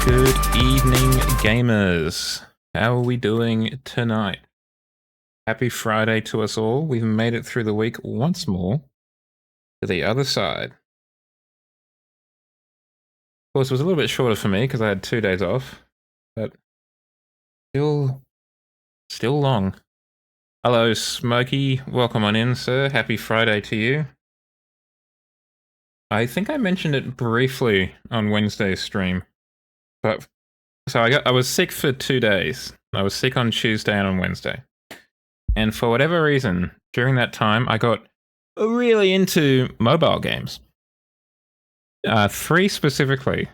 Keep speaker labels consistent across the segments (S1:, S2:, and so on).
S1: Good evening, gamers. How are we doing tonight? Happy Friday to us all. We've made it through the week once more to the other side. Of course, it was a little bit shorter for me because I had 2 days off, but still long. Hello, Smokey. Welcome on in, sir. Happy Friday to you. I think I mentioned it briefly on Wednesday's stream, but so I was sick for 2 days. I was sick on Tuesday and on Wednesday, and for whatever reason, during that time, I got really into mobile games. Three specifically.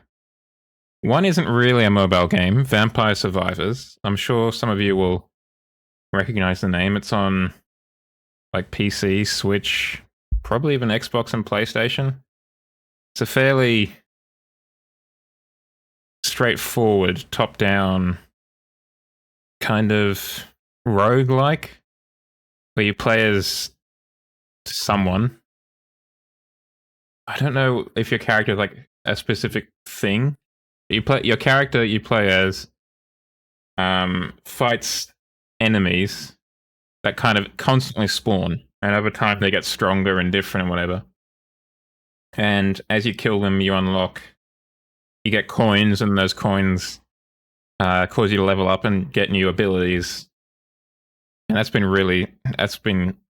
S1: One isn't really a mobile game, Vampire Survivors. I'm sure some of you will recognize the name. It's on like PC, Switch, probably even Xbox and PlayStation. It's a fairly straightforward, top-down kind of roguelike, where you play as someone. I don't know if your character is like a specific thing. Your character you play as fights enemies that kind of constantly spawn, and over time they get stronger and different and whatever. And as you kill them, you get coins, and those coins cause you to level up and get new abilities. And that's been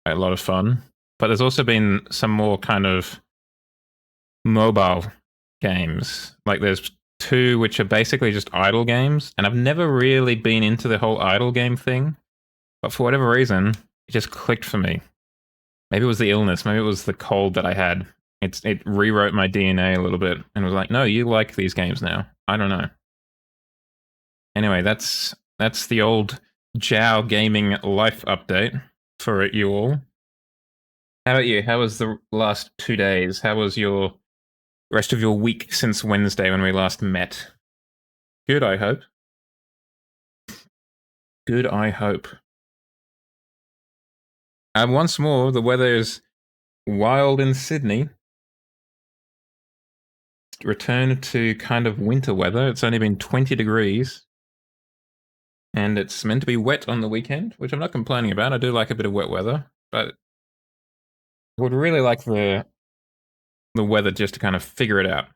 S1: a lot of fun. But there's also been some more kind of mobile games. Like there's two which are basically just idle games, and I've never really been into the whole idle game thing. But for whatever reason, it just clicked for me. Maybe it was the illness, maybe it was the cold that I had. It rewrote my DNA a little bit and was like, no, you like these games now. I don't know. Anyway, that's the old Jow Gaming life update for you all. How about you? How was the last 2 days? How was your rest of your week since Wednesday when we last met? Good, I hope. Good, I hope. And once more, the weather is wild in Sydney. Return to kind of winter weather. It's only been 20 degrees. And it's meant to be wet on the weekend, which I'm not complaining about. I do like a bit of wet weather, but I would really like the weather just to kind of figure it out.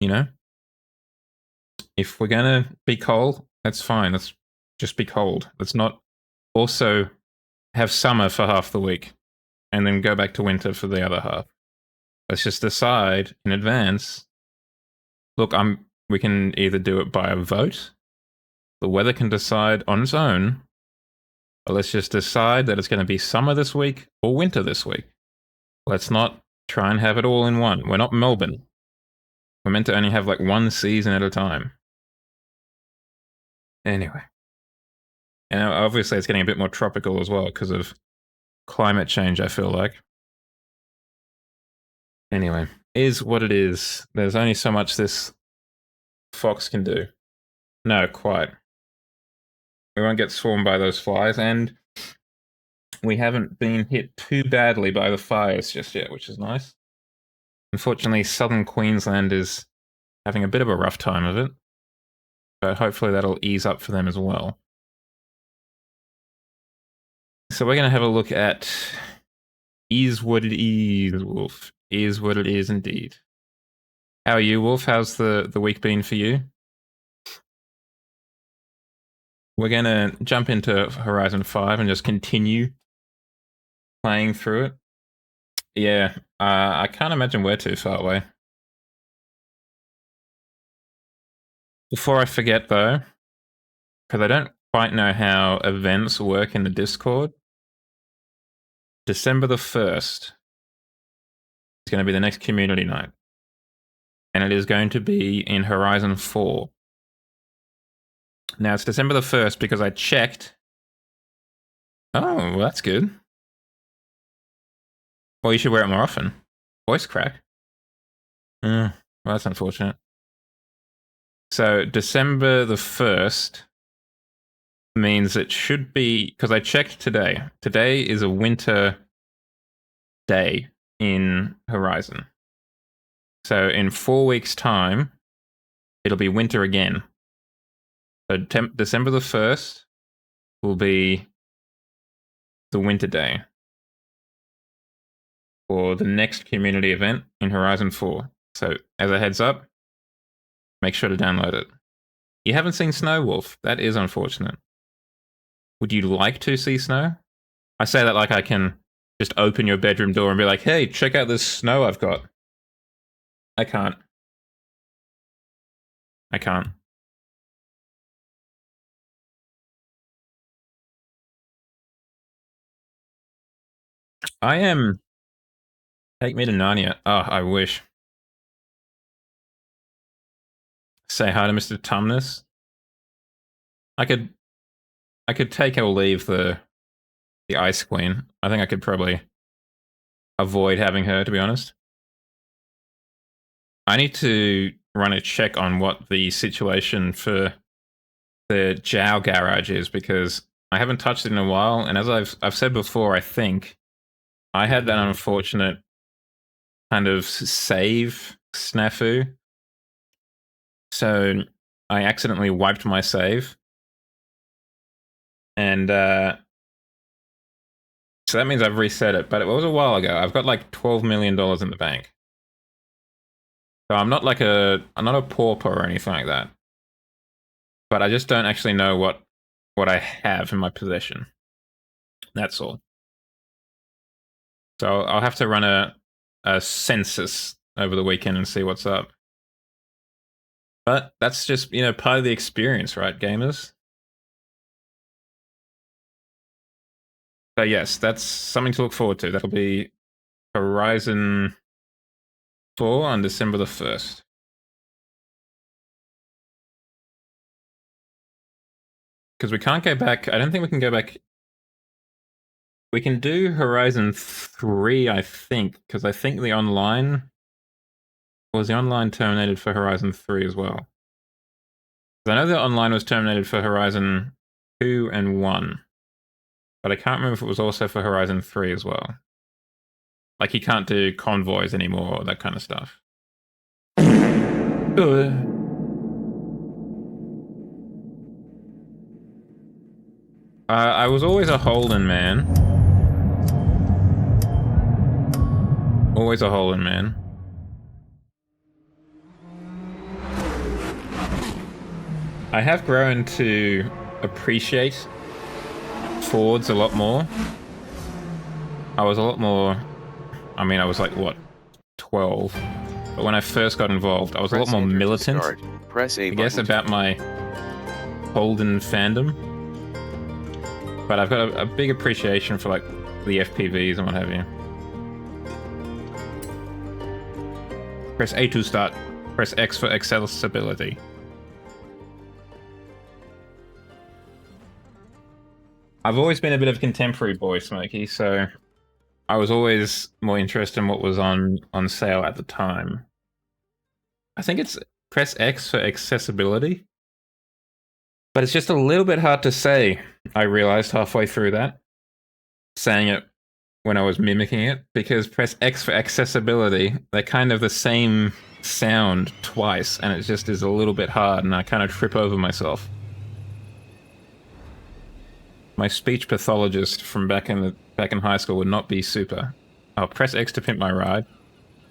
S1: You know? If we're gonna be cold, that's fine. Let's just be cold. Let's not also have summer for half the week and then go back to winter for the other half. Let's just decide in advance. Look, we can either do it by a vote. The weather can decide on its own. Or let's just decide that it's going to be summer this week or winter this week. Let's not try and have it all in one. We're not Melbourne. We're meant to only have like one season at a time. Anyway. And obviously it's getting a bit more tropical as well because of climate change, I feel like. Anyway, is what it is. There's only so much this fox can do. No, quite. We won't get swarmed by those flies, and we haven't been hit too badly by the fires just yet, which is nice. Unfortunately, southern Queensland is having a bit of a rough time of it, but hopefully that'll ease up for them as well. So we're going to have a look at Is What It Is, Wolf. Is what it is indeed. How are you, Wolf? How's the week been for you? We're going to jump into Horizon 5 and just continue playing through it. Yeah, I can't imagine we're too far away. Before I forget, though, because I don't quite know how events work in the Discord, December the 1st is going to be the next community night. And it is going to be in Horizon 4. Now, it's December the 1st because I checked. Oh, well, that's good. Well, you should wear it more often. Voice crack. Well, that's unfortunate. So, December the 1st means it should be, because I checked today. Today is a winter day in Horizon. So, in 4 weeks' time, it'll be winter again. So, December the 1st will be the winter day for the next community event in Horizon 4. So, as a heads up, make sure to download it. You haven't seen Snow Wolf. That is unfortunate. Would you like to see snow? I say that like I can just open your bedroom door and be like, hey, check out this snow I've got. I can't. I can't. I am... Take me to Narnia. Oh, I wish. Say hi to Mr. Tumnus. I could take or leave the Ice Queen. I think I could probably avoid having her, to be honest. I need to run a check on what the situation for the Jow garage is, because I haven't touched it in a while, and as I've said before, I think I had that unfortunate kind of save snafu. So I accidentally wiped my save. And so that means I've reset it, but it was a while ago. I've got like $12 million in the bank. So I'm not a pauper or anything like that. But I just don't actually know what I have in my possession. That's all. So I'll have to run a census over the weekend and see what's up. But that's just, part of the experience, right, gamers? So yes, that's something to look forward to. That'll be Horizon 4 on December the 1st. Because we can't go back. I don't think we can go back. We can do Horizon 3, I think, because I think the online... Was the online terminated for Horizon 3 as well? I know the online was terminated for Horizon 2 and 1. But I can't remember if it was also for Horizon 3 as well. Like, you can't do convoys anymore, or that kind of stuff. I was always a Holden man. Always a Holden man. I have grown to appreciate Fords a lot more. I was a lot more... I mean, I was like, what, 12? But when I first got involved, I was a lot more militant, I guess, about my Holden fandom. But I've got a big appreciation for, like, the FPVs and what have you. Press A to start. Press X for accessibility. I've always been a bit of a contemporary boy, Smokey, so I was always more interested in what was on sale at the time. I think it's press X for accessibility. But it's just a little bit hard to say, I realized halfway through that. Saying it when I was mimicking it, because press X for accessibility, they're kind of the same sound twice, and it just is a little bit hard, and I kind of trip over myself. My speech pathologist from back in high school would not be super. Oh, press X to pimp my ride.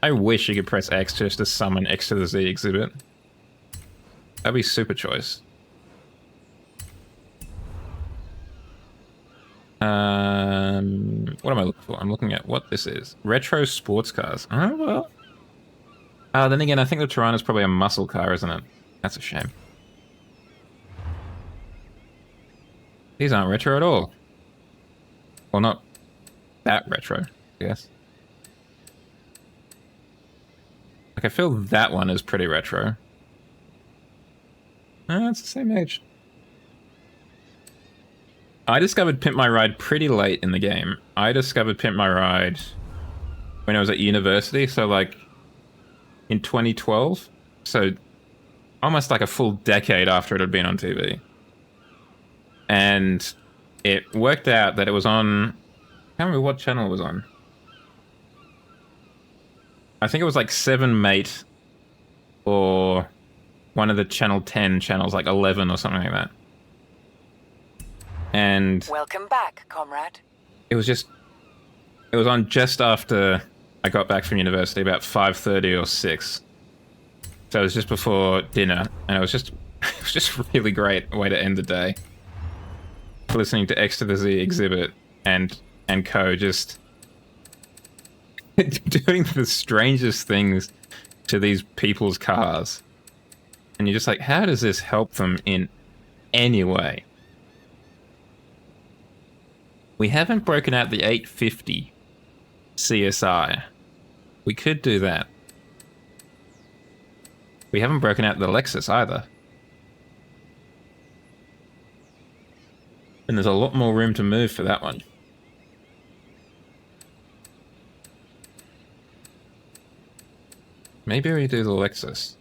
S1: I wish you could press X just to summon X to the Z exhibit. That'd be super choice. What am I looking for? I'm looking at what this is. Retro sports cars. Oh, well. Then again, I think the Tirana's probably a muscle car, isn't it? That's a shame. These aren't retro at all. Well, not that retro, I guess. Like, I feel that one is pretty retro. It's the same age. I discovered Pimp My Ride pretty late in the game. I discovered Pimp My Ride when I was at university, so like in 2012. So almost like a full decade after it had been on TV. And it worked out that it was on... I can't remember what channel it was on. I think it was like 7 Mate or one of the Channel 10 channels, like 11 or something like that. And...
S2: Welcome back, comrade.
S1: It was on just after I got back from university, about 5:30 or 6. So it was just before dinner, and it was just a really great way to end the day. listening to X to the Z Exhibit and co just doing the strangest things to these people's cars. And you're just like, how does this help them in any way? We haven't broken out the 850 CSI. We could do that. We haven't broken out the Lexus either. And there's a lot more room to move for that one. Maybe we do the Lexus.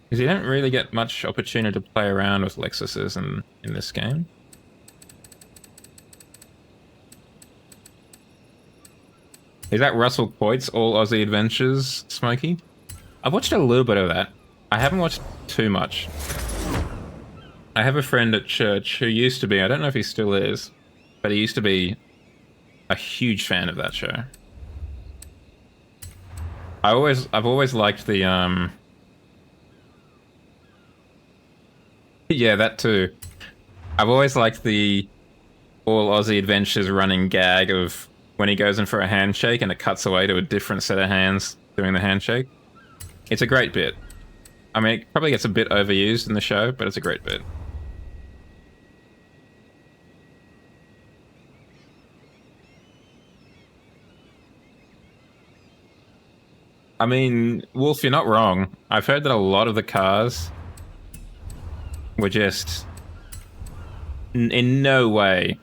S1: Because you don't really get much opportunity to play around with Lexuses in this game. Is that Russell Coit's All Aussie Adventures, Smokey? I've watched a little bit of that. I haven't watched too much. I have a friend at church who used to be, I don't know if he still is, but he used to be a huge fan of that show. I've always liked the, yeah, that too. I've always liked the All Aussie Adventures running gag of when he goes in for a handshake and it cuts away to a different set of hands doing the handshake. It's a great bit. I mean, it probably gets a bit overused in the show, but it's a great bit. I mean, Wolf, you're not wrong. I've heard that a lot of the cars were just in no way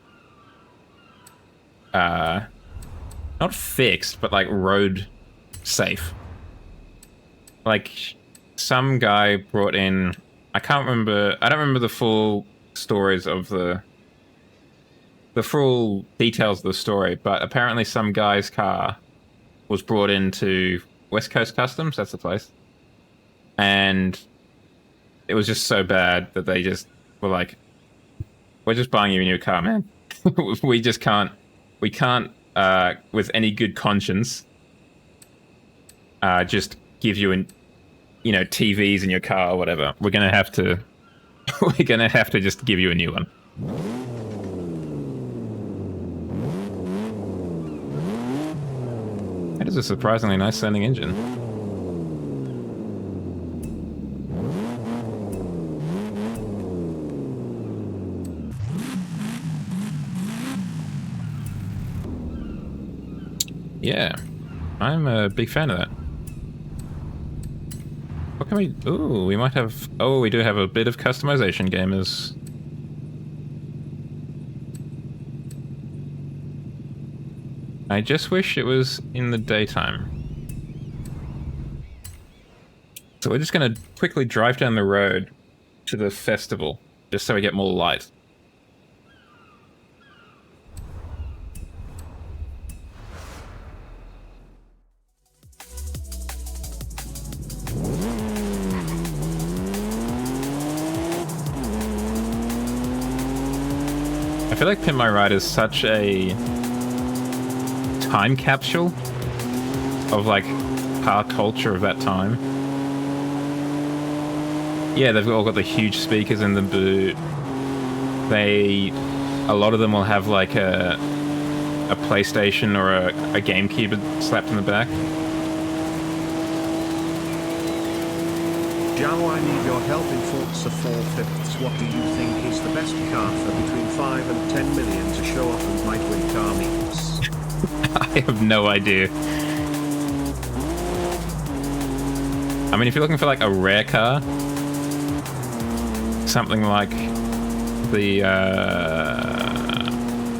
S1: not fixed, but like road safe. Like some guy brought in, I don't remember the full stories of the full details of the story, but apparently some guy's car was brought into West Coast Customs, that's the place. And it was just so bad that they just were like, we're just buying you a new car, man. We can't, with any good conscience, just give you TVs in your car or whatever. We're gonna have to just give you a new one. That is a surprisingly nice sounding engine. Yeah, I'm a big fan of that. What can we... Ooh, we might have... Oh, we do have a bit of customization, gamers. I just wish it was in the daytime. So we're just going to quickly drive down the road to the festival, just so we get more light. I feel like Pimp My Ride is such a time capsule of like car culture of that time. Yeah, they've all got the huge speakers in the boot. A lot of them will have like a PlayStation or a GameCube slapped in the back.
S2: Joe, I need your help in Forza 4/5. What do you think is the best car for between 5 and 10 million to show off and might win car meets?
S1: I have no idea. I mean, if you're looking for like a rare car, something like the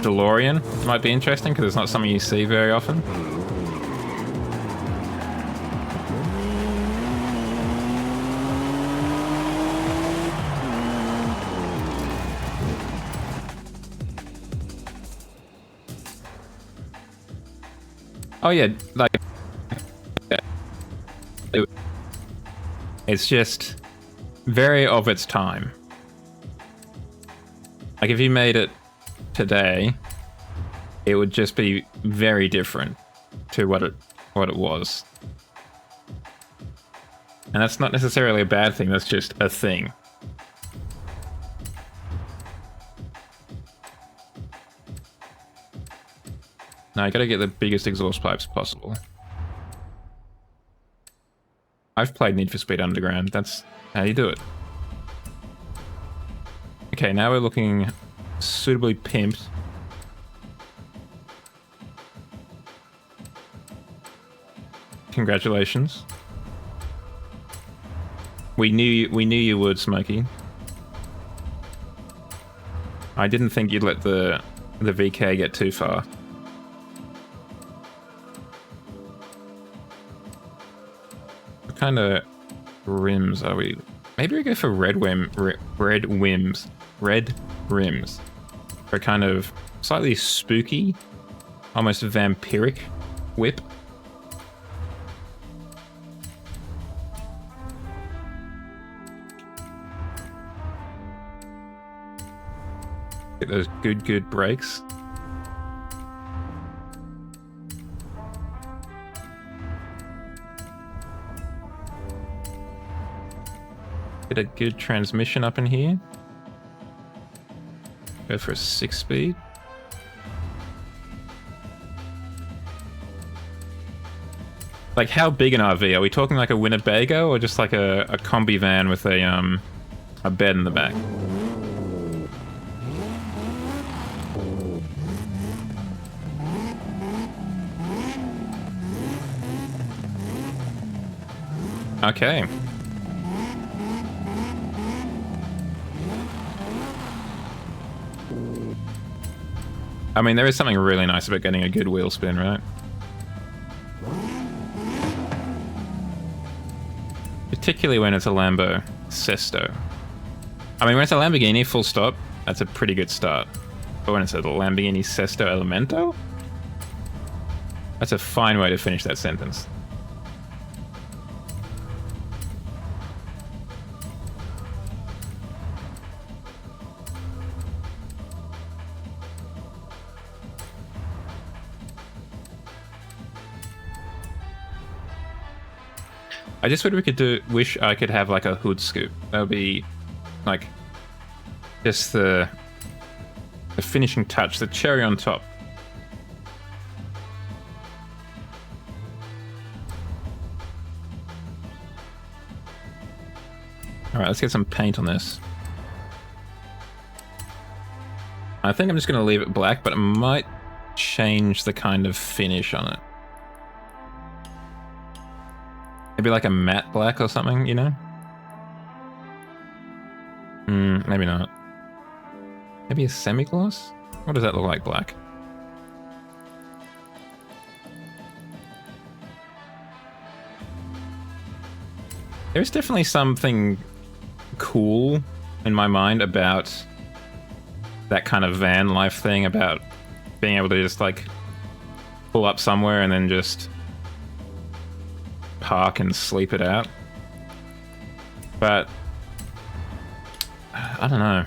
S1: DeLorean might be interesting because it's not something you see very often. Oh yeah, like it's just very of its time. Like if you made it today, it would just be very different to what it was. And that's not necessarily a bad thing, that's just a thing. Now I gotta get the biggest exhaust pipes possible. I've played Need for Speed Underground. That's how you do it. Okay, now we're looking suitably pimped. Congratulations. We knew you would, Smokey. I didn't think you'd let the VK get too far. What kind of rims are we? Maybe we go for red rims. For a kind of slightly spooky, almost vampiric whip. Get those good brakes. Get a good transmission up in here. Go for a 6-speed. Like, how big an RV? Are we talking like a Winnebago or just like a combi van with a bed in the back? Okay. I mean, there is something really nice about getting a good wheel spin, right? Particularly when it's a Lambo Sesto. I mean, when it's a Lamborghini, full stop, that's a pretty good start. But when it's a Lamborghini Sesto Elemento, that's a fine way to finish that sentence. I just wish I could have like a hood scoop. That would be like just the finishing touch, the cherry on top. All right, let's get some paint on this. I think I'm just going to leave it black, but I might change the kind of finish on it. Maybe like a matte black or something, you know? Maybe not. Maybe a semi-gloss? What does that look like, black? There's definitely something cool in my mind about that kind of van life thing, about being able to just like pull up somewhere and then just park and sleep it out. But I don't know.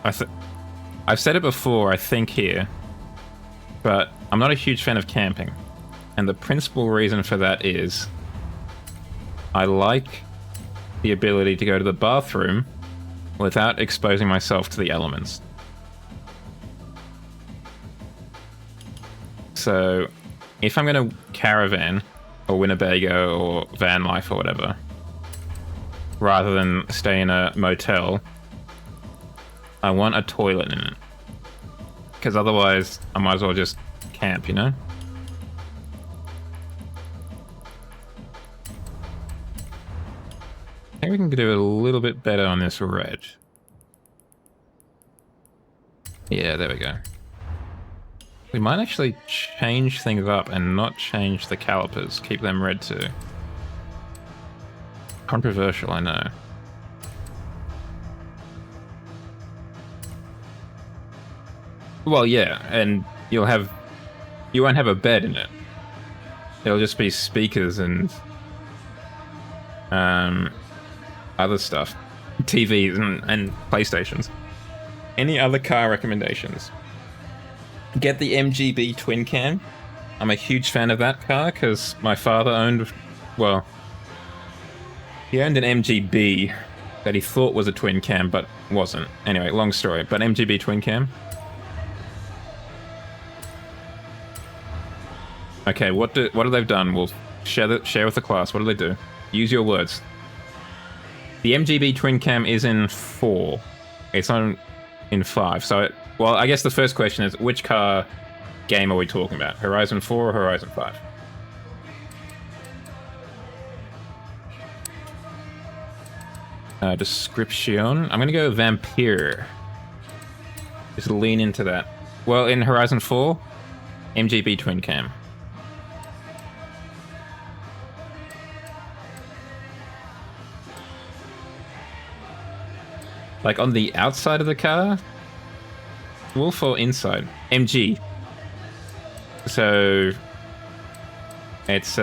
S1: I've said it before, I think here, but I'm not a huge fan of camping. And the principal reason for that is I like the ability to go to the bathroom without exposing myself to the elements. So if I'm going to caravan or Winnebago or van life or whatever, rather than stay in a motel, I want a toilet in it. Because otherwise, I might as well just camp, you know? I think we can do a little bit better on this red. Yeah, there we go. We might actually change things up and not change the calipers. Keep them red too. Controversial, I know. Well, yeah, and you won't have a bed in it. It'll just be speakers and other stuff. TVs and PlayStations. Any other car recommendations? Get the MGB twin cam. I'm a huge fan of that car because my father owned, well, he owned an MGB that he thought was a twin cam but wasn't. Anyway, long story, but MGB twin cam. Okay, what have they done? We'll share with the class. What do they do? Use your words. The MGB twin cam is in 4. It's not in 5. So, well, I guess the first question is, which car game are we talking about? Horizon 4 or Horizon 5? Description. I'm going to go Vampire. Just lean into that. Well, in Horizon 4, MGB twin cam. Like on the outside of the car? Wolf or inside? MG. So it's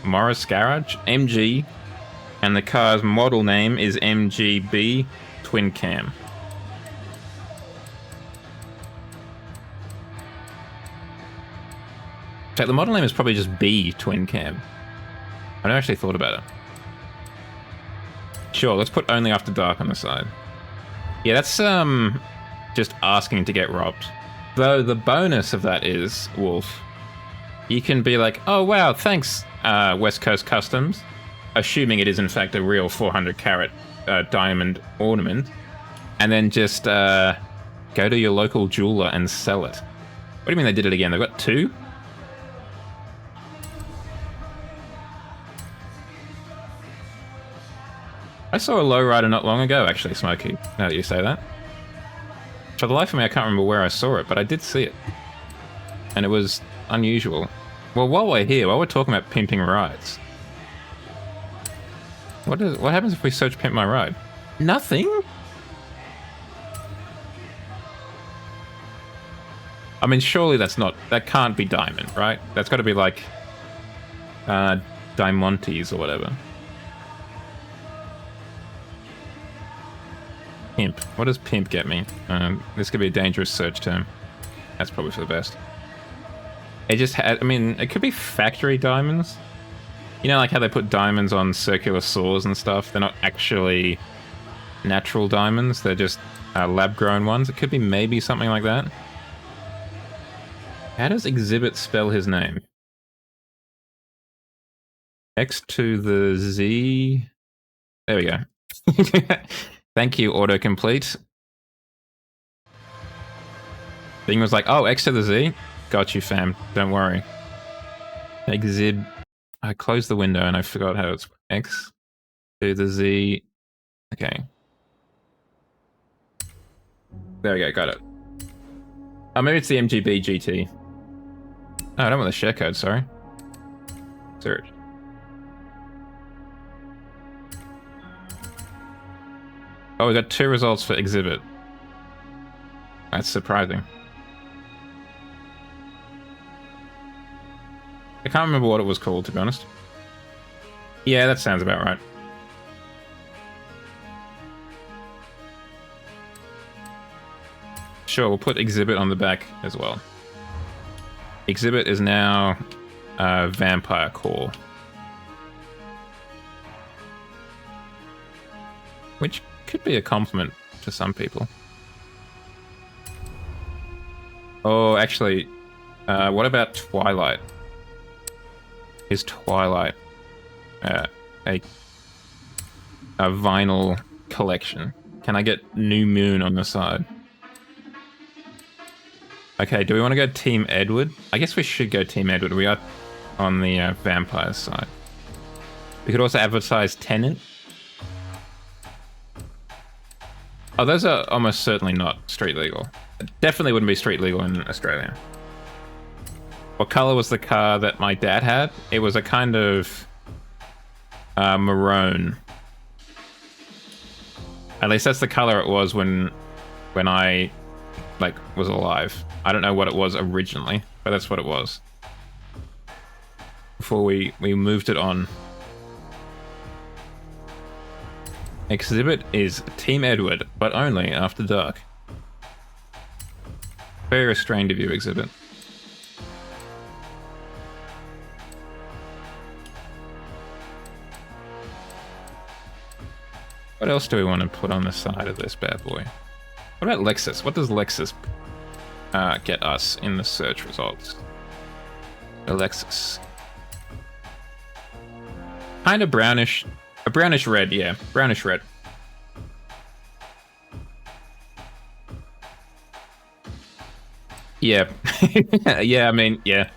S1: Morris Garage, MG, and the car's model name is MGB Twin Cam. In fact, the model name is probably just B Twin Cam. I never actually thought about it. Sure, let's put only after dark on the side. Yeah, that's just asking to get robbed. Though the bonus of that is, Wolf, you can be like, oh wow, thanks, West Coast Customs, assuming it is in fact a real 400 carat diamond ornament, and then just go to your local jeweler and sell it. What do you mean they did it again? They've got 2? I saw a lowrider not long ago, actually, Smokey, now that you say that. For the life of me, I can't remember where I saw it, but I did see it. And it was unusual. Well, while we're here, while we're talking about pimping rides, what happens if we search Pimp My Ride? Nothing? I mean, surely that can't be Diamond, right? That's got to be like Diamontes or whatever. Pimp. What does pimp get me? This could be a dangerous search term. That's probably for the best. It just had, I mean, it could be factory diamonds. You know, like how they put diamonds on circular saws and stuff? They're not actually natural diamonds. They're just lab-grown ones. It could be maybe something like that. How does Exhibit spell his name? X to the Z. There we go. Thank you, autocomplete. Thing was like, oh, X to the Z? Got you, fam. Don't worry. Exhib. I closed the window and I forgot how it's X to the Z. Okay. There we go, got it. Oh, maybe it's the MGB GT. Oh, I don't want the share code, sorry. Search. Oh, we got 2 results for Exhibit. That's surprising. I can't remember what it was called, to be honest. Yeah, that sounds about right. Sure, we'll put Exhibit on the back as well. Exhibit is now Vampire Core. Which could be a compliment to some people. Oh, actually, what about Twilight? Is Twilight a vinyl collection? Can I get New Moon on the side? Okay, do we want to go Team Edward? I guess we should go Team Edward. We are on the vampire side. We could also advertise Tenant. Oh, those are almost certainly not street legal. Definitely wouldn't be street legal in Australia. What color was the car that my dad had? It was a kind of maroon. At least that's the color it was when I was alive. I don't know what it was originally, but that's what it was. Before we moved it on. Exhibit is Team Edward, but only after dark. Very restrained of you, Exhibit. What else do we want to put on the side of this bad boy? What about Lexus? What does Lexus get us in the search results? Alexis. Kind of brownish. A brownish red, yeah. Brownish red. Yeah. Yeah, I mean, yeah.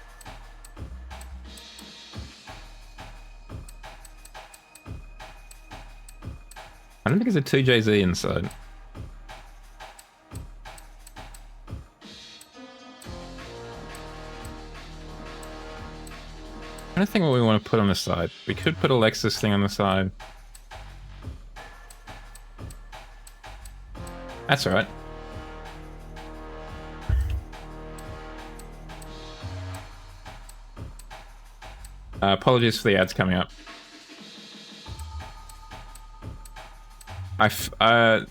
S1: I don't think there's a 2JZ inside. I don't think what we want to put on the side. We could put a Lexus thing on the side. That's alright. Apologies for the ads coming up. I'll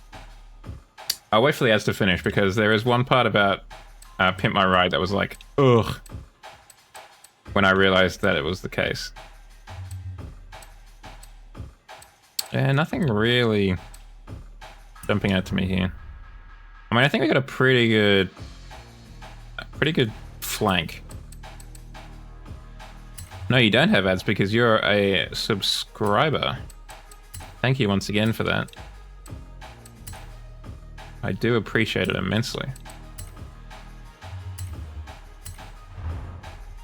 S1: wait for the ads to finish because there is one part about Pimp My Ride that was like, ugh, when I realized that it was the case. Yeah, nothing really jumping out to me here. I mean, I think we got a pretty good flank. No, you don't have ads because you're a subscriber. Thank you once again for that. I do appreciate it immensely.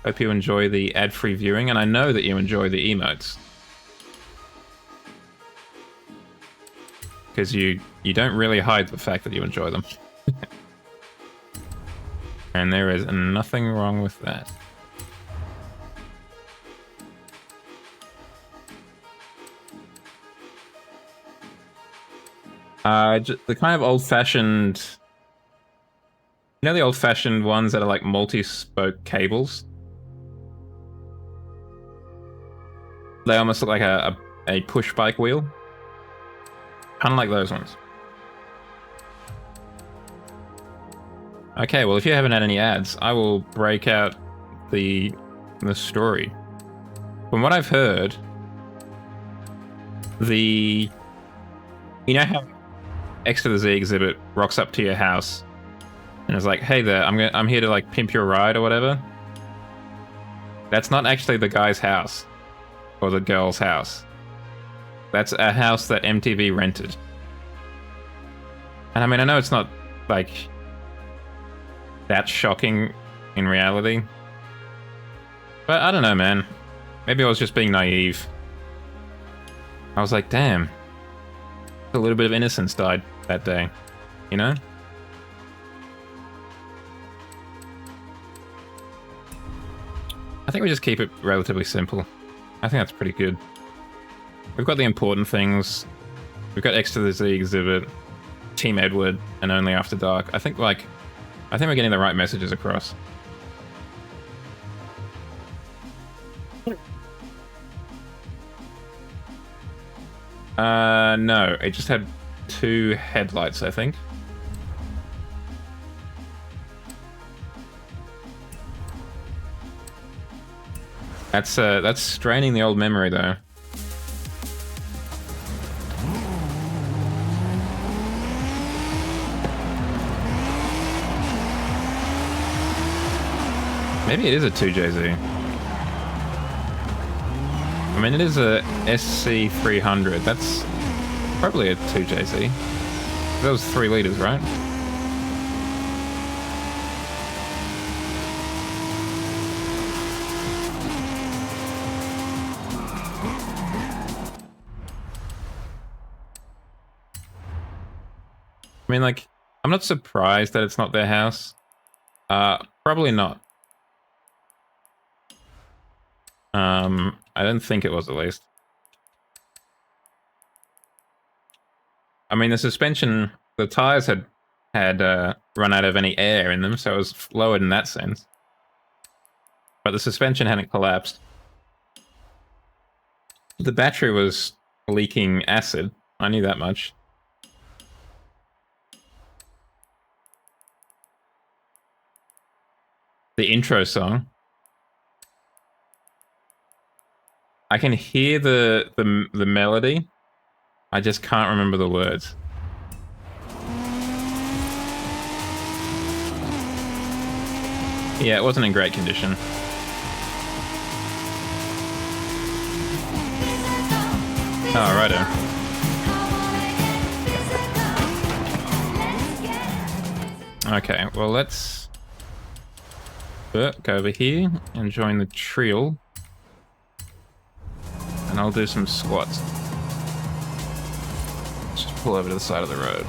S1: Hope you enjoy the ad-free viewing, and I know that you enjoy the emotes. Because you don't really hide the fact that you enjoy them. And there is nothing wrong with that. The kind of old-fashioned... You know the old-fashioned ones that are like multi-spoke cables? They almost look like a push bike wheel. Kind of like those ones. Okay, well if you haven't had any ads, I will break out the story. From what I've heard, you know how X to the Z exhibit rocks up to your house and is like, hey there, I'm here to like pimp your ride or whatever? That's not actually the guy's house. Or the girl's house. That's a house that MTV rented. And I mean, I know it's not, like, that shocking in reality. But I don't know, man. Maybe I was just being naive. I was like, damn. A little bit of innocence died that day. You know? I think we just keep it relatively simple. I think that's pretty good. We've got the important things. We've got X to the Z exhibit, Team Edward, and Only After Dark. I think we're getting the right messages across. No, it just had 2 headlights, I think. That's straining the old memory, though. Maybe it is a 2JZ. I mean, it is a SC300. That's probably a 2JZ. That was 3 liters, right? I mean, like, I'm not surprised that it's not their house. Probably not. I don't think it was, at least. I mean, the suspension, the tires had run out of any air in them, so it was lowered in that sense. But the suspension hadn't collapsed. The battery was leaking acid. I knew that much. The intro song. I can hear the melody. I just can't remember the words. Yeah, it wasn't in great condition. Oh, righto. Okay, well, let's go over here and join the trio. And I'll do some squats. Let's just pull over to the side of the road.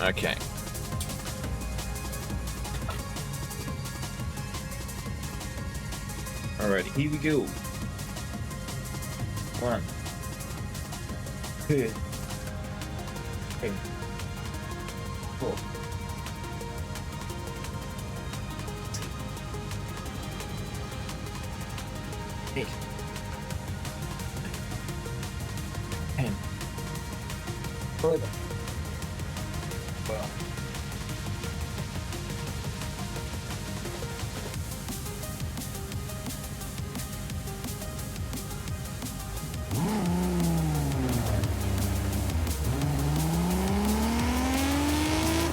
S1: Okay. Alright, here we go. 1, 2, 3, 4. 8, 10, 11, 12.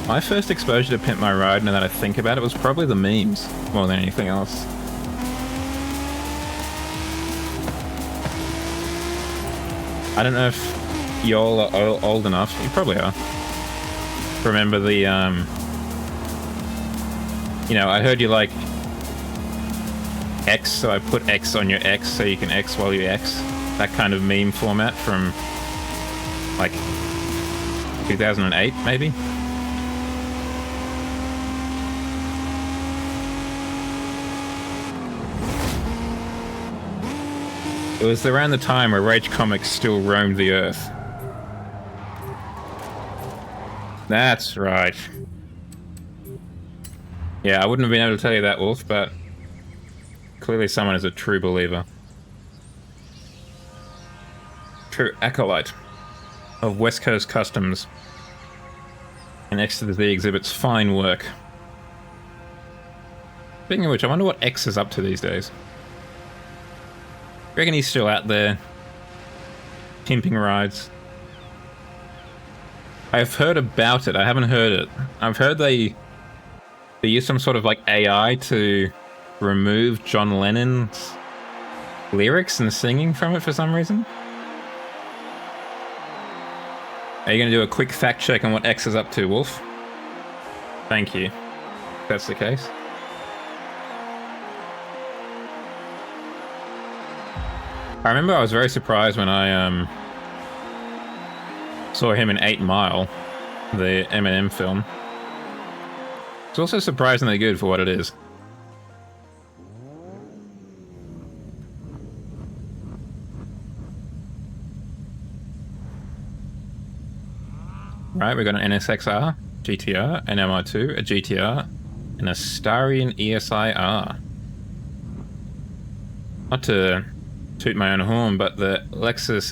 S1: My first exposure to Pimp My Ride, now that I think about it, was probably the memes more than anything else. I don't know if y'all are old enough, you probably are, remember the, you know, I heard you like X, so I put X on your X so you can X while you X. That kind of meme format from, like, 2008, maybe? It was around the time where Rage Comics still roamed the earth. That's right. Yeah, I wouldn't have been able to tell you that, Wolf, but clearly someone is a true believer. True acolyte of West Coast customs. And Ecstasy exhibits fine work. Speaking of which, I wonder what X is up to these days. I reckon he's still out there pimping rides. I've heard about it. I haven't heard it. I've heard they use some sort of like AI to remove John Lennon's lyrics and singing from it for some reason. Are you going to do a quick fact check on what X is up to, Wolf? Thank you. If that's the case. I remember I was very surprised when I saw him in 8 Mile, the Eminem film. It's also surprisingly good for what it is. Right, we've got an NSXR, GTR, an MR2, a GTR, and a Starion ESI-R. Not to toot my own horn, but the Lexus,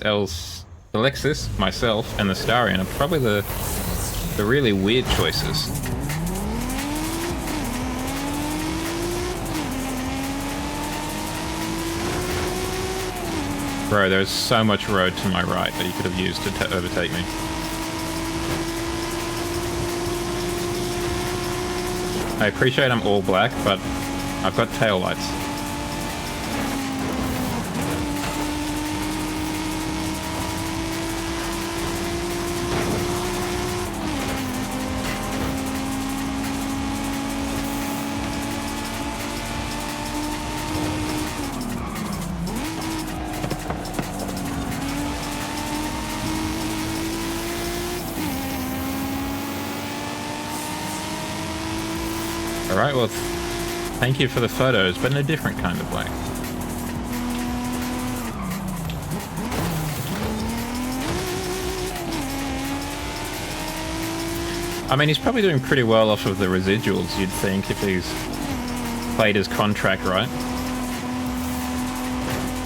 S1: myself, and the Starion are probably the really weird choices. Bro, there's so much road to my right that you could have used to overtake me. I appreciate I'm all black, but I've got taillights. Alright, well, thank you for the photos, but in a different kind of way. I mean, he's probably doing pretty well off of the residuals, you'd think, if he's played his contract right.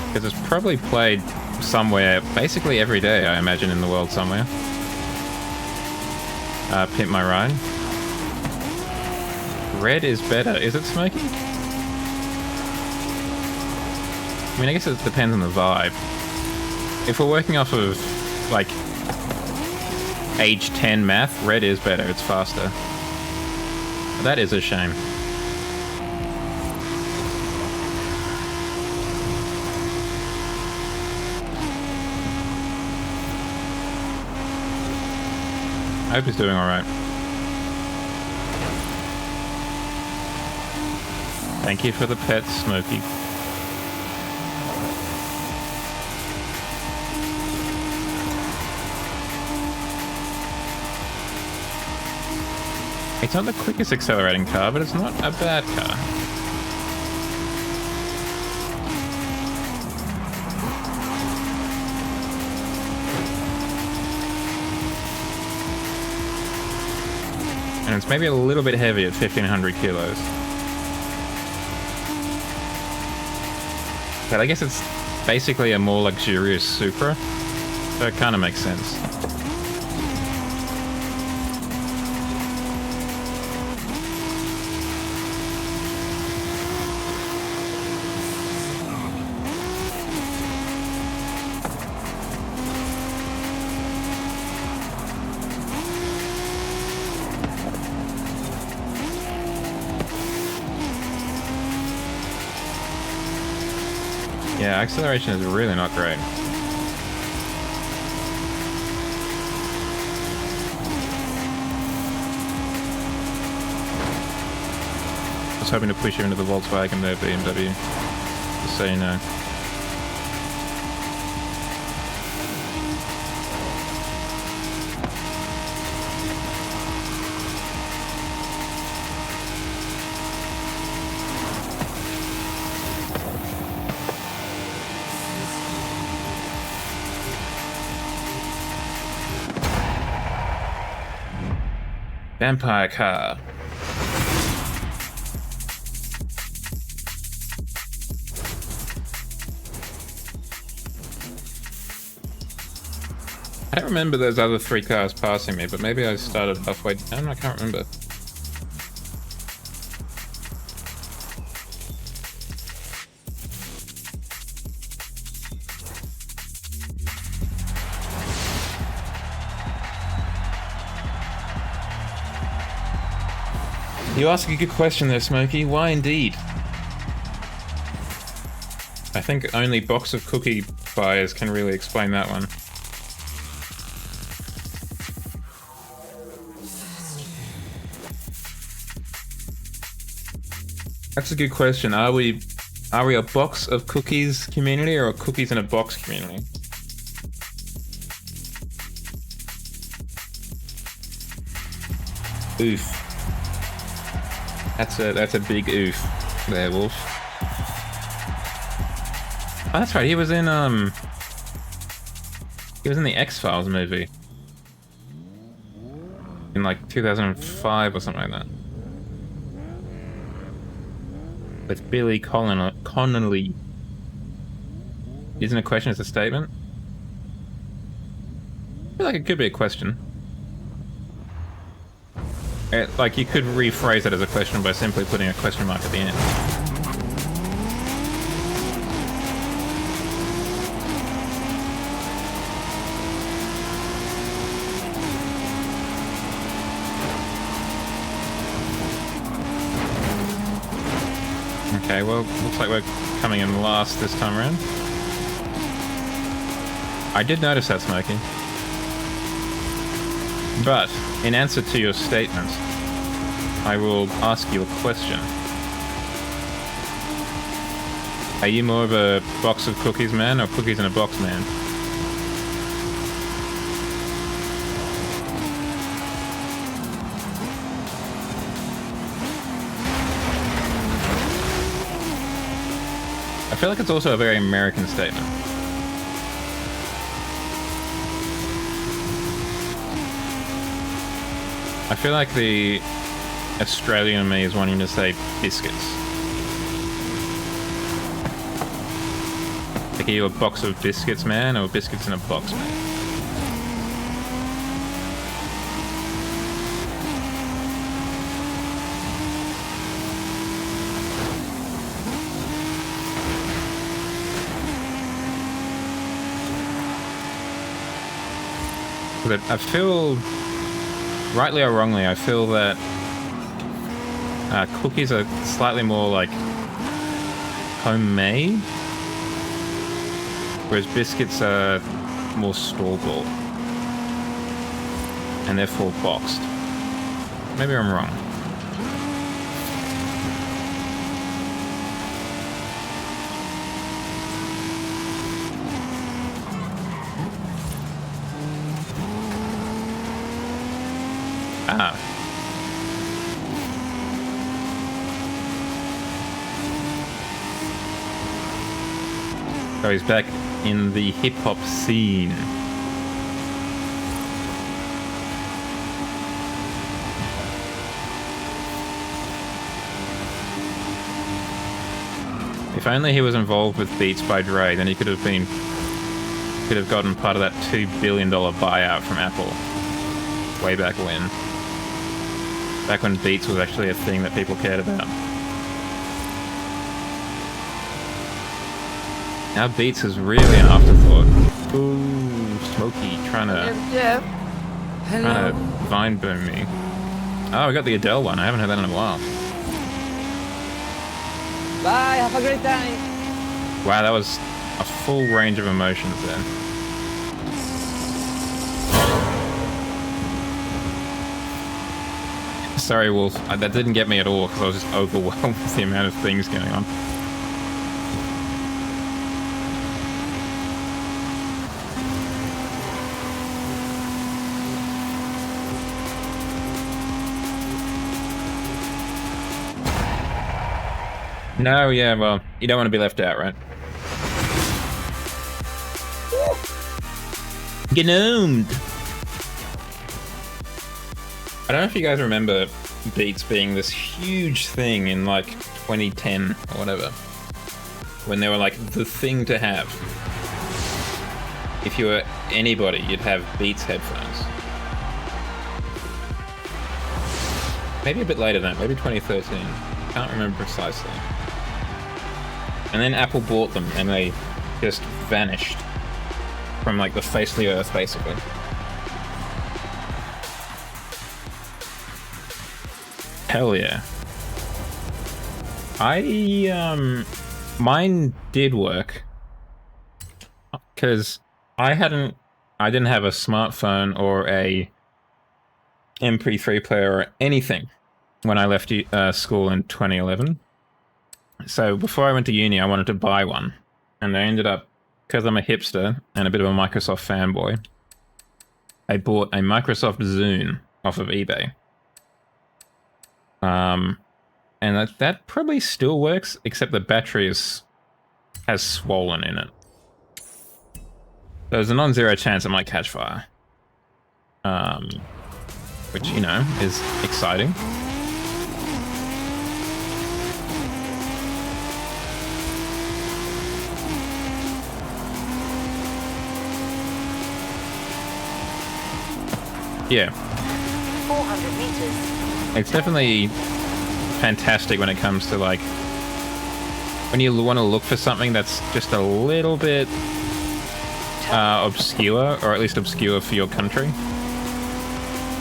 S1: Because it's probably played somewhere, basically every day, I imagine, in the world somewhere. Pimp My Ride. Red is better. Is it smoky? I mean, I guess it depends on the vibe. If we're working off of, like, age 10 math, red is better. It's faster. That is a shame. I hope he's doing alright. Thank you for the pet, Smokey. It's not the quickest accelerating car, but it's not a bad car. And it's maybe a little bit heavy at 1,500 kilos. But I guess it's basically a more luxurious Supra, so it kind of makes sense. Yeah, acceleration is really not great. I was hoping to push you into the Volkswagen there, BMW. Just so you know. Vampire car. I don't remember those other 3 cars passing me, but maybe I started halfway down. I can't remember. You ask a good question there, Smokey. Why indeed? I think only box of cookie buyers can really explain that one. That's a good question. Are we a box of cookies community or a cookies in a box community? Oof. That's a big oof there, Wolf. Oh, that's right. He was in the X-Files movie in like 2005 or something like that. With Billy Connolly. Isn't a question, it's a statement? I feel like it could be a question. Like, you could rephrase it as a question by simply putting a question mark at the end. Okay, well, looks like we're coming in last this time around. I did notice that, Smokey. But, in answer to your statement, I will ask you a question. Are you more of a box of cookies man or cookies in a box man? I feel like it's also a very American statement. I feel like the Australian in me is wanting to say biscuits. Like, are you a box of biscuits man or biscuits in a box man? I feel, rightly or wrongly, I feel that cookies are slightly more like homemade, whereas biscuits are more store-bought. and therefore boxed. Maybe I'm wrong. Ah. So he's back in the hip-hop scene. If only he was involved with Beats by Dre, then he could have gotten part of that $2 billion buyout from Apple way back when. Back when Beats was actually a thing that people cared about. Now Beats is really an afterthought. Ooh, Smokey trying to vine boom me. Oh, we got the Adele one. I haven't heard that in a while.
S3: Bye, have a great time.
S1: Wow, that was a full range of emotions there. Sorry, Wolf. That didn't get me at all because I was just overwhelmed with the amount of things going on. No, yeah, well, you don't want to be left out, right? Gnomed! I don't know if you guys remember Beats being this huge thing in like 2010 or whatever. When they were like the thing to have. If you were anybody, you'd have Beats headphones. Maybe a bit later than that, maybe 2013. Can't remember precisely. And then Apple bought them and they just vanished from like the face of the earth, basically. Hell yeah. Mine did work because I didn't have a smartphone or a MP3 player or anything when I left school in 2011. So before I went to uni, I wanted to buy one. And I ended up, because I'm a hipster and a bit of a Microsoft fanboy, I bought a Microsoft Zune off of eBay. And that probably still works, except the battery has swollen in it. There's a non-zero chance it might catch fire. Which, you know, is exciting. Yeah.
S4: 400 meters.
S1: It's definitely fantastic when it comes to, like, when you want to look for something that's just a little bit obscure, or at least obscure for your country.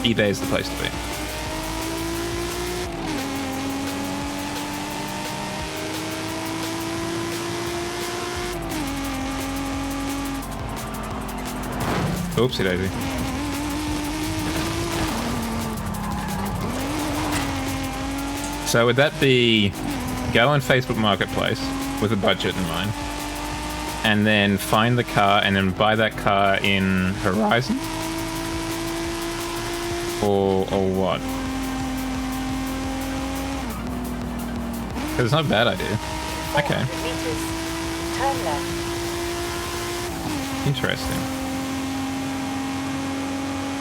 S1: eBay is the place to be. Oopsie daisy. So would that be go on Facebook Marketplace with a budget in mind, and then find the car and then buy that car in Horizon? Or what? Because it's not a bad idea. Okay.
S4: Meters. Turn left.
S1: Interesting.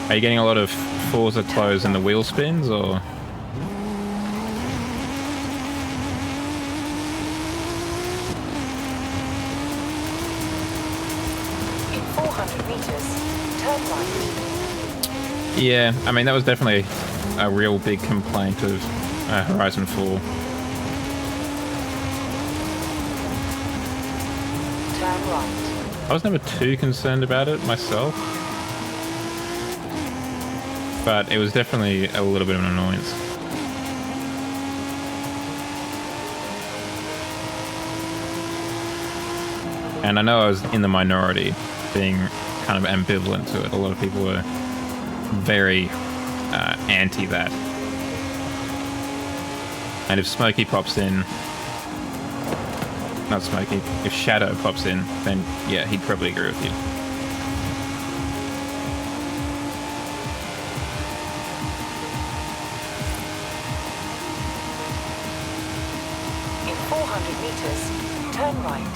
S1: Are you getting a lot of Forza clothes in the wheel spins, or?
S4: In 400 meters. Turn right.
S1: Yeah, I mean, that was definitely a real big complaint of Horizon 4.
S4: Turn right.
S1: I was never too concerned about it myself, but it was definitely a little bit of an annoyance. And I know I was in the minority, being kind of ambivalent to it. A lot of people were very anti that. And if Smokey pops in, not Smokey, if Shadow pops in, then yeah, he'd probably agree with you.
S4: In 400 meters, turn right.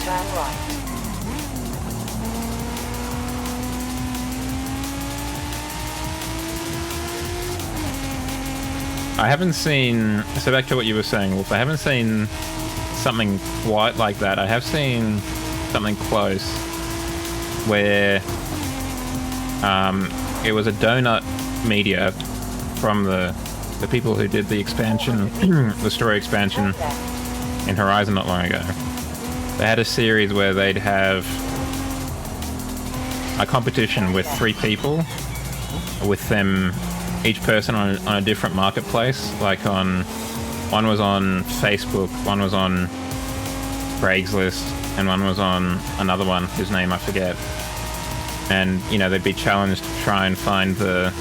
S4: Turn right.
S1: I haven't seen, so back to what you were saying, Wolf, I haven't seen something quite like that. I have seen something close where it was a donut media from the people who did the expansion, the story expansion in Horizon not long ago. They had a series where they'd have a competition with 3 people, with them, each person on a different marketplace. Like one was on Facebook, one was on Craigslist, and one was on another one whose name I forget. And you know, they'd be challenged to try and find the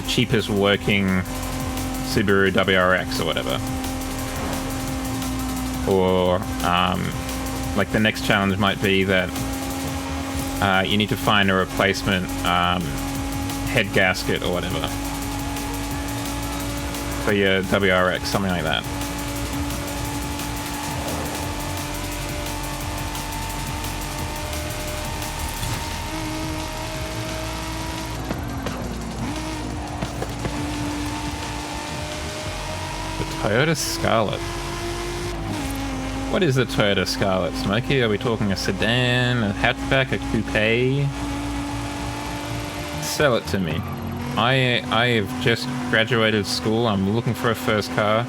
S1: cheapest working Subaru WRX or whatever. Or like the next challenge might be that you need to find a replacement head gasket or whatever for your WRX, something like that. The Toyota Scarlet. What is the Toyota Scarlet, Smokey? Are we talking a sedan, a hatchback, a coupe? Sell it to me. I have just graduated school. I'm looking for a first car.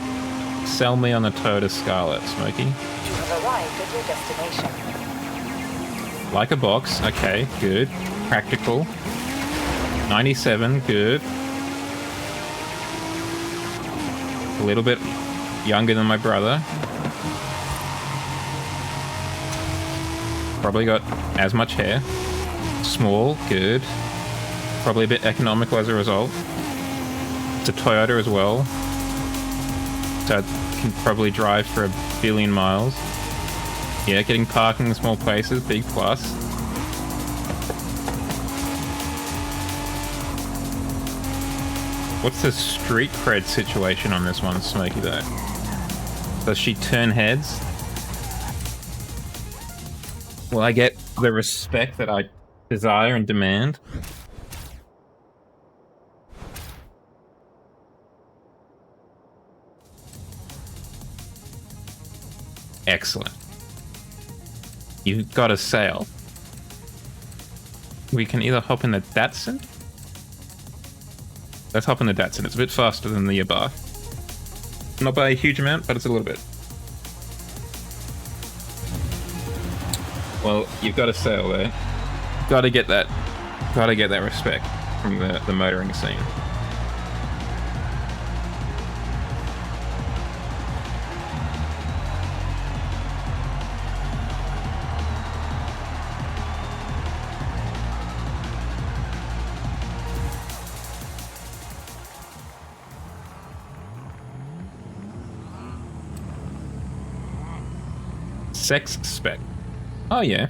S1: Sell me on the Toyota Scarlet, Smokey.
S4: You have arrived at your destination.
S1: Like a box. Okay, good. Practical. 97, good. A little bit younger than my brother. Probably got as much hair. Small, good. Probably a bit economical as a result. It's a Toyota as well. So it can probably drive for 1 billion miles. Yeah, getting parking in small places, big plus. What's the street cred situation on this one, Smokey, though? Does she turn heads? Will I get the respect that I desire and demand? Excellent. You've got a sale. We can either hop in the Datsun. Let's hop in the Datsun. It's a bit faster than the Abarth. Not by a huge amount, but it's a little bit. Well, you've got a sale there. Gotta get that respect from the motoring scene. Sex spec. Oh yeah.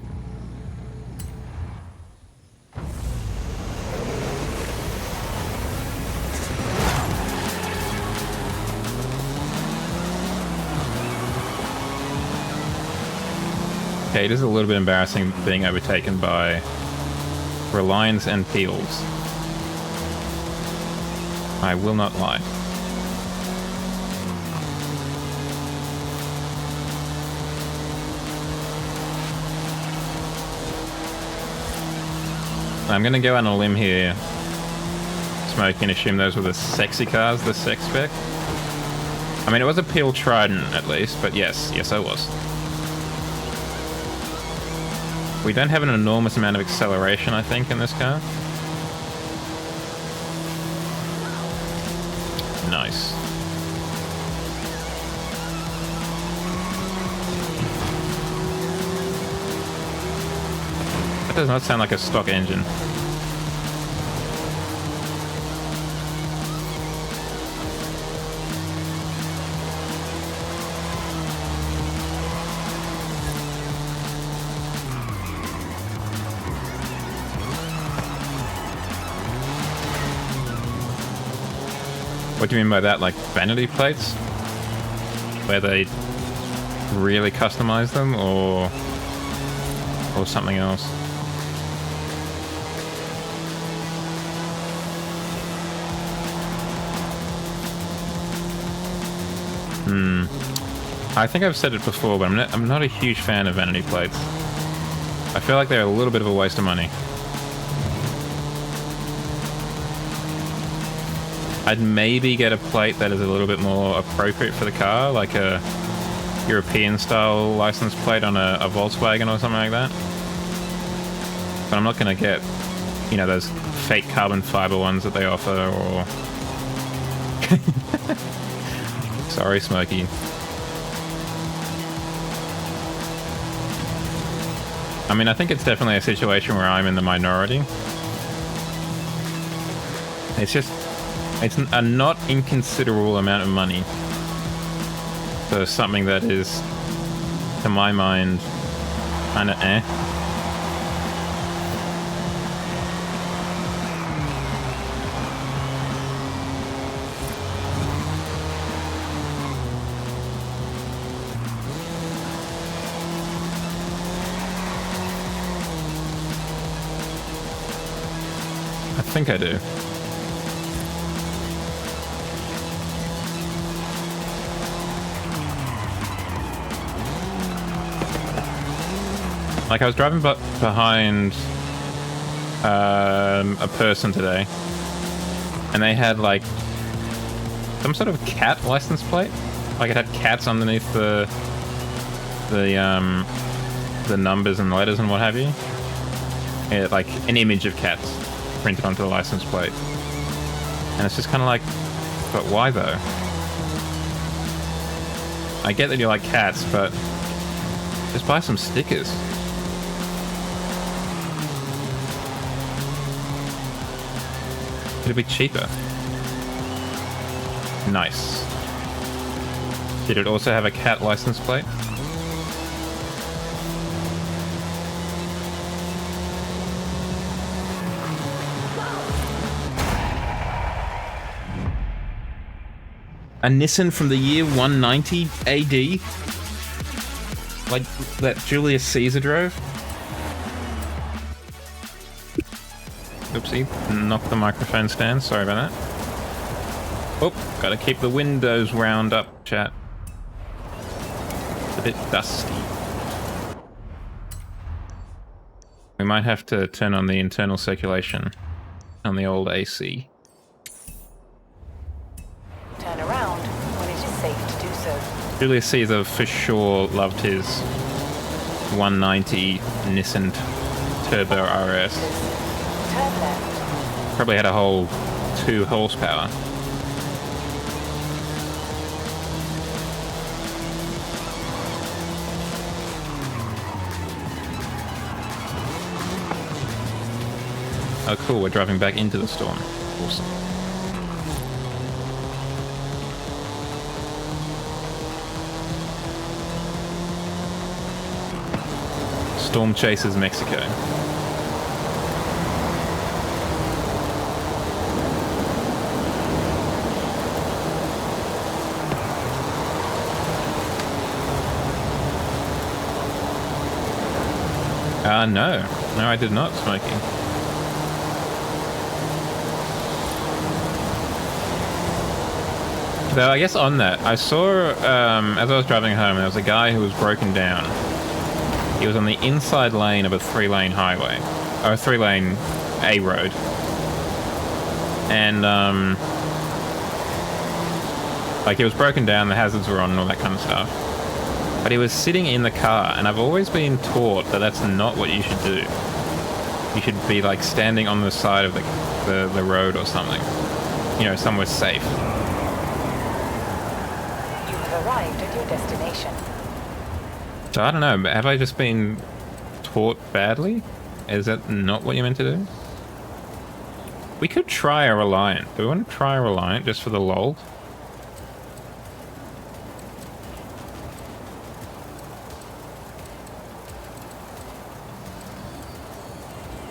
S1: Okay, it is a little bit embarrassing being overtaken by Reliance and Peels. I will not lie. I'm gonna go on a limb here, Smoke, and assume those were the sexy cars, the sex spec. I mean, it was a Peel Trident at least, but yes, I was. We don't have an enormous amount of acceleration, I think, in this car. Nice. That does not sound like a stock engine. What do you mean by that? Like vanity plates? Where they really customize them, or something else? I think I've said it before, but I'm not a huge fan of vanity plates. I feel like they're a little bit of a waste of money. I'd maybe get a plate that is a little bit more appropriate for the car, like a European-style license plate on a Volkswagen or something like that. But I'm not going to get, you know, those fake carbon fiber ones that they offer, or... Sorry, Smokey. I mean, I think it's definitely a situation where I'm in the minority. It's just... It's a not inconsiderable amount of money for something that is, to my mind, kind of eh. I think I do. Like, I was driving behind a person today, and they had, like, some sort of cat license plate. Like, it had cats underneath the numbers and letters and what have you. It, like, an image of cats printed onto the license plate. And it's just kind of like, but why, though? I get that you like cats, but just buy some stickers. It'll be cheaper. Nice. Did it also have a cat license plate? A Nissan from the year 190 AD? Like that Julius Caesar drove? Oopsie, knocked the microphone stand, sorry about that. Oh, gotta keep the windows round up, chat. It's a bit dusty. We might have to turn on the internal circulation on the old AC.
S4: Turn around when it is safe to do so.
S1: Julius Caesar for sure loved his 190 Nissan Turbo RS.
S4: Turn left.
S1: Probably had a whole 2 horsepower. Oh cool, we're driving back into the storm. Awesome. Storm chases Mexico. No, I did not, Smokey. So I guess on that, I saw, as I was driving home, there was a guy who was broken down. He was on the inside lane of a 3-lane highway, or a 3-lane A road. And, like, he was broken down, the hazards were on and all that kind of stuff. But he was sitting in the car, and I've always been taught that that's not what you should do. You should be, like, standing on the side of the road or something. You know, somewhere safe.
S4: You have arrived at your destination.
S1: So I don't know, have I just been taught badly? Is that not what you meant to do? We could try a Reliant. Do we want to try a Reliant just for the lol?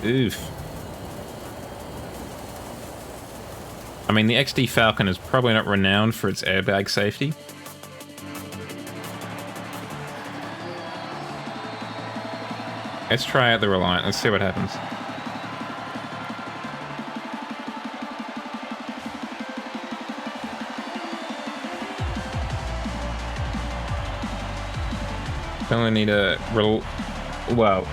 S1: Oof. I mean, the XD Falcon is probably not renowned for its airbag safety. Let's try out the Reliant. Let's see what happens. Only need a well,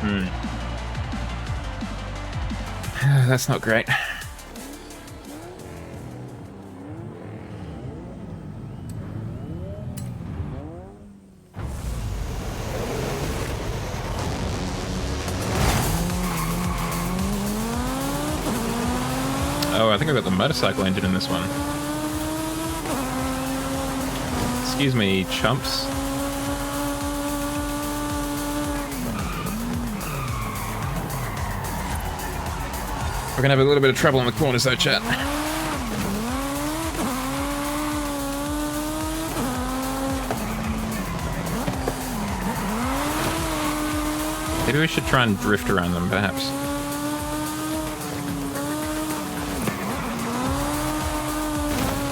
S1: that's not great. Oh, I think I've got the motorcycle engine in this one. Excuse me, chumps. We're gonna have a little bit of trouble in the corners though, chat. Maybe we should try and drift around them, perhaps.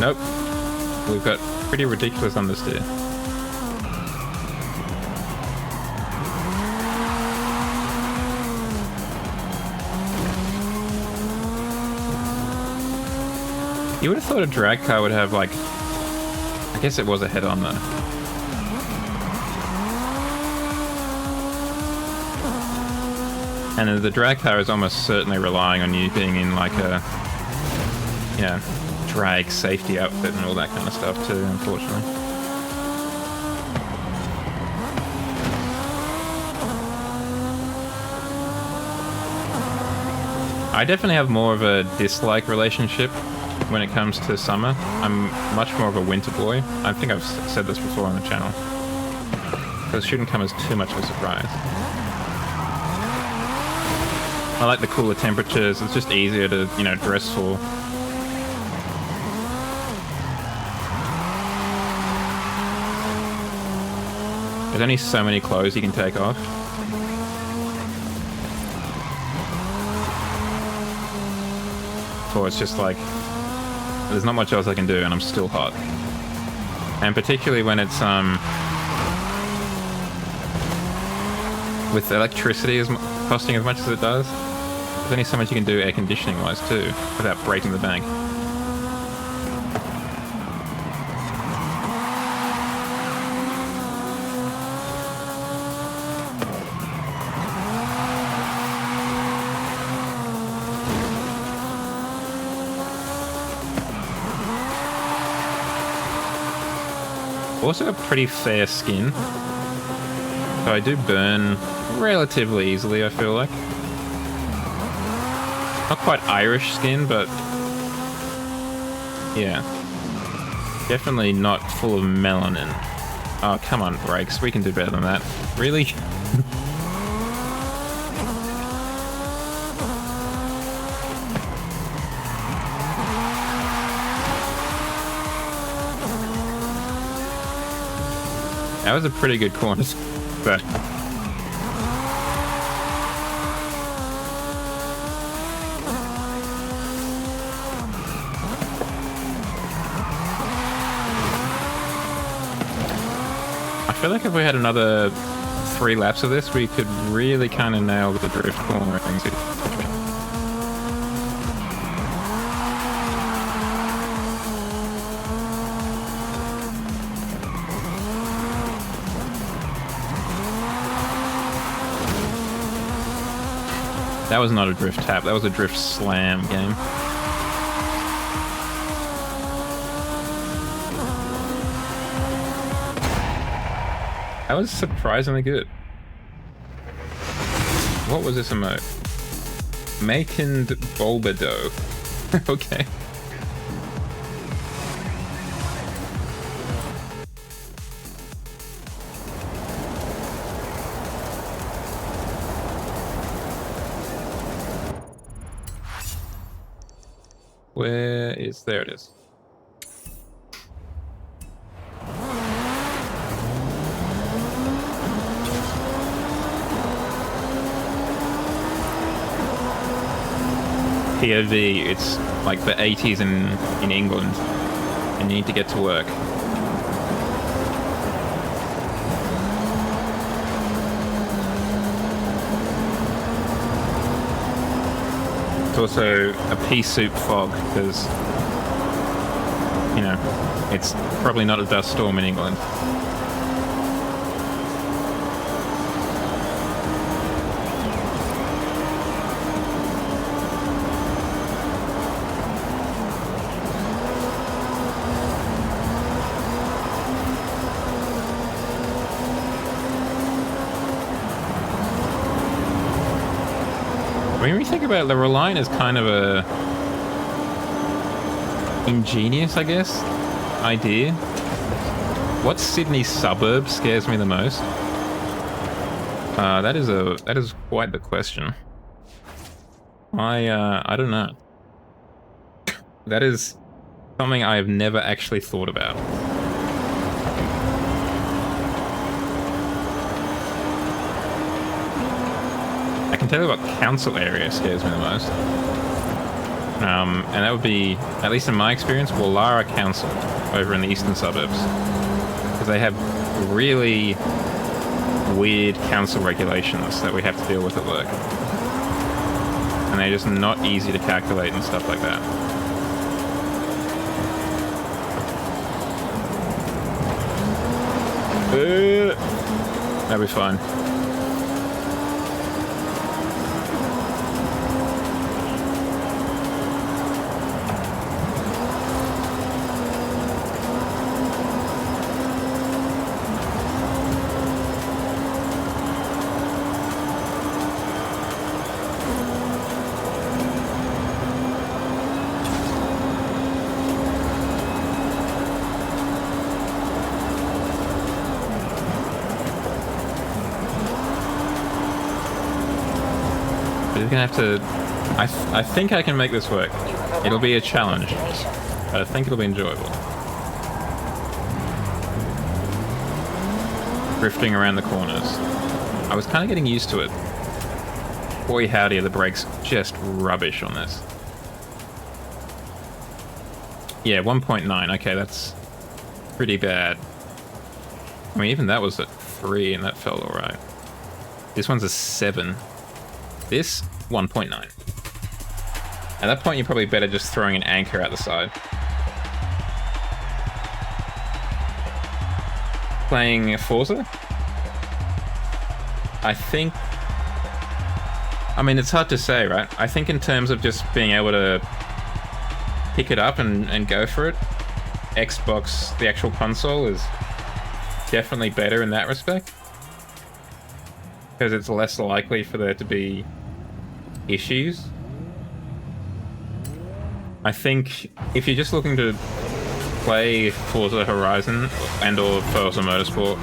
S1: Nope. We've got pretty ridiculous understeer. You would have thought a drag car would have, like... I guess it was a head-on, though. And the drag car is almost certainly relying on you being in, like, a... You know, drag safety outfit and all that kind of stuff, too, unfortunately. I definitely have more of a dislike relationship when it comes to summer. I'm much more of a winter boy. I think I've said this before on the channel. Because it shouldn't come as too much of a surprise. I like the cooler temperatures. It's just easier to, you know, dress for. There's only so many clothes you can take off. Or it's just like, there's not much else I can do and I'm still hot. And particularly when it's, with electricity costing as much as it does, there's only so much you can do air conditioning wise too, without breaking the bank. Also got pretty fair skin, so I do burn relatively easily, I feel like. Not quite Irish skin, but yeah, definitely not full of melanin. Oh, come on, brakes, we can do better than that. Really? That was a pretty good corner, but I feel like if we had another 3 laps of this, we could really kind of nail the drift cornering. That was not a drift tap, that was a drift slam game. That was surprisingly good. What was this emote? Makend Bulbado. Okay. Where is... There it is. POV, it's like the 80s in England, and you need to get to work. It's also a pea soup fog, because, you know, it's probably not a dust storm in England. When we think about it, the Reliant is kind of a ingenious, I guess, idea. What Sydney suburb scares me the most? That is quite the question. I don't know. That is something I have never actually thought about. I can tell you what council area scares me the most. And that would be, at least in my experience, Wallara Council over in the eastern suburbs. Because they have really weird council regulations that we have to deal with at work. And they're just not easy to calculate and stuff like that. That'll be fine. We're gonna have to... I think I can make this work. It'll be a challenge, but I think it'll be enjoyable. Drifting around the corners. I was kind of getting used to it. Boy howdy, are the brakes just rubbish on this. Yeah, 1.9. Okay, that's pretty bad. I mean, even that was at 3 and that felt alright. This one's a 7. This, 1.9. At that point, you're probably better just throwing an anchor out the side. Playing Forza? I think... I mean, it's hard to say, right? I think in terms of just being able to pick it up and go for it, Xbox, the actual console, is definitely better in that respect. Because it's less likely for there to be issues. I think if you're just looking to play Forza Horizon and or Forza Motorsport,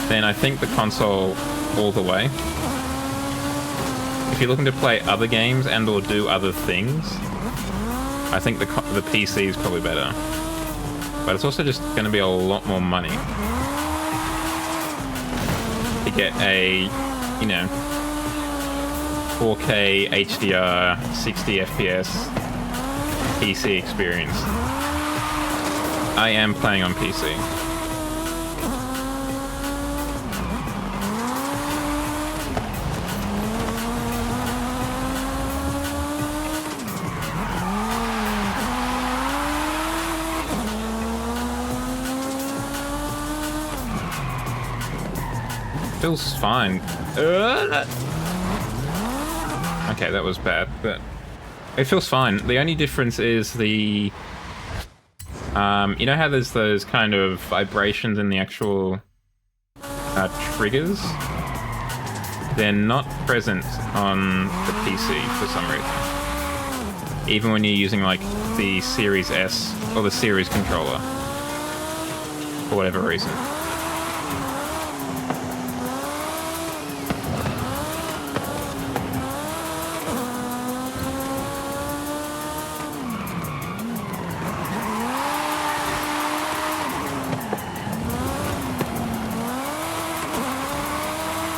S1: then I think the console all the way. If you're looking to play other games and or do other things, I think the PC is probably better. But it's also just going to be a lot more money to get a, you know, 4K HDR 60 FPS PC experience. I am playing on PC. Feels fine. Okay, that was bad, but it feels fine. The only difference is the... you know how there's those kind of vibrations in the actual triggers? They're not present on the PC for some reason. Even when you're using, like, the Series S or the Series controller. For whatever reason.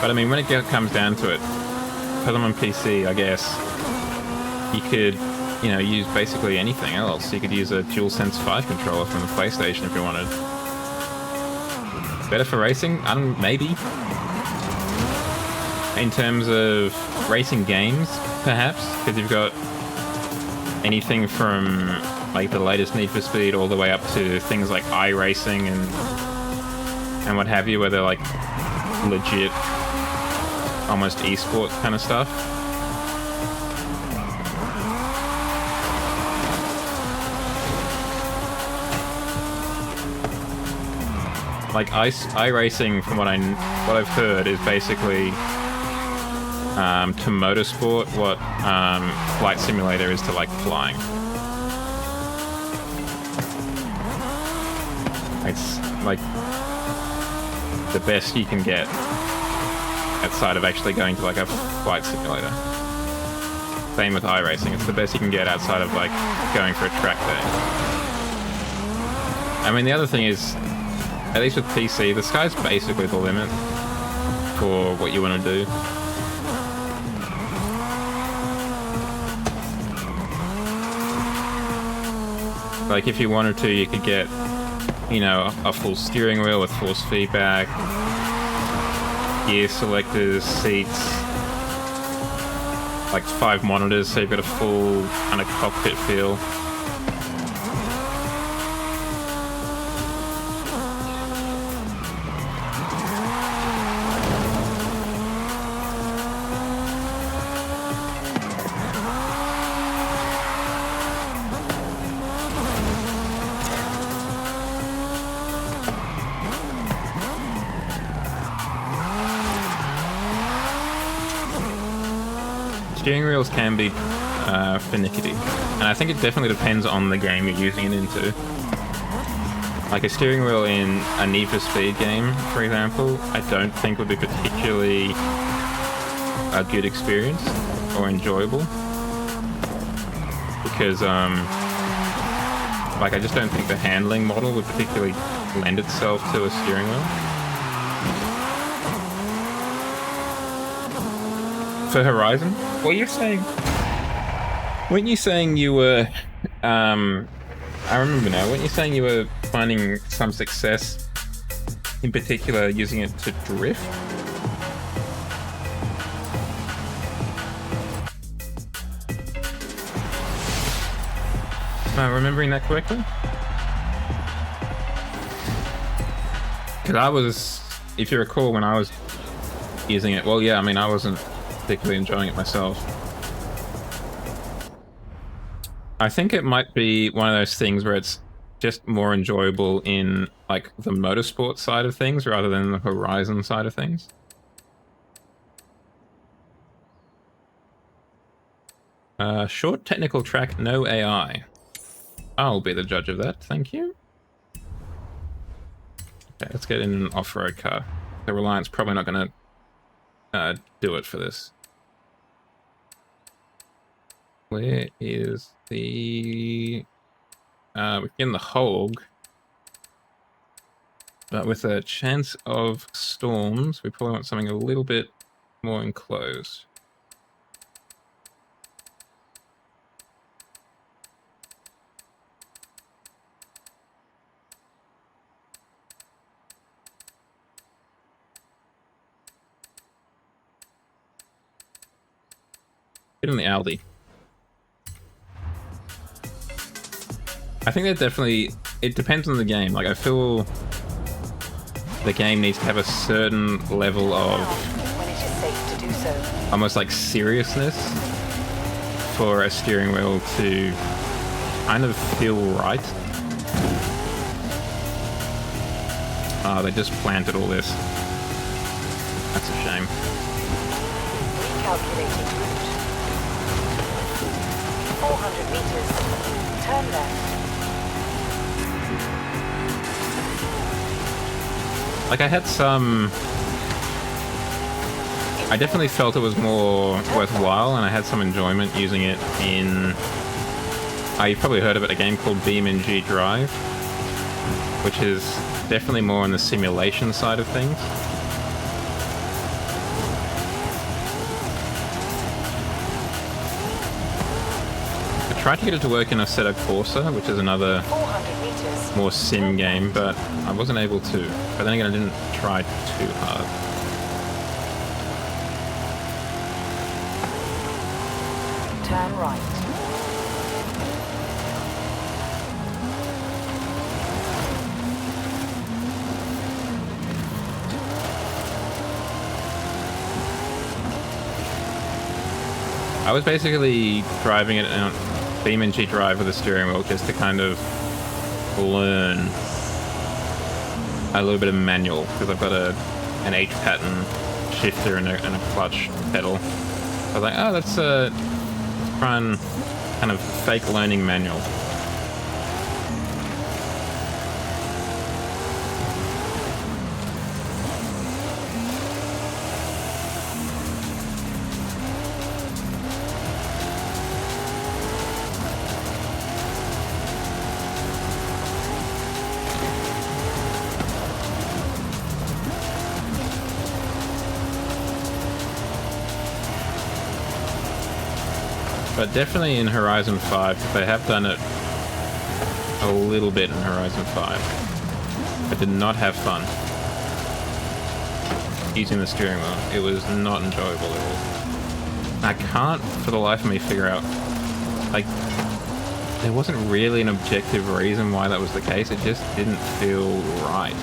S1: But I mean, when it comes down to it, because I'm on PC, I guess, you could, you know, use basically anything else. You could use a DualSense 5 controller from the PlayStation if you wanted. Better for racing? Maybe. In terms of racing games, perhaps, because you've got anything from like the latest Need for Speed all the way up to things like iRacing and what have you, where they're like legit, almost esports kind of stuff. Like iRacing, from what I've heard, is basically to motorsport what Flight Simulator is to like flying. It's like the best you can get outside of actually going to like a flight simulator. Same with iRacing, it's the best you can get outside of like going for a track day. I mean, the other thing is, at least with PC, the sky's basically the limit for what you want to do. Like, if you wanted to, you could get, you know, a full steering wheel with force feedback, gear selectors, seats, like 5 monitors, so you've got a full kind of cockpit feel. Steering wheels can be finicky, and I think it definitely depends on the game you're using it into. Like a steering wheel in a Need for Speed game, for example, I don't think would be particularly a good experience or enjoyable, because like I just don't think the handling model would particularly lend itself to a steering wheel. For Horizon? Well, you're saying... Weren't you saying you were... I remember now. Weren't you saying you were finding some success, in particular, using it to drift? Am I remembering that correctly? Because I was... If you recall, when I was using it... Well, yeah, I mean, I wasn't particularly enjoying it myself. I think it might be one of those things where it's just more enjoyable in like the motorsport side of things rather than the Horizon side of things. Short technical track, no AI. I'll be the judge of that, thank you. Okay, let's get in an off-road car. The Reliant's probably not going to do it for this. Where is the... we're in the Hog. But with a chance of storms, we probably want something a little bit more enclosed. Get in the Aldi. I think that definitely... It depends on the game. Like, I feel the game needs to have a certain level of...
S4: When it is safe to do so.
S1: Almost like seriousness for a steering wheel to kind of feel right. Oh, they just planted all this. That's a shame.
S4: Recalculating route. 400 meters. Turn left.
S1: Like, I had some... I definitely felt it was more worthwhile, and I had some enjoyment using it in... you've probably heard of it, a game called BeamNG Drive, which is definitely more on the simulation side of things. tried to get it to work in Assetto Corsa, which is another
S4: 400 meters.
S1: more sim game, but I wasn't able to. But then again, I didn't try too hard.
S4: Turn right.
S1: I was basically driving it on BeamNG Drive with a steering wheel just to kind of learn a little bit of manual, because I've got an H pattern shifter and a clutch pedal. I was like, oh, let's try and kind of fake learning manual. But definitely in Horizon 5, because they have done it a little bit in Horizon 5. I did not have fun using the steering wheel. It was not enjoyable at all. I can't, for the life of me, figure out, like, there wasn't really an objective reason why that was the case. It just didn't feel right.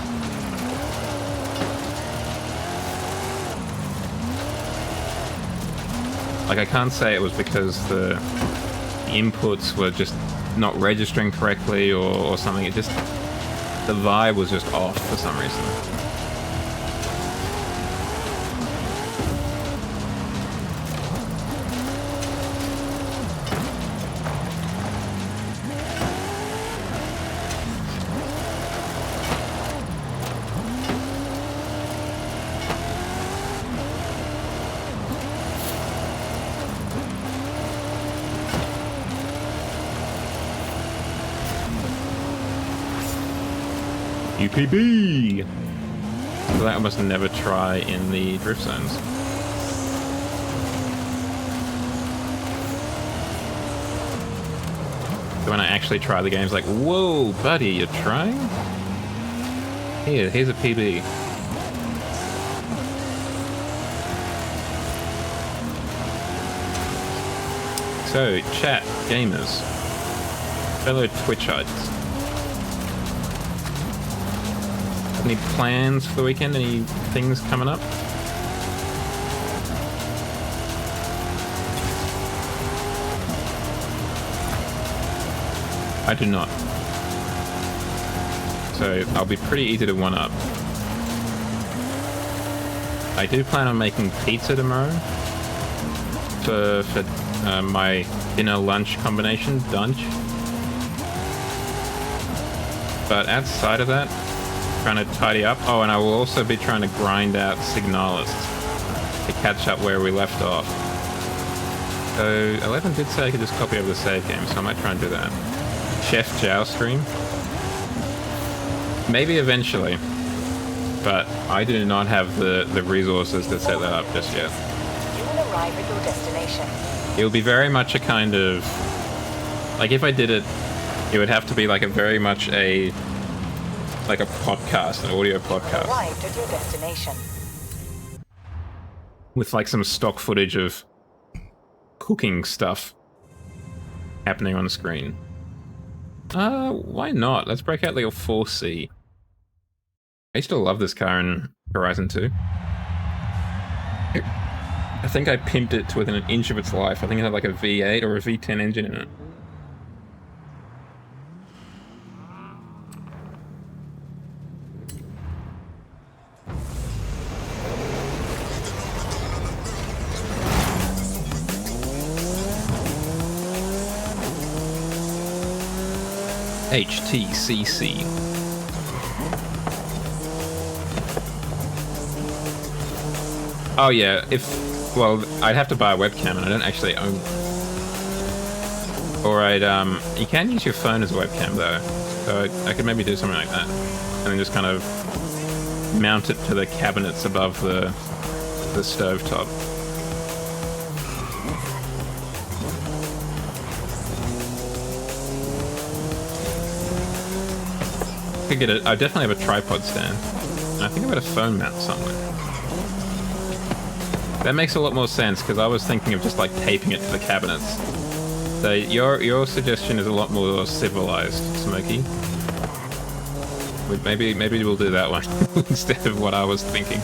S1: Like, I can't say it was because the inputs were just not registering correctly or something. It just, the vibe was just off for some reason. UPB! So that I must never try in the drift zones. So when I actually try the game, it's like, whoa, buddy, you're trying? Here's a PB. So, chat, gamers, fellow Twitchites. Any plans for the weekend? Any things coming up? I do not. So I'll be pretty easy to one up. I do plan on making pizza tomorrow for my dinner lunch combination, dunch. But outside of that, trying to tidy up. Oh, and I will also be trying to grind out Signalis to catch up where we left off. So 11 did say I could just copy over the save game, so I might try and do that. Chef Jow stream? Maybe eventually, but I do not have the resources to set that up just yet.
S4: You will arrive at your destination.
S1: It would be very much a kind of, like, if I did it, it would have to be like a very much like a podcast, an audio podcast.
S4: Arrived at your destination.
S1: With like some stock footage of cooking stuff happening on the screen. Why not? Let's break out the 4C. I used to love this car in Horizon 2. I think I pimped it to within an inch of its life. I think it had like a V8 or a V10 engine in it. HTCC. Oh yeah, well, I'd have to buy a webcam and I don't actually own one. Or you can use your phone as a webcam though, so I could maybe do something like that. And then just kind of mount it to the cabinets above the stovetop. could get I definitely have a tripod stand. And I think I've got a phone mount somewhere. That makes a lot more sense, because I was thinking of just like taping it to the cabinets. So your suggestion is a lot more civilized, Smokey. Maybe we'll do that one instead of what I was thinking.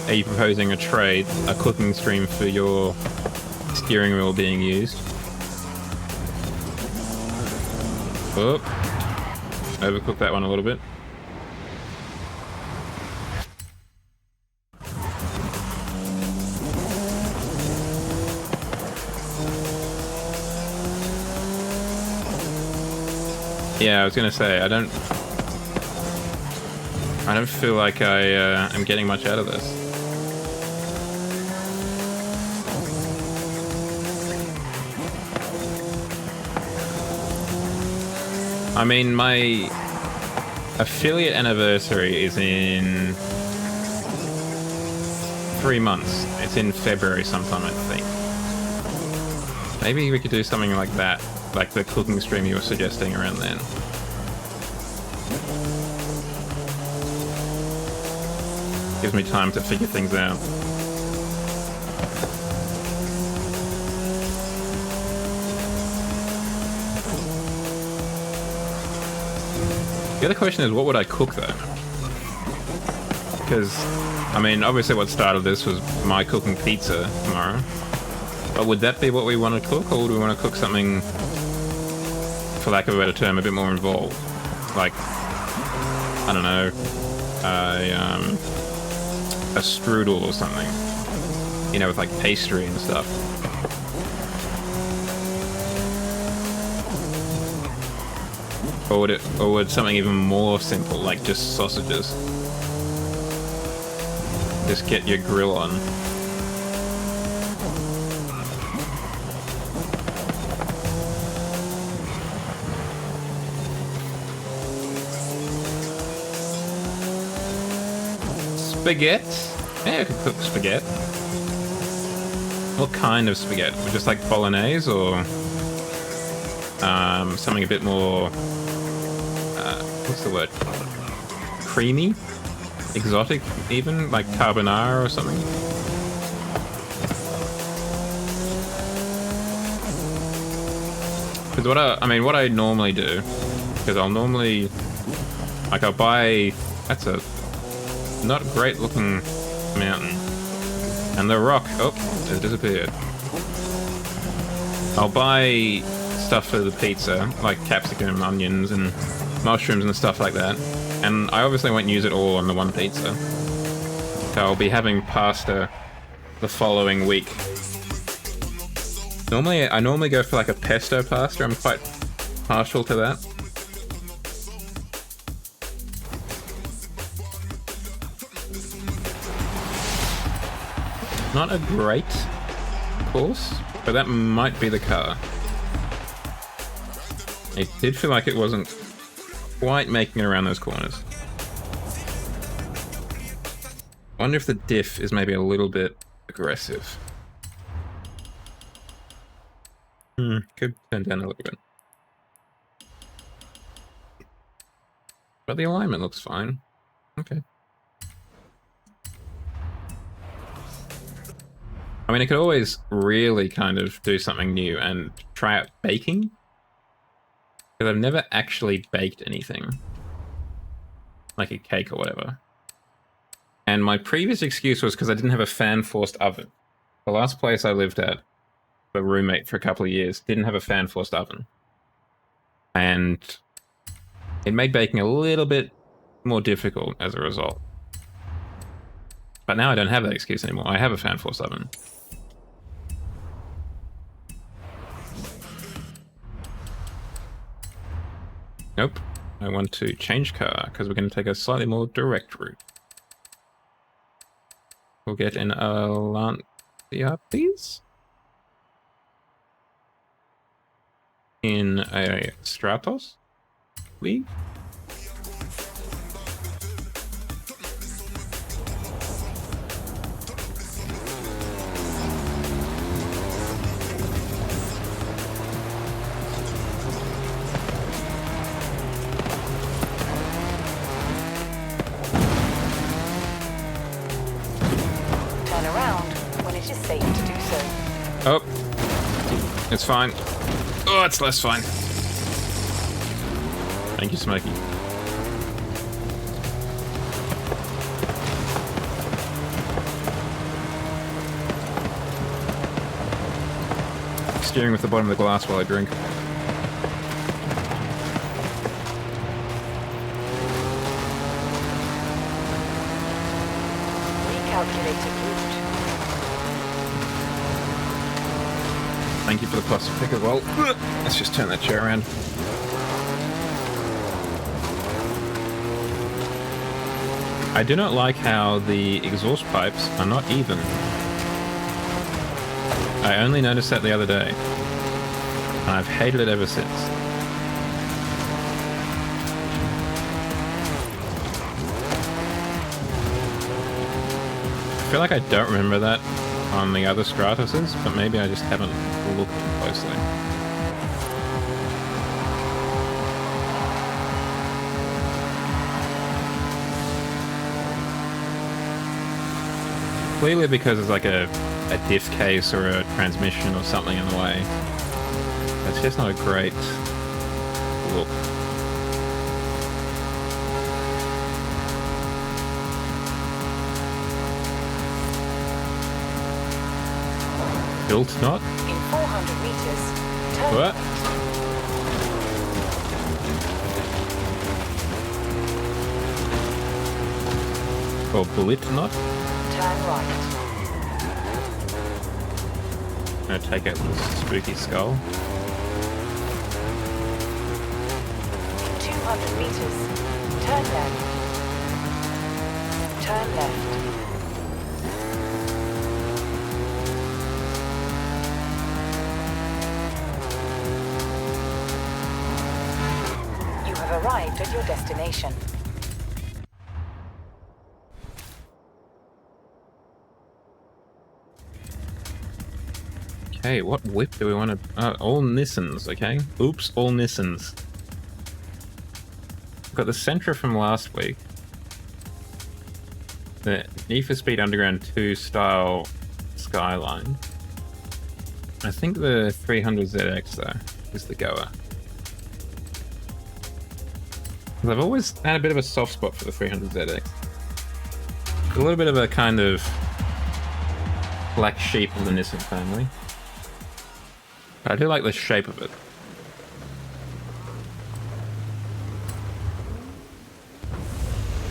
S1: Are you proposing a trade, a cooking stream for your steering wheel being used? Oh, overcooked that one a little bit. Yeah, I was gonna say, I don't feel like I am getting much out of this. I mean, my affiliate anniversary is in 3 months. It's in February sometime, I think. Maybe we could do something like that, like the cooking stream you were suggesting around then. Gives me time to figure things out. The other question is, what would I cook though? Because, I mean, obviously what started this was my cooking pizza tomorrow. But would that be what we want to cook, or would we want to cook something, for lack of a better term, a bit more involved? Like, I don't know, a strudel or something. You know, with like pastry and stuff. Or would something even more simple, like just sausages? Just get your grill on. Spaghetti? Yeah, I could cook spaghetti. What kind of spaghetti? Just like bolognese, or something a bit more, what's the word? Creamy? Exotic, even? Like carbonara or something? Because what I normally do, because I'll normally, like, I'll buy, that's a not great looking mountain. And the rock, oh, it disappeared. I'll buy stuff for the pizza, like capsicum, onions, and mushrooms and stuff like that. And I obviously won't use it all on the one pizza. So I'll be having pasta the following week. I normally go for like a pesto pasta. I'm quite partial to that. Not a great course, but that might be the car. It did feel like it wasn't quite making it around those corners. Wonder if the diff is maybe a little bit aggressive. Could turn down a little bit. But the alignment looks fine. Okay. I mean, I could always really kind of do something new and try out baking. Because I've never actually baked anything. Like a cake or whatever. And my previous excuse was because I didn't have a fan-forced oven. The last place I lived at, a roommate for a couple of years, didn't have a fan-forced oven. And it made baking a little bit more difficult as a result. But now I don't have that excuse anymore. I have a fan-forced oven. Nope. I want to change car because we're going to take a slightly more direct route. We'll get an Lancia, please. In a Stratos, please.
S4: Turn around when it is safe to do so.
S1: Oh, it's fine. Oh, it's less fine. Thank you, Smokey. Steering with the bottom of the glass while I drink.
S4: Recalculated route.
S1: Thank you for the plus pick as well. Let's just turn that chair around. I do not like how the exhaust pipes are not even. I only noticed that the other day. And I've hated it ever since. I feel like I don't remember that on the other Stratoses, but maybe I just haven't looked closely. Clearly because it's like a diff case or a transmission or something in the way. It's just not a great look. Built not?
S4: In 400 meters, turn
S1: What? Or bullet not?
S4: turn right.
S1: I'm gonna take out the spooky skull.
S4: In 200 meters, turn left. Turn left. You have arrived at your destination.
S1: Okay, what whip do we want to... all Nissans, okay? Oops, all Nissans. We've got the Sentra from last week. The Need for Speed Underground 2 style Skyline. I think the 300ZX, though, is the goer. 'Cause I've always had a bit of a soft spot for the 300ZX. A little bit of a kind of black sheep of the Nissan family. But I do like the shape of it.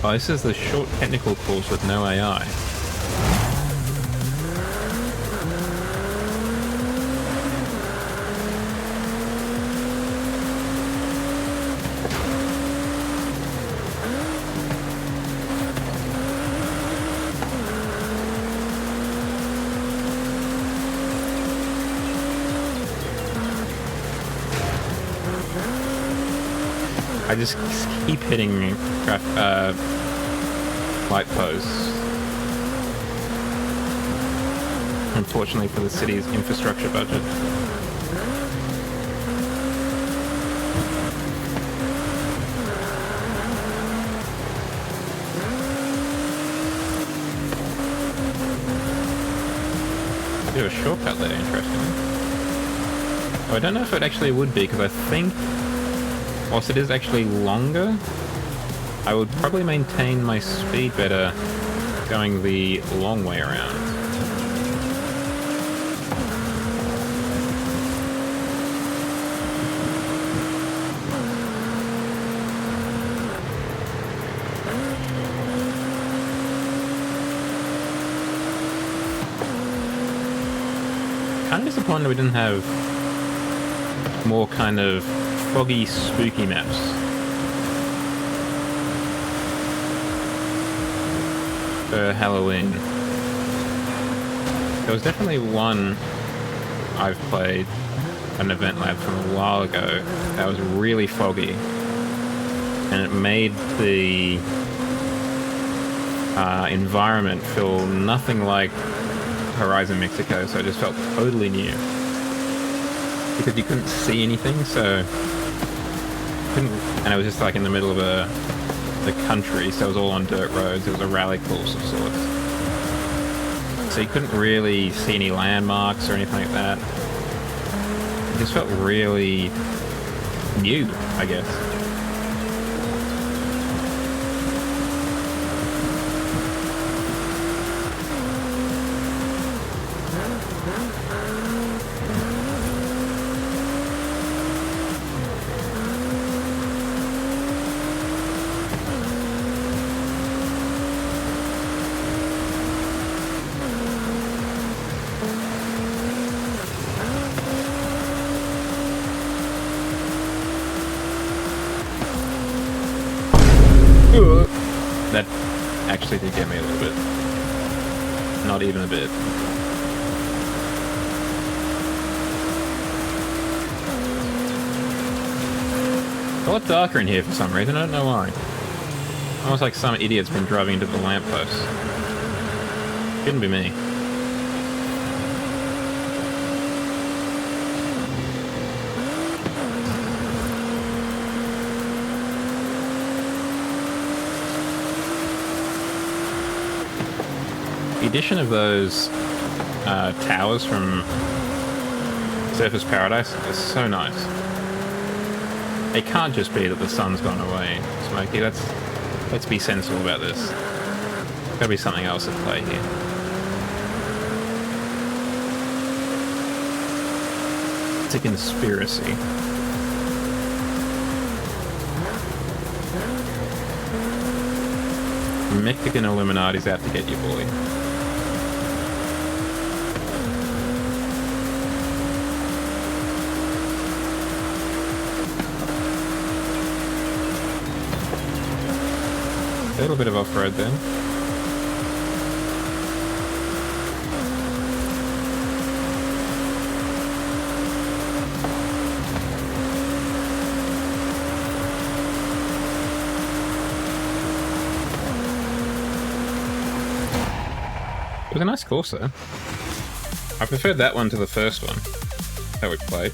S1: Oh, this is the short technical course with no AI. I just keep hitting light posts. Unfortunately for the city's infrastructure budget. Do a shortcut there, interestingly. Oh, I don't know if it actually would be, because I think whilst it is actually longer, I would probably maintain my speed better going the long way around. Kind of disappointed we didn't have more kind of foggy, spooky maps. for Halloween. There was definitely one I've played, an event lab from a while ago, that was really foggy. And it made the environment feel nothing like Horizon Mexico, so it just felt totally new. Because you couldn't see anything, and it was just like in the middle of the country, so it was all on dirt roads. It was a rally course of sorts. So you couldn't really see any landmarks or anything like that. It just felt really new, I guess. That actually did get me a little bit. Not even a bit. It's a lot darker in here for some reason, I don't know why. Almost like some idiot's been driving into the lamppost. Couldn't be me. The addition of those towers from Surface Paradise is so nice. It can't just be that the sun's gone away, Smokey. Let's be sensible about this. There's gotta be something else at play here. It's a conspiracy. Mexican Illuminati's out to get you, boy. A little bit of off-road then. It was a nice course though. I preferred that one to the first one that we played.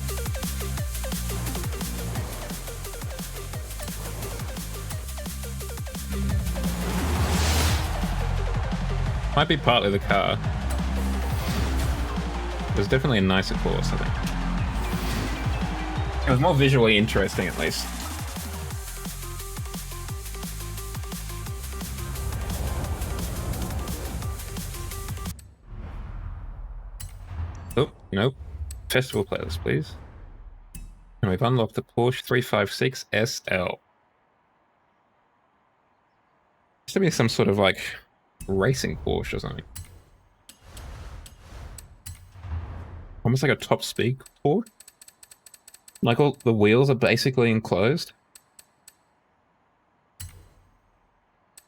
S1: Might be partly the car. It was definitely a nicer course, I think. It was more visually interesting, at least. Oh, nope. Festival playlist, please. And we've unlocked the Porsche 356 SL. Used to be some sort of like racing Porsche or something. Almost like a top speed Porsche. Like all the wheels are basically enclosed.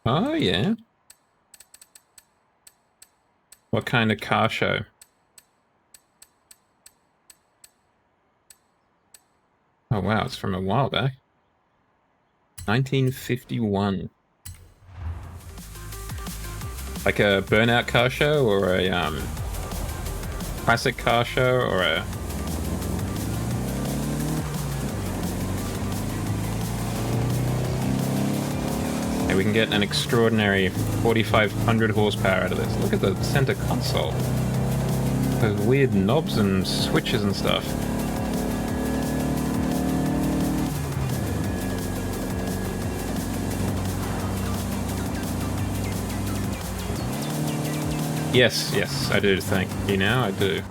S1: Oh yeah. What kind of car show? Oh wow, it's from a while back. 1951. Like a burnout car show, or a classic car show, or a... Hey, we can get an extraordinary 4,500 horsepower out of this. Look at the center console. Those weird knobs and switches and stuff. Yes, yes, I do. Thank you. Now I do.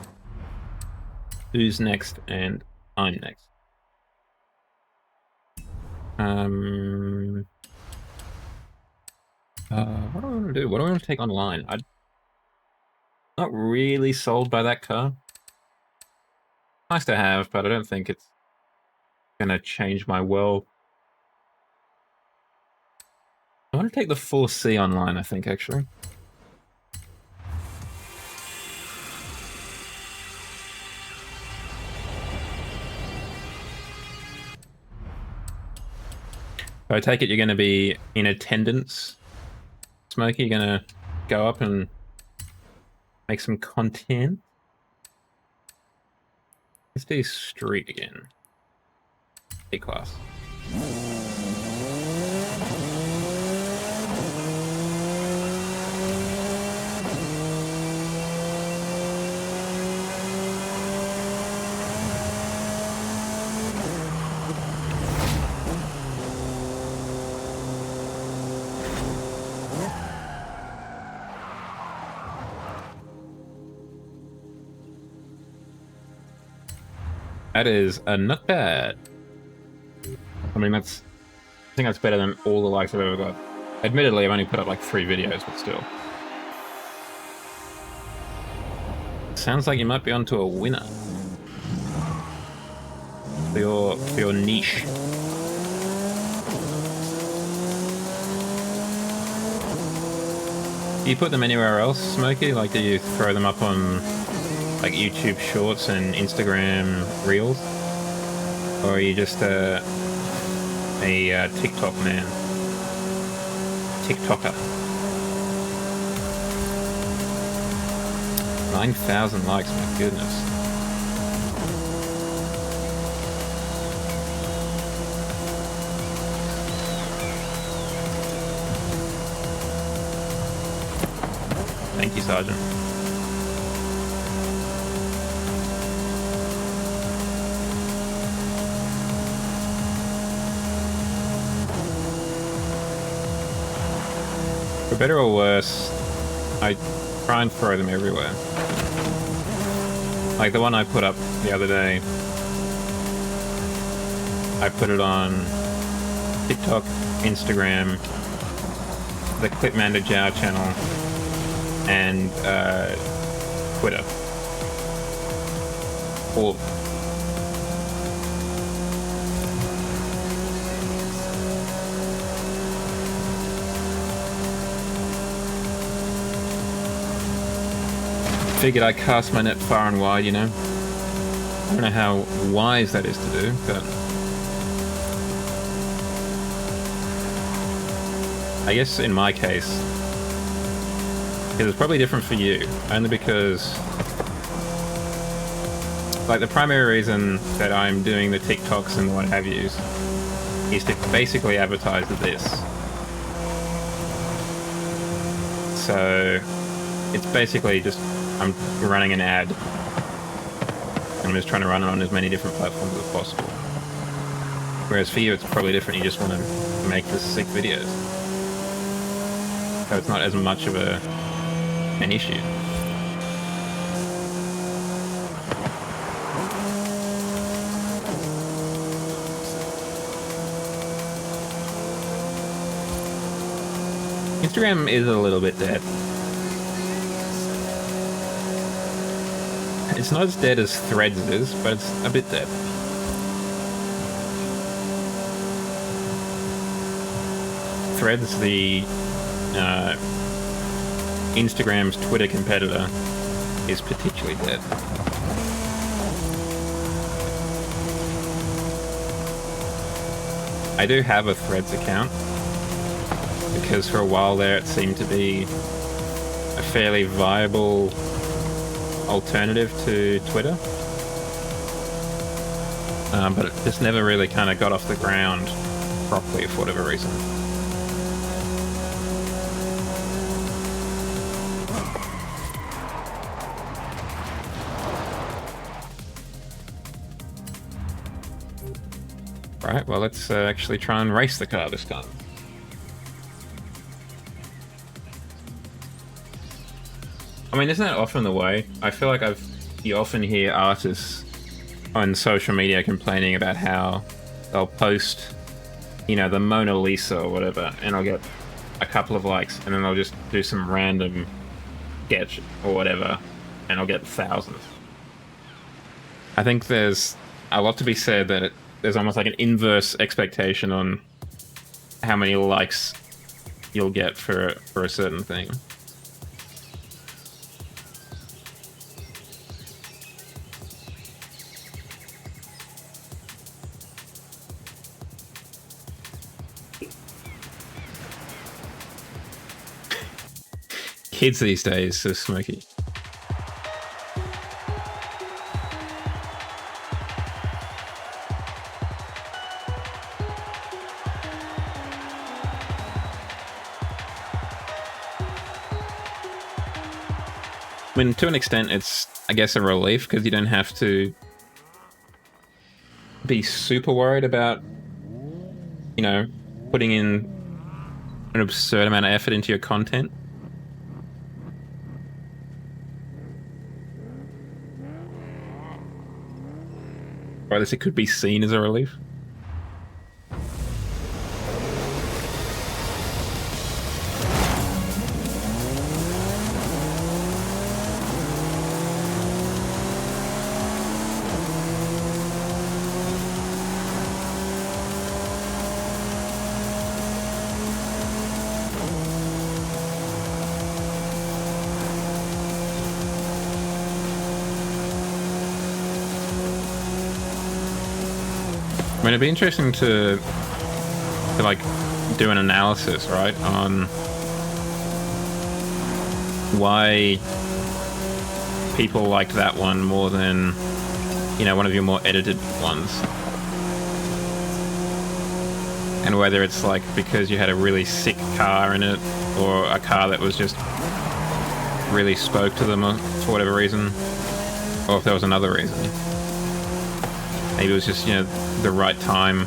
S1: Who's next? And I'm next. What do I want to do? What do I want to take online? I'm not really sold by that car. Nice to have, but I don't think it's gonna change my world. I want to take the 4C online, I think, actually. So I take it you're going to be in attendance, Smokey? You're going to go up and make some content? Let's do street again. A-class. That is not bad. I mean, I think that's better than all the likes I've ever got. Admittedly, I've only put up like 3 videos, but still. Sounds like you might be onto a winner. For your niche. Do you put them anywhere else, Smokey? Like, do you throw them up on like YouTube Shorts and Instagram Reels? Or are you just a TikTok man? TikToker. 9,000 likes, my goodness. Thank you, Sergeant. For better or worse, I try and throw them everywhere. Like the one I put up the other day, I put it on TikTok, Instagram, the Vod-mander channel, and Twitter. All of them. Figured I cast my net far and wide, you know. I don't know how wise that is to do, but I guess in my case, it's probably different for you, only because like the primary reason that I'm doing the TikToks and what have yous is to basically advertise this. So it's basically just I'm running an ad. I'm just trying to run it on as many different platforms as possible. Whereas for you, it's probably different. You just want to make the sick videos. So it's not as much of an issue. Instagram is a little bit dead. It's not as dead as Threads is, but it's a bit dead. Threads, the Instagram's Twitter competitor, is particularly dead. I do have a Threads account, because for a while there it seemed to be a fairly viable alternative to Twitter, but it just never really kind of got off the ground properly for whatever reason. Right, well, let's actually try and race the car this time. I mean, isn't that often the way? I feel like you often hear artists on social media complaining about how they'll post, you know, the Mona Lisa or whatever, and I'll get a couple of likes, and then they'll just do some random sketch or whatever, and I'll get thousands. I think there's a lot to be said that there's almost like an inverse expectation on how many likes you'll get for a certain thing. kids these days are smoky. I mean, to an extent, it's, I guess, a relief because you don't have to be super worried about, you know, putting in an absurd amount of effort into your content. Or at least it could be seen as a relief. I mean, it'd be interesting to like do an analysis, right, on why people liked that one more than, you know, one of your more edited ones, and whether it's like because you had a really sick car in it, or a car that was just really spoke to them for whatever reason, or if there was another reason. Maybe it was just, you know, the right time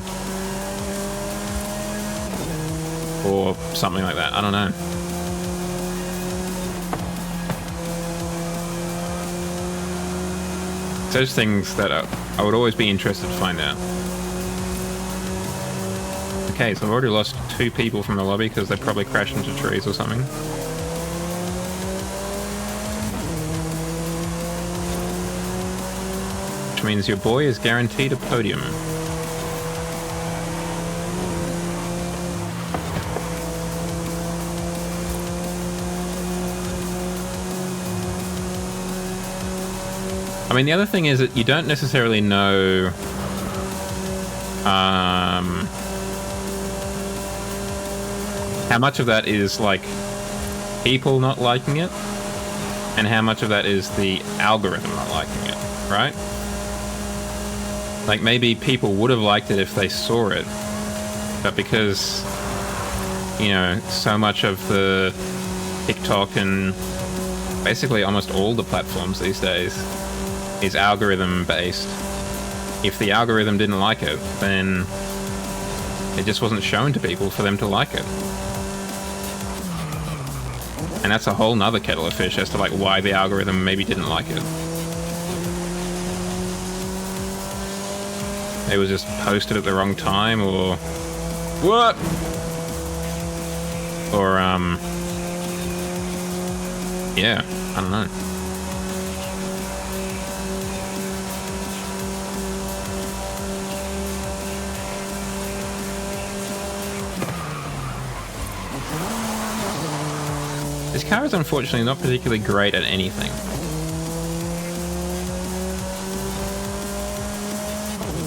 S1: or something like that. I don't know. It's those things that I would always be interested to find out. Okay, so I've already lost 2 people from the lobby because they probably crashed into trees or something. Which means your boy is guaranteed a podium. I mean, the other thing is that you don't necessarily know how much of that is like people not liking it and how much of that is the algorithm not liking it, right? Like, maybe people would have liked it if they saw it, but because, you know, so much of the TikTok and basically almost all the platforms these days is algorithm based. If the algorithm didn't like it, then it just wasn't shown to people for them to like it. And that's a whole nother kettle of fish as to like why the algorithm maybe didn't like it. It was just posted at the wrong time, or what? Or yeah, I don't know. This car is unfortunately not particularly great at anything.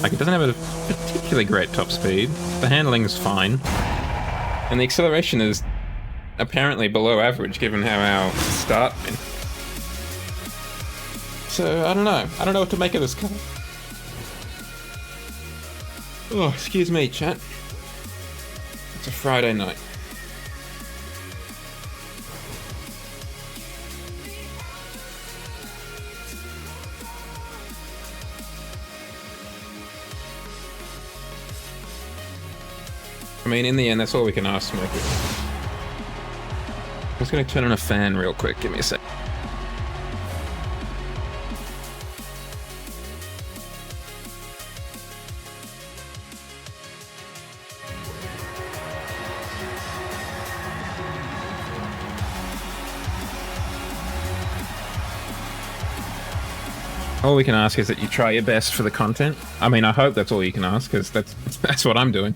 S1: Like, it doesn't have a particularly great top speed. The handling is fine. And the acceleration is apparently below average given how our start went. So, I don't know. I don't know what to make of this car. Oh, excuse me, chat. It's a Friday night. I mean, in the end, that's all we can ask, Smokey. I'm just going to turn on a fan real quick. Give me a sec. All we can ask is that you try your best for the content. I mean, I hope that's all you can ask, because that's what I'm doing.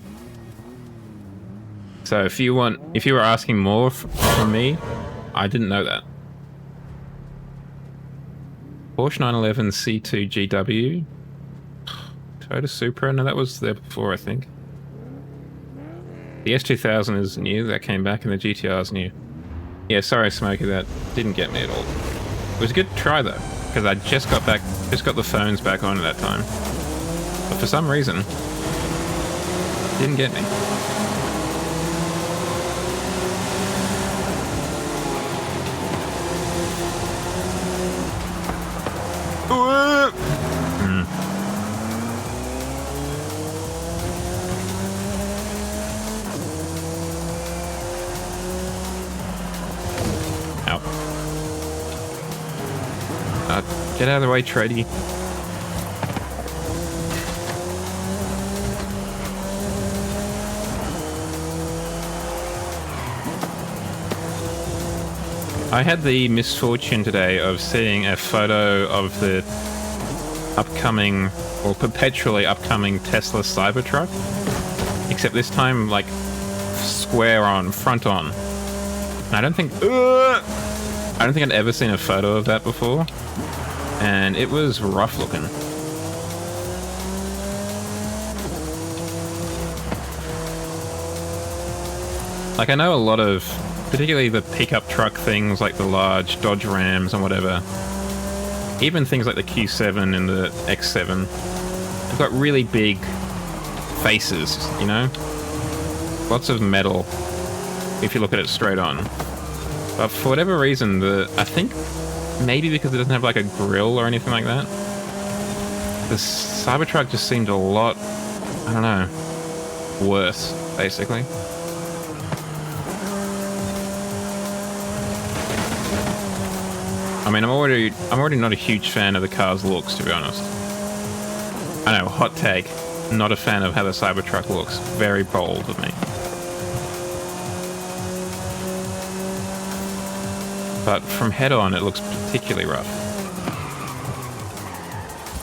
S1: So if you were asking more from me, I didn't know that. Porsche 911 C2 GW. Toyota Supra, no, that was there before, I think. The S2000 is new, that came back, and the GTR is new. Yeah, sorry, Smokey, that didn't get me at all. It was a good try though, because I just got the phones back on at that time. But for some reason, it didn't get me. Get out of the way, Tradie. I had the misfortune today of seeing a photo of the upcoming, or perpetually upcoming Tesla Cybertruck. Except this time, like, square on, front on. And I don't think I'd ever seen a photo of that before. And it was rough looking. Like, I know a lot of, particularly the pickup truck things, like the large Dodge Rams and whatever, even things like the Q7 and the X7, they've got really big faces, you know? Lots of metal, if you look at it straight on. But for whatever reason, I think maybe because it doesn't have like a grill or anything like that, the Cybertruck just seemed a lot, I don't know, worse, basically. I mean, I'm already not a huge fan of the car's looks, to be honest. I know, hot take, not a fan of how the Cybertruck looks. Very bold of me. But from head on, it looks particularly rough.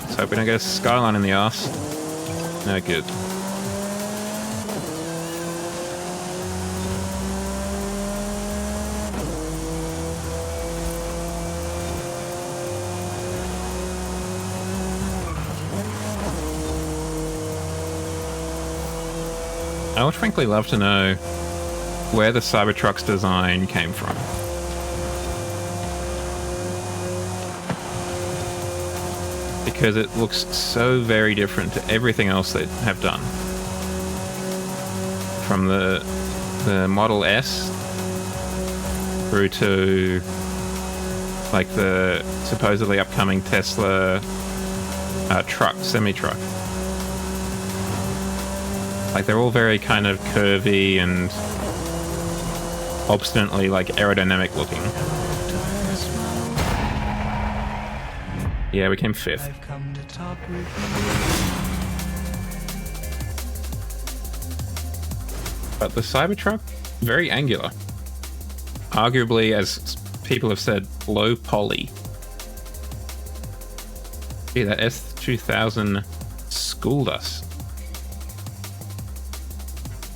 S1: Let's hope we don't get a skyline in the arse. No good. I would frankly love to know where the Cybertruck's design came from. Because it looks so very different to everything else they have done. From the Model S through to like the supposedly upcoming Tesla truck, semi-truck. Like they're all very kind of curvy and obstinately like aerodynamic looking. Yeah, we came 5th. But the Cybertruck, very angular. Arguably, as people have said, low poly. Gee, that S2000 schooled us.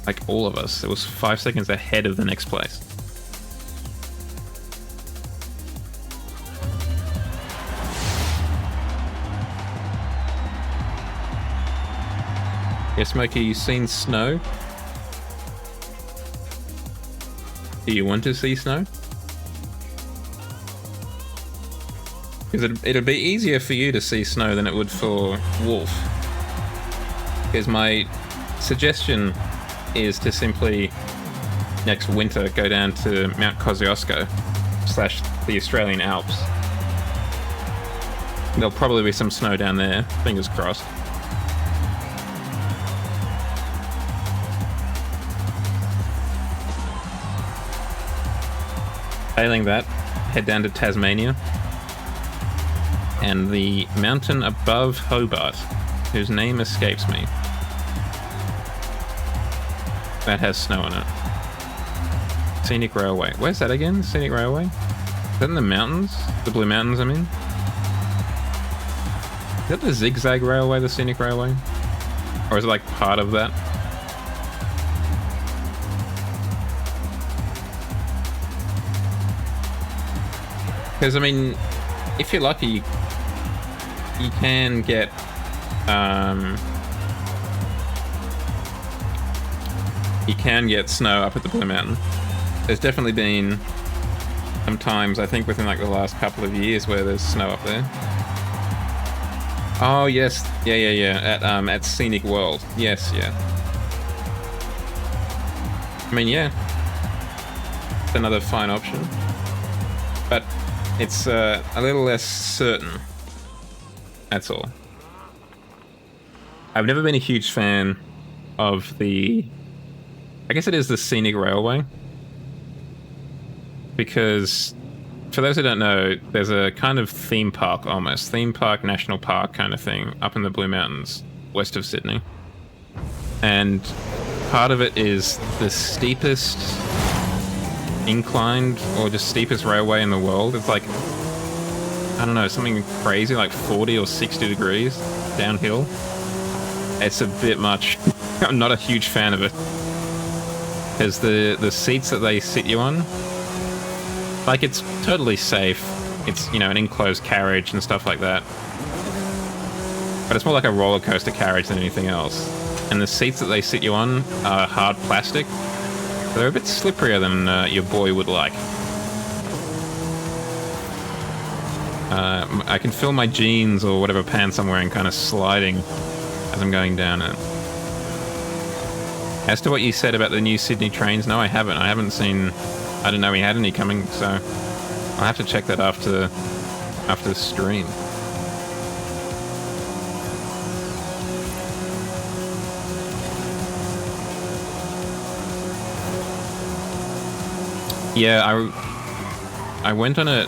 S1: Like all of us. It was 5 seconds ahead of the next place. Yeah, Smokey, you seen snow? Do you want to see snow? Because it'd be easier for you to see snow than it would for Wolf. Because my suggestion is to simply, next winter, go down to Mount Kosciuszko / the Australian Alps. There'll probably be some snow down there, fingers crossed. Failing that, head down to Tasmania and the mountain above Hobart, whose name escapes me. That has snow on it. Scenic Railway. Where's that again? Scenic Railway? Is that in the mountains? The Blue Mountains, I mean? Is that the Zigzag Railway, the Scenic Railway? Or is it like part of that? Because, I mean, if you're lucky, you can get, snow up at the Blue Mountain. There's definitely been sometimes, I think within like the last couple of years, where there's snow up there. Oh yes, yeah. At Scenic World, yes, yeah. I mean, yeah, it's another fine option, but it's a little less certain. That's all. I've never been a huge fan of the, I guess it is the Scenic Railway, because for those who don't know, there's a kind of theme park, almost theme park, national park kind of thing up in the Blue Mountains west of Sydney, and part of it is the steepest inclined or just steepest railway in the world. It's like, I don't know, something crazy like 40 or 60 degrees downhill. It's a bit much. I'm not a huge fan of it, because the seats that they sit you on, like, it's totally safe. It's, you know, an enclosed carriage and stuff like that, but it's more like a roller coaster carriage than anything else. And the seats that they sit you on are hard plastic. They're a bit slipperier than your boy would like. I can feel my jeans or whatever pants I'm wearing kind of sliding as I'm going down it. As to what you said about the new Sydney trains, no, I haven't. I haven't seen... I didn't know we had any coming, so I'll have to check that after the stream. Yeah, I went on it...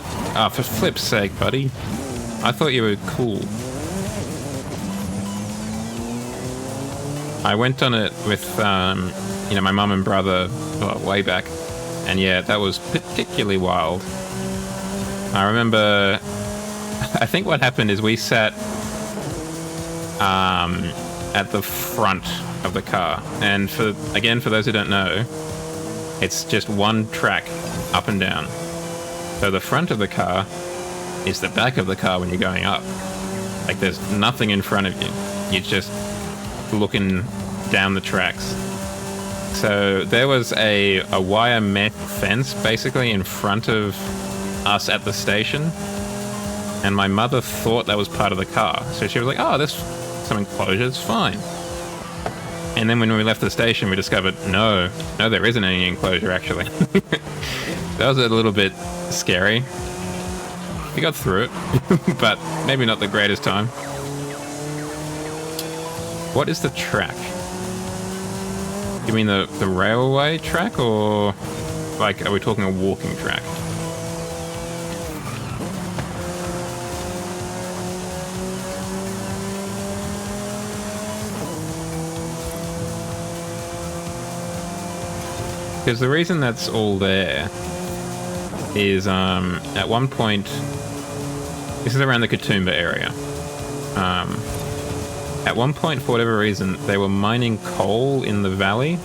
S1: for flip's sake, buddy. I thought you were cool. I went on it with, you know, my mum and brother way back. And yeah, that was particularly wild. I remember... I think what happened is we sat at the front of the car. And for those who don't know, it's just one track up and down. So the front of the car is the back of the car when you're going up. Like, there's nothing in front of you. You're just looking down the tracks. So there was a wire mesh fence basically in front of us at the station, and my mother thought that was part of the car. So she was like, oh, there's some enclosure, it's fine. And then when we left the station, we discovered, no, there isn't any enclosure, actually. That was a little bit scary. We got through it, but maybe not the greatest time. What is the track? You mean the railway track, or like, are we talking a walking track? Because the reason that's all there is at one point, this is around the Katoomba area. At one point, for whatever reason, they were mining coal in the valley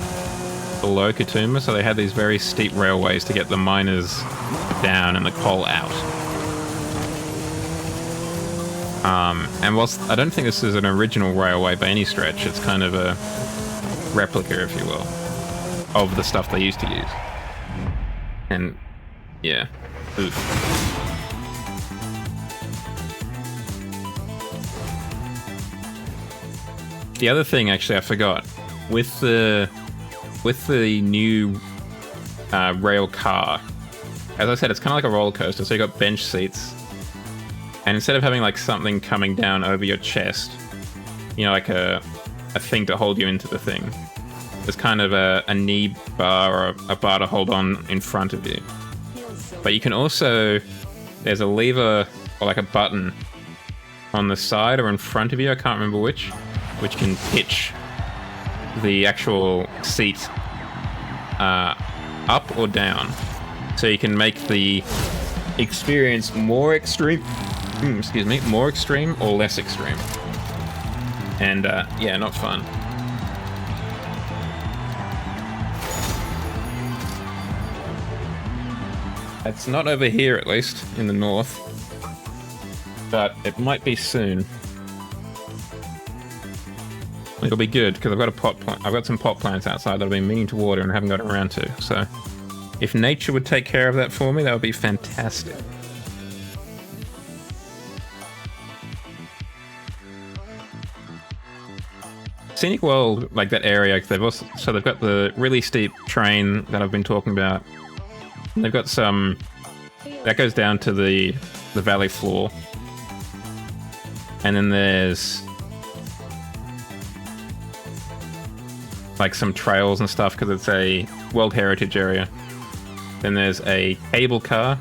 S1: below Katoomba, so they had these very steep railways to get the miners down and the coal out. And whilst I don't think this is an original railway by any stretch, it's kind of a replica, if you will, of the stuff they used to use. And yeah, oof. The other thing, actually, I forgot, with the new rail car, as I said, it's kind of like a roller coaster. So you got bench seats, and instead of having like something coming down over your chest, you know, like a thing to hold you into the thing, there's kind of a knee bar or a bar to hold on in front of you. But you can also, there's a lever or like a button on the side or in front of you, I can't remember which can pitch the actual seat up or down. So you can make the experience more extreme, more extreme or less extreme. And yeah, not fun. It's not over here, at least, in the north. But it might be soon. It'll be good, because I've got some pot plants outside that I've been meaning to water and haven't got around to, so If nature would take care of that for me, that would be fantastic. Scenic World, like that area, they've got the really steep train that I've been talking about. And they've got some that goes down to the valley floor, and then there's like some trails and stuff because it's a World Heritage area. Then there's a cable car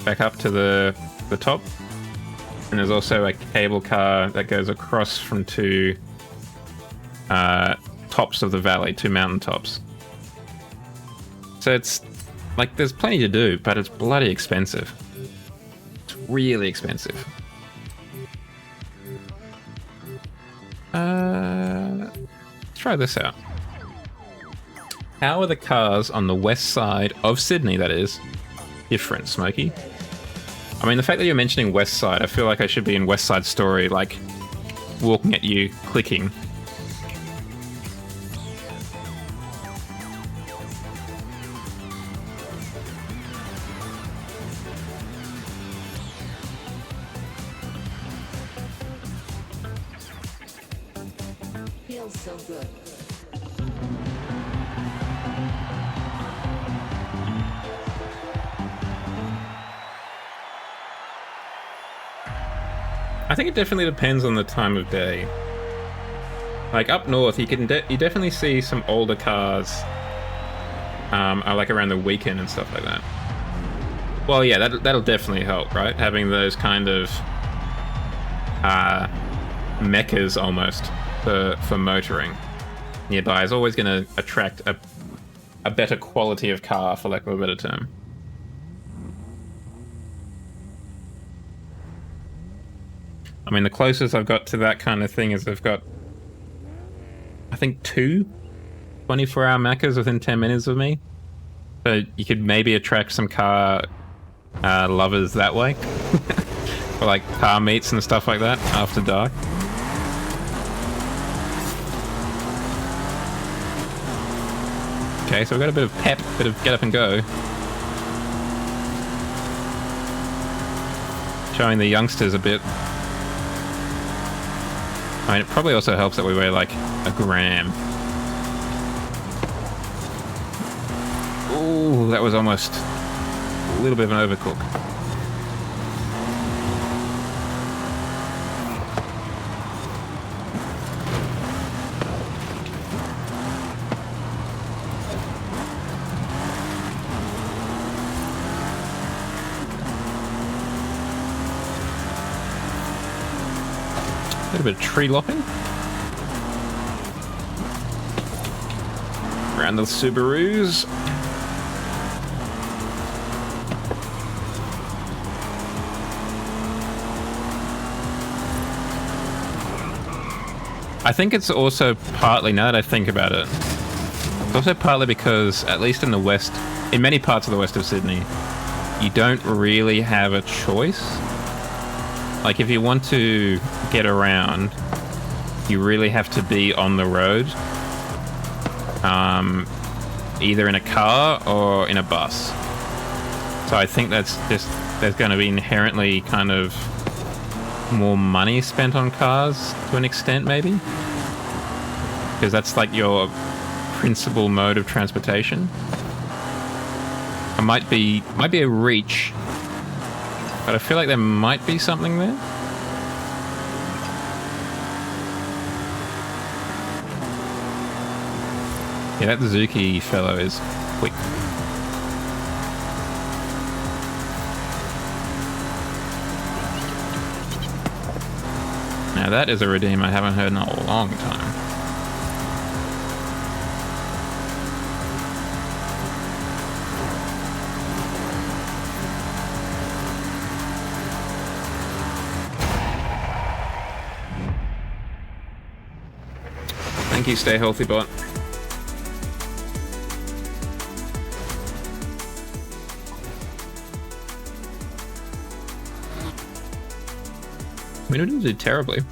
S1: back up to the top. And there's also a cable car that goes across from two tops of the valley, two mountain tops. So it's like there's plenty to do, but it's bloody expensive. It's really expensive. Let's try this out. How are the cars on the west side of Sydney, that is, different, Smokey? I mean, the fact that you're mentioning West Side, I feel like I should be in West Side Story, like, walking at you, clicking.
S4: Feels so good.
S1: I think it definitely depends on the time of day. Like up north, you definitely see some older cars, like around the weekend and stuff like that. Well, yeah, that'll definitely help, right? Having those kind of meccas almost for motoring nearby is always going to attract a better quality of car, for lack of a better term. I mean, the closest I've got to that kind of thing is I've got, I think, 2 24-hour Maccas within 10 minutes of me. So you could maybe attract some car lovers that way. For like car meets and stuff like that after dark. Okay, so we've got a bit of pep, bit of get up and go. Showing the youngsters a bit. I mean, it probably also helps that we weigh like a gram. Ooh, that was almost a little bit of an overcook. A little bit of tree lopping. Around the Subarus. I think it's also partly, now that I think about it, it's also partly because, at least in the west, in many parts of the west of Sydney, you don't really have a choice. Like, if you want to get around, you really have to be on the road. Either in a car or in a bus. So I think that's just, there's going to be inherently kind of more money spent on cars to an extent, maybe. Because that's like your principal mode of transportation. It might be a reach. But I feel like there might be something there. Yeah, that Zuki fellow is quick. Now that is a redeem I haven't heard in a long time. Thank you, Stay Healthy Bot. We didn't do terribly.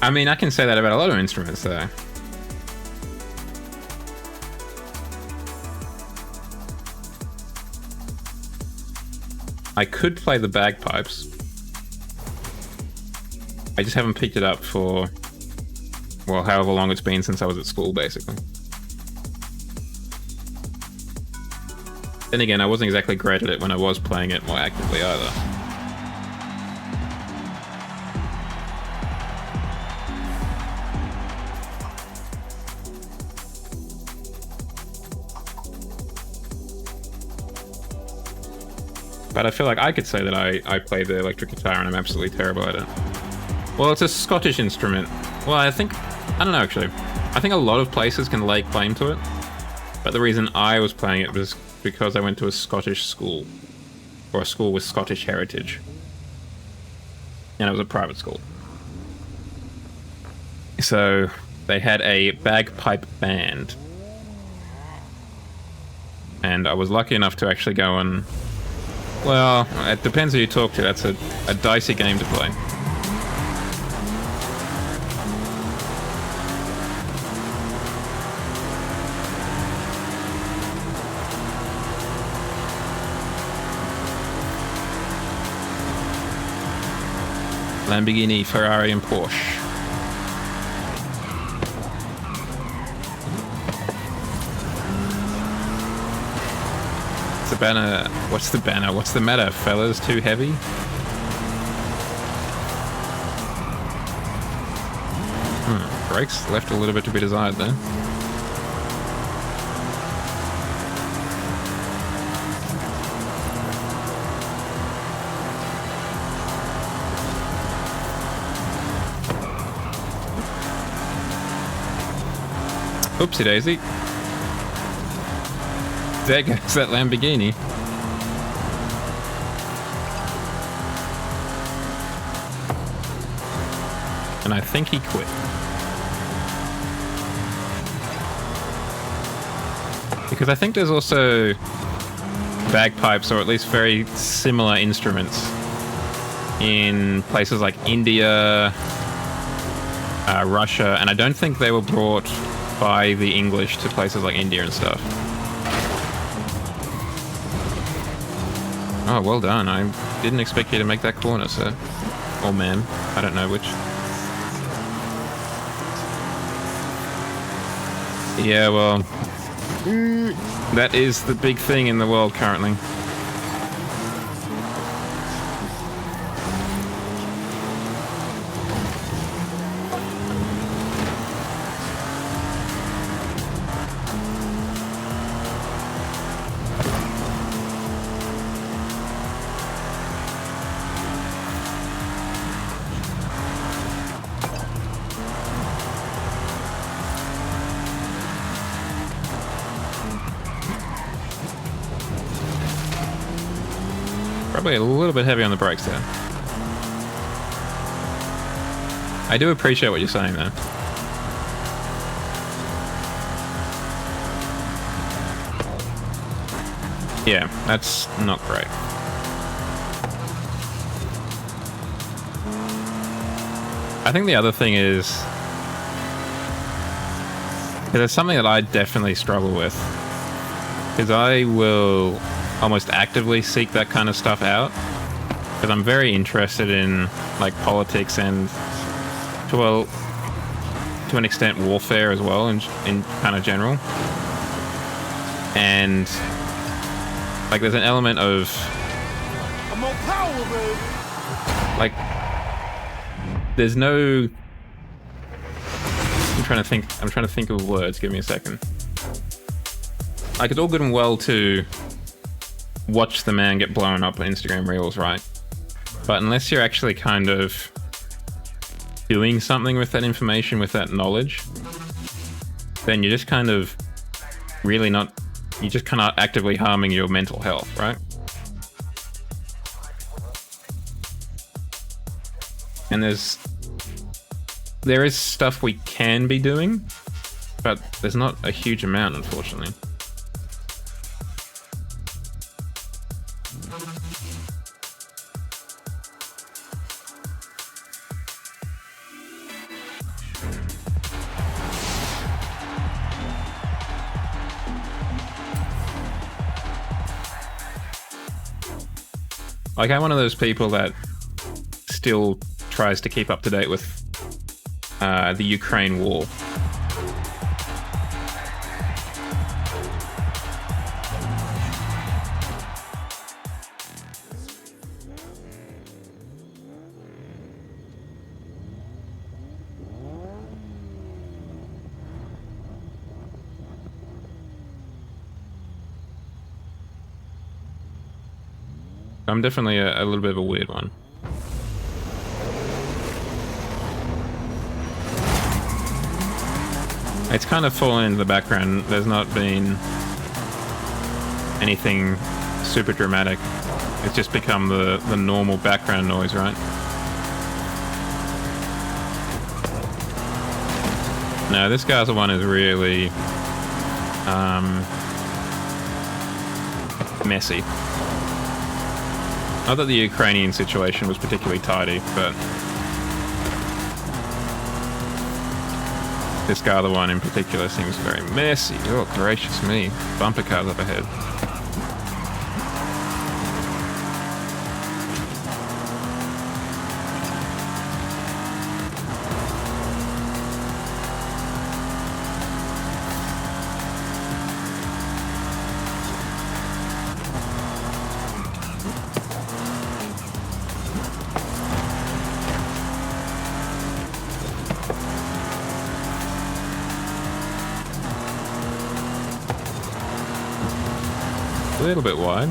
S1: I mean, I can say that about a lot of instruments, though. I could play the bagpipes. I just haven't picked it up for, well, however long it's been since I was at school, basically. Then again, I wasn't exactly great at it when I was playing it more actively either. But I feel like I could say that I play the electric guitar and I'm absolutely terrible at it. Well, it's a Scottish instrument. Well, I don't know actually. I think a lot of places can lay claim to it. But the reason I was playing it was because I went to a Scottish school. Or a school with Scottish heritage. And it was a private school. So they had a bagpipe band. And I was lucky enough to actually go and... Well, it depends who you talk to. That's a dicey game to play. Lamborghini, Ferrari, and Porsche. The banner. What's the banner? What's the matter, fellas? Too heavy? Brakes left a little bit to be desired there. Oopsie daisy. There goes that Lamborghini. And I think he quit. Because I think there's also bagpipes, or at least very similar instruments, in places like India, Russia, and I don't think they were brought by the English to places like India and stuff. Oh, well done. I didn't expect you to make that corner, sir. Or ma'am. I don't know which. Yeah, well... that is the big thing in the world currently. Probably a little bit heavy on the brakes there. I do appreciate what you're saying though. Yeah, that's not great. I think the other thing is... there's something that I definitely struggle with. Because I will almost actively seek that kind of stuff out. Because I'm very interested in, like, politics and, to an extent, warfare as well, in kind of general. And... like, there's an element of... I'm on power, baby. Like... there's no... I'm trying to think of words. Give me a second. Like, it's all good and well to watch the man get blown up on Instagram Reels, right? But unless you're actually kind of doing something with that information, with that knowledge, then you're just kind of really not... you're just kind of actively harming your mental health, right? And there is stuff we can be doing, but there's not a huge amount, unfortunately. Like, I'm one of those people that still tries to keep up to date with the Ukraine war. I'm definitely a little bit of a weird one. It's kind of fallen into the background. There's not been anything super dramatic. It's just become the normal background noise, right? No, this Gaza one is really messy. Not that the Ukrainian situation was particularly tidy, but this Gaza one in particular seems very messy. Oh, gracious me. Bumper cars up ahead. A little bit wide.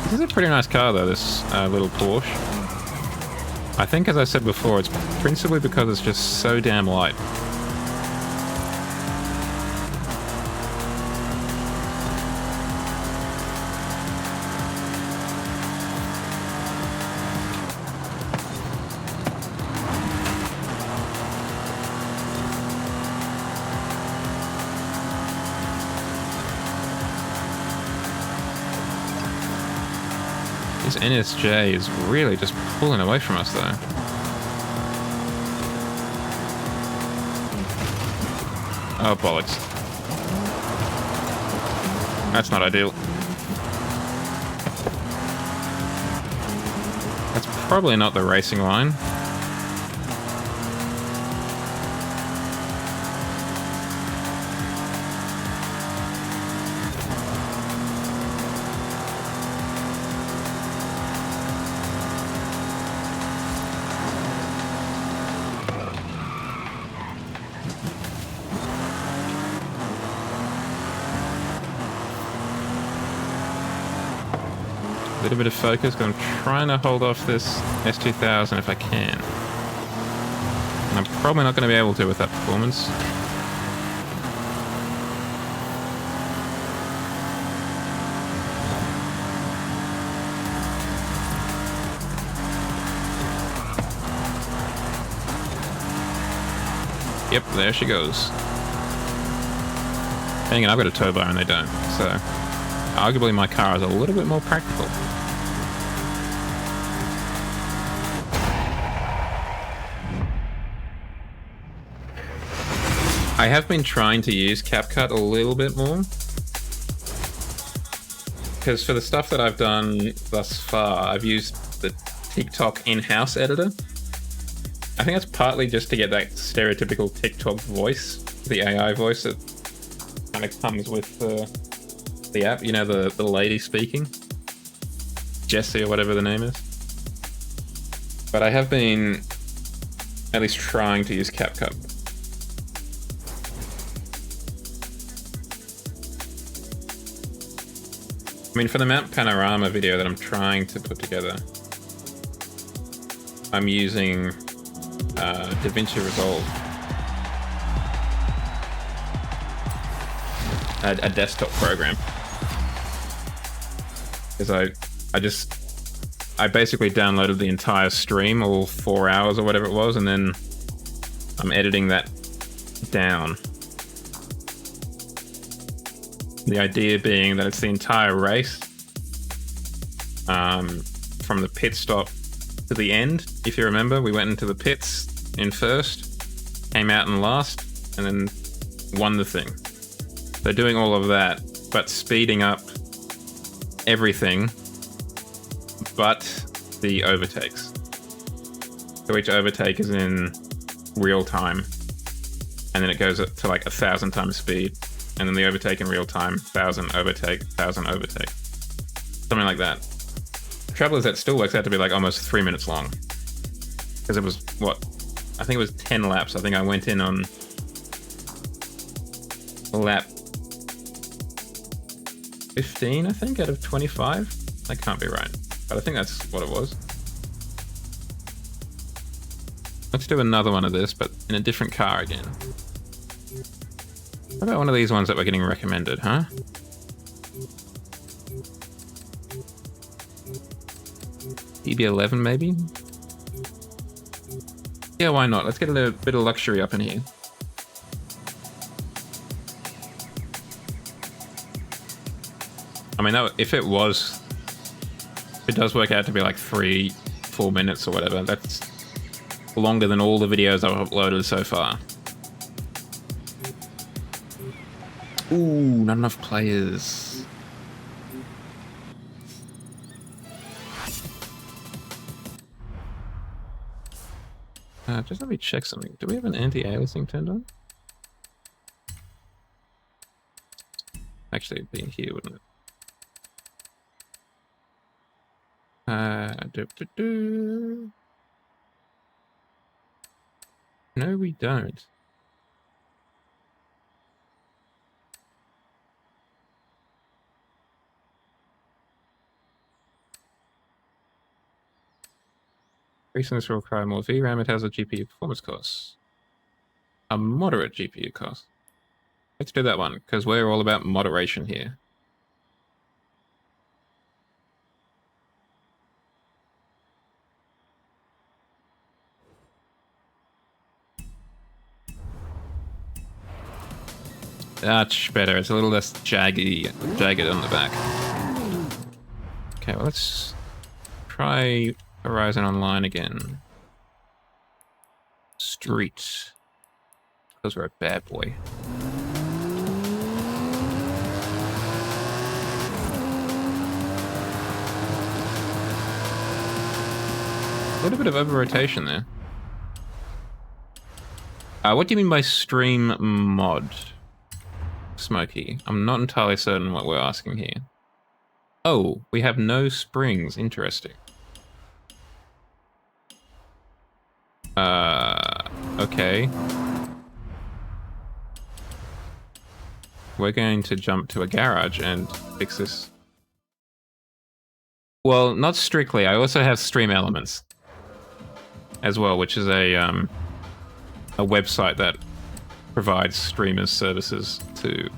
S1: This is a pretty nice car though, this little Porsche. I think, as I said before, it's principally because it's just so damn light. This NSJ is really just pulling away from us, though. Oh, bollocks. That's not ideal. That's probably not the racing line. A little bit of focus, because I'm trying to hold off this S2000 if I can. And I'm probably not going to be able to with that performance. Yep, there she goes. Dang it, I've got a turbo and they don't, so arguably my car is a little bit more practical. I have been trying to use CapCut a little bit more, because for the stuff that I've done thus far, I've used the TikTok in-house editor. I think that's partly just to get that stereotypical TikTok voice, the AI voice that kind of comes with the app, you know, the lady speaking, Jessie or whatever the name is. But I have been at least trying to use CapCut. I mean, for the map panorama video that I'm trying to put together, I'm using DaVinci Resolve, a desktop program. Because I basically downloaded the entire stream, all 4 hours or whatever it was, and then I'm editing that down. The idea being that it's the entire race, from the pit stop to the end. If you remember, we went into the pits in first, came out in last, and then won the thing. So doing all of that, but speeding up everything but the overtakes. So each overtake is in real time, and then it goes up to like 1,000 times speed, and then the overtake in real time, 1,000 overtake, 1,000 overtake, something like that. Trouble is that still works out to be like almost 3 minutes long, because it was what, I think it was 10 laps. I think I went in on lap 15, I think, out of 25. That can't be right, but I think that's what it was. Let's do another one of this, but in a different car again. What about one of these ones that we're getting recommended, huh? EB11 maybe? Yeah, why not? Let's get a little bit of luxury up in here. I mean, if it does work out to be like 3-4 minutes or whatever, that's longer than all the videos I've uploaded so far. Ooh, not enough players. Just let me check something. Do we have an anti-aliasing turned on? Actually, it'd be in here, wouldn't it? No, we don't. Increasing this will require more VRAM. It has a GPU performance cost. A moderate GPU cost. Let's do that one, because we're all about moderation here. Much better. It's a little less jagged on the back. Okay, well, let's try Horizon Online again. Street. Because we're a bad boy. A little bit of over-rotation there. What do you mean by stream mod? Smokey. I'm not entirely certain what we're asking here. Oh, we have no springs. Interesting. Okay. We're going to jump to a garage and fix this. Well, not strictly. I also have Stream Elements as well, which is a website that provides streamers services to,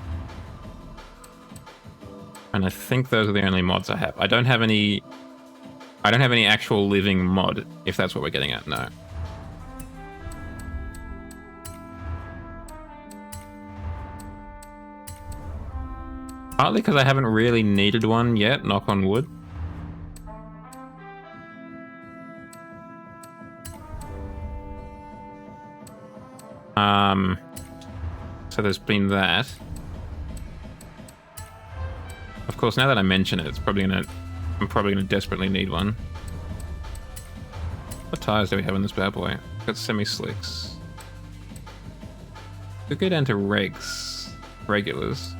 S1: and I think those are the only mods I have. I don't have any actual living mod, if that's what we're getting at. No. Partly because I haven't really needed one yet, knock on wood. So there's been that. Of course, now that I mention it, I'm probably gonna desperately need one. What tires do we have in this bad boy? We've got semi-slicks. Could go down to regulars.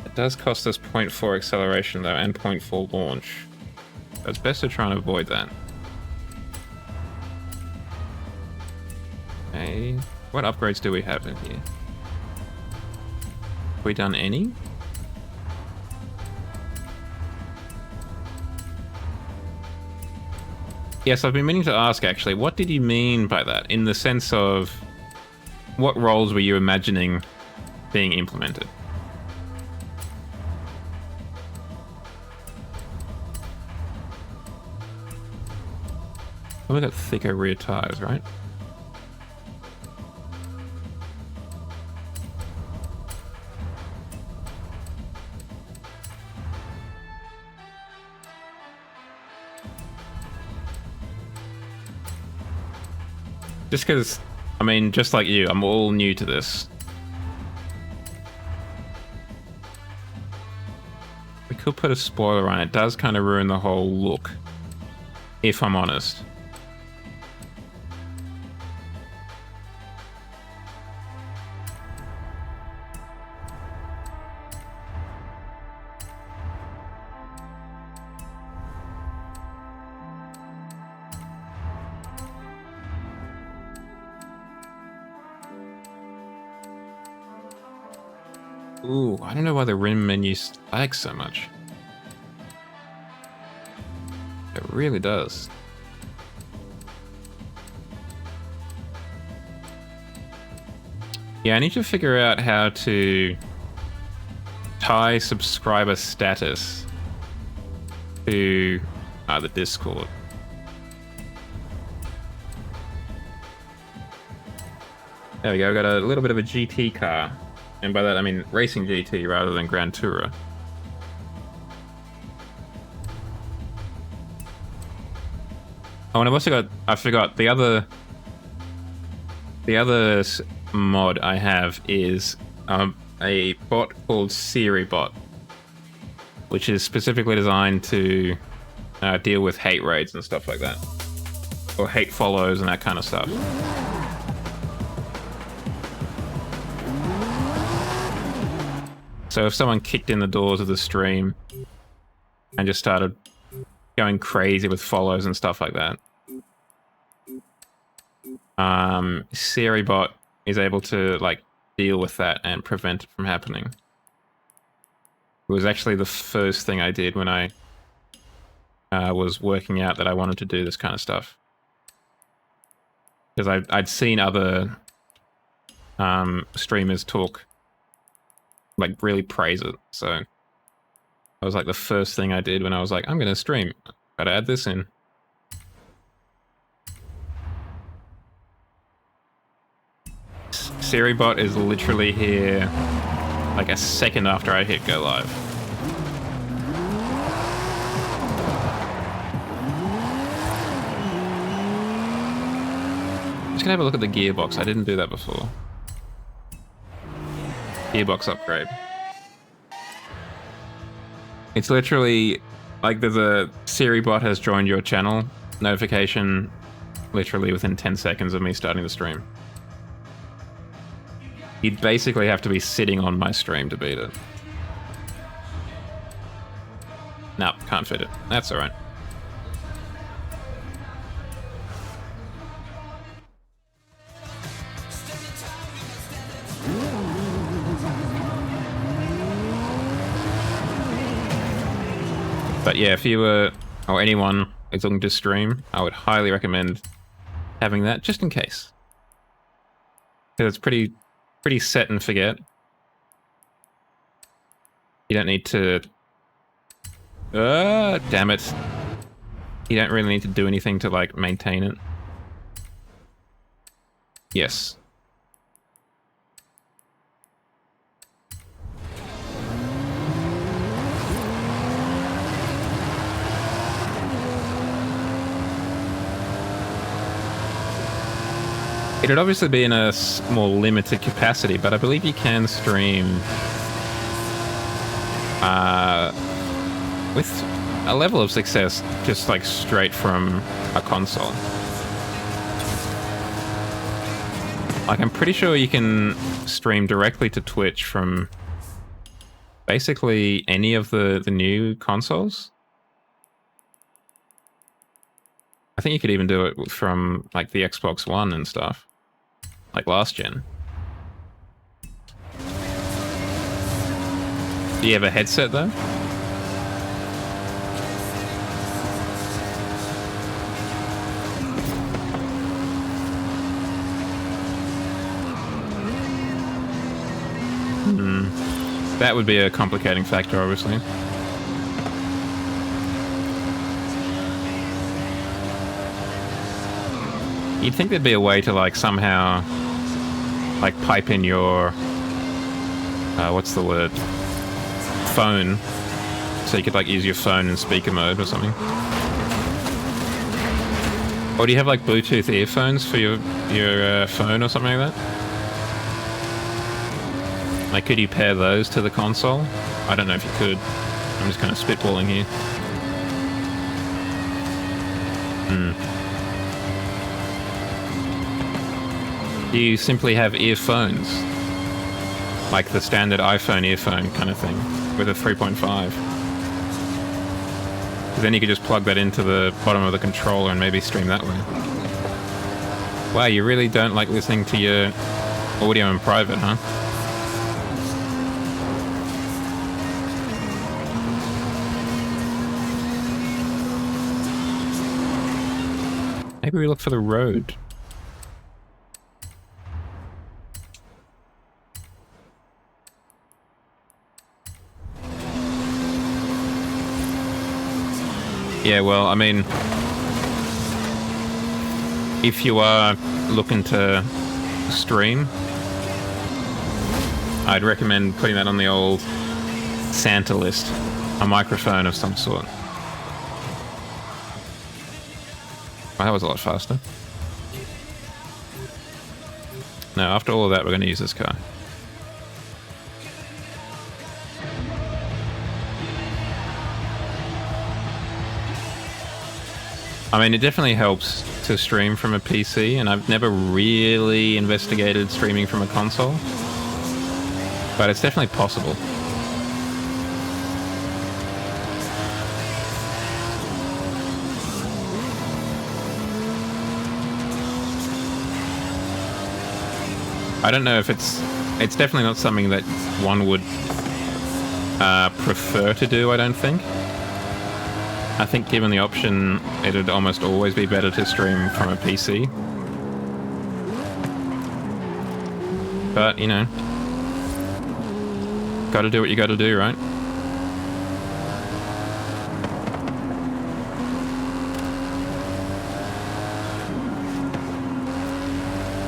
S1: It does cost us 0.4 acceleration though, and 0.4 launch. So it's best to try and avoid that. Okay, what upgrades do we have in here? Have we done any? Yes, I've been meaning to ask actually, what did you mean by that? In the sense of, what roles were you imagining being implemented? Well, we got thicker rear tires, right? Just because, I mean, just like you, I'm all new to this. We could put a spoiler on it. It does kind of ruin the whole look, if I'm honest. Ooh, I don't know why the rim menu lags so much. It really does. Yeah, I need to figure out how to tie subscriber status to the Discord. There we go, got a little bit of a GT car. And by that I mean racing GT rather than Grand Tourer. Oh, and I've also got, I forgot, the other mod I have is a bot called Siri Bot, which is specifically designed to deal with hate raids and stuff like that. Or hate follows and that kind of stuff. So if someone kicked in the doors of the stream and just started going crazy with follows and stuff like that, Siri Bot is able to like deal with that and prevent it from happening. It was actually the first thing I did when I was working out that I wanted to do this kind of stuff. Because I'd seen other streamers talk, like really praise it. So that was like the first thing I did when I was like, I'm going to stream. Gotta add this in. Siri Bot is literally here like a second after I hit go live. Just gonna have a look at the gearbox. I didn't do that before. Gearbox upgrade. It's literally like there's a Siri Bot has joined your channel notification literally within 10 seconds of me starting the stream. You'd basically have to be sitting on my stream to beat it. No, can't fit it. That's alright. But yeah, if you were, or anyone is looking to stream, I would highly recommend having that just in case. Because it's pretty set and forget. You don't need to... damn it. You don't really need to do anything to, like, maintain it. Yes. It would obviously be in a more limited capacity, but I believe you can stream with a level of success just like straight from a console. Like, I'm pretty sure you can stream directly to Twitch from basically any of the new consoles. I think you could even do it from like the Xbox One and stuff. Like last gen. Do you have a headset though? That would be a complicating factor, obviously. You'd think there'd be a way to like somehow like pipe in your what's the word, phone, so you could like use your phone in speaker mode or something. Or do you have like Bluetooth earphones for your phone or something like that? Like, could you pair those to the console? I don't know if you could. I'm just kind of spitballing here. Do you simply have earphones? Like the standard iPhone earphone kind of thing, with a 3.5. Then you could just plug that into the bottom of the controller and maybe stream that way. Wow, you really don't like listening to your audio in private, huh? Maybe we look for the road. Yeah, well, I mean, if you are looking to stream, I'd recommend putting that on the old Santa list, a microphone of some sort. Oh, that was a lot faster. No, after all of that, we're going to use this car. I mean, it definitely helps to stream from a PC, and I've never really investigated streaming from a console, but it's definitely possible. I don't know if it's definitely not something that one would prefer to do, I don't think. I think given the option, it'd almost always be better to stream from a PC. But, you know, gotta do what you gotta do, right?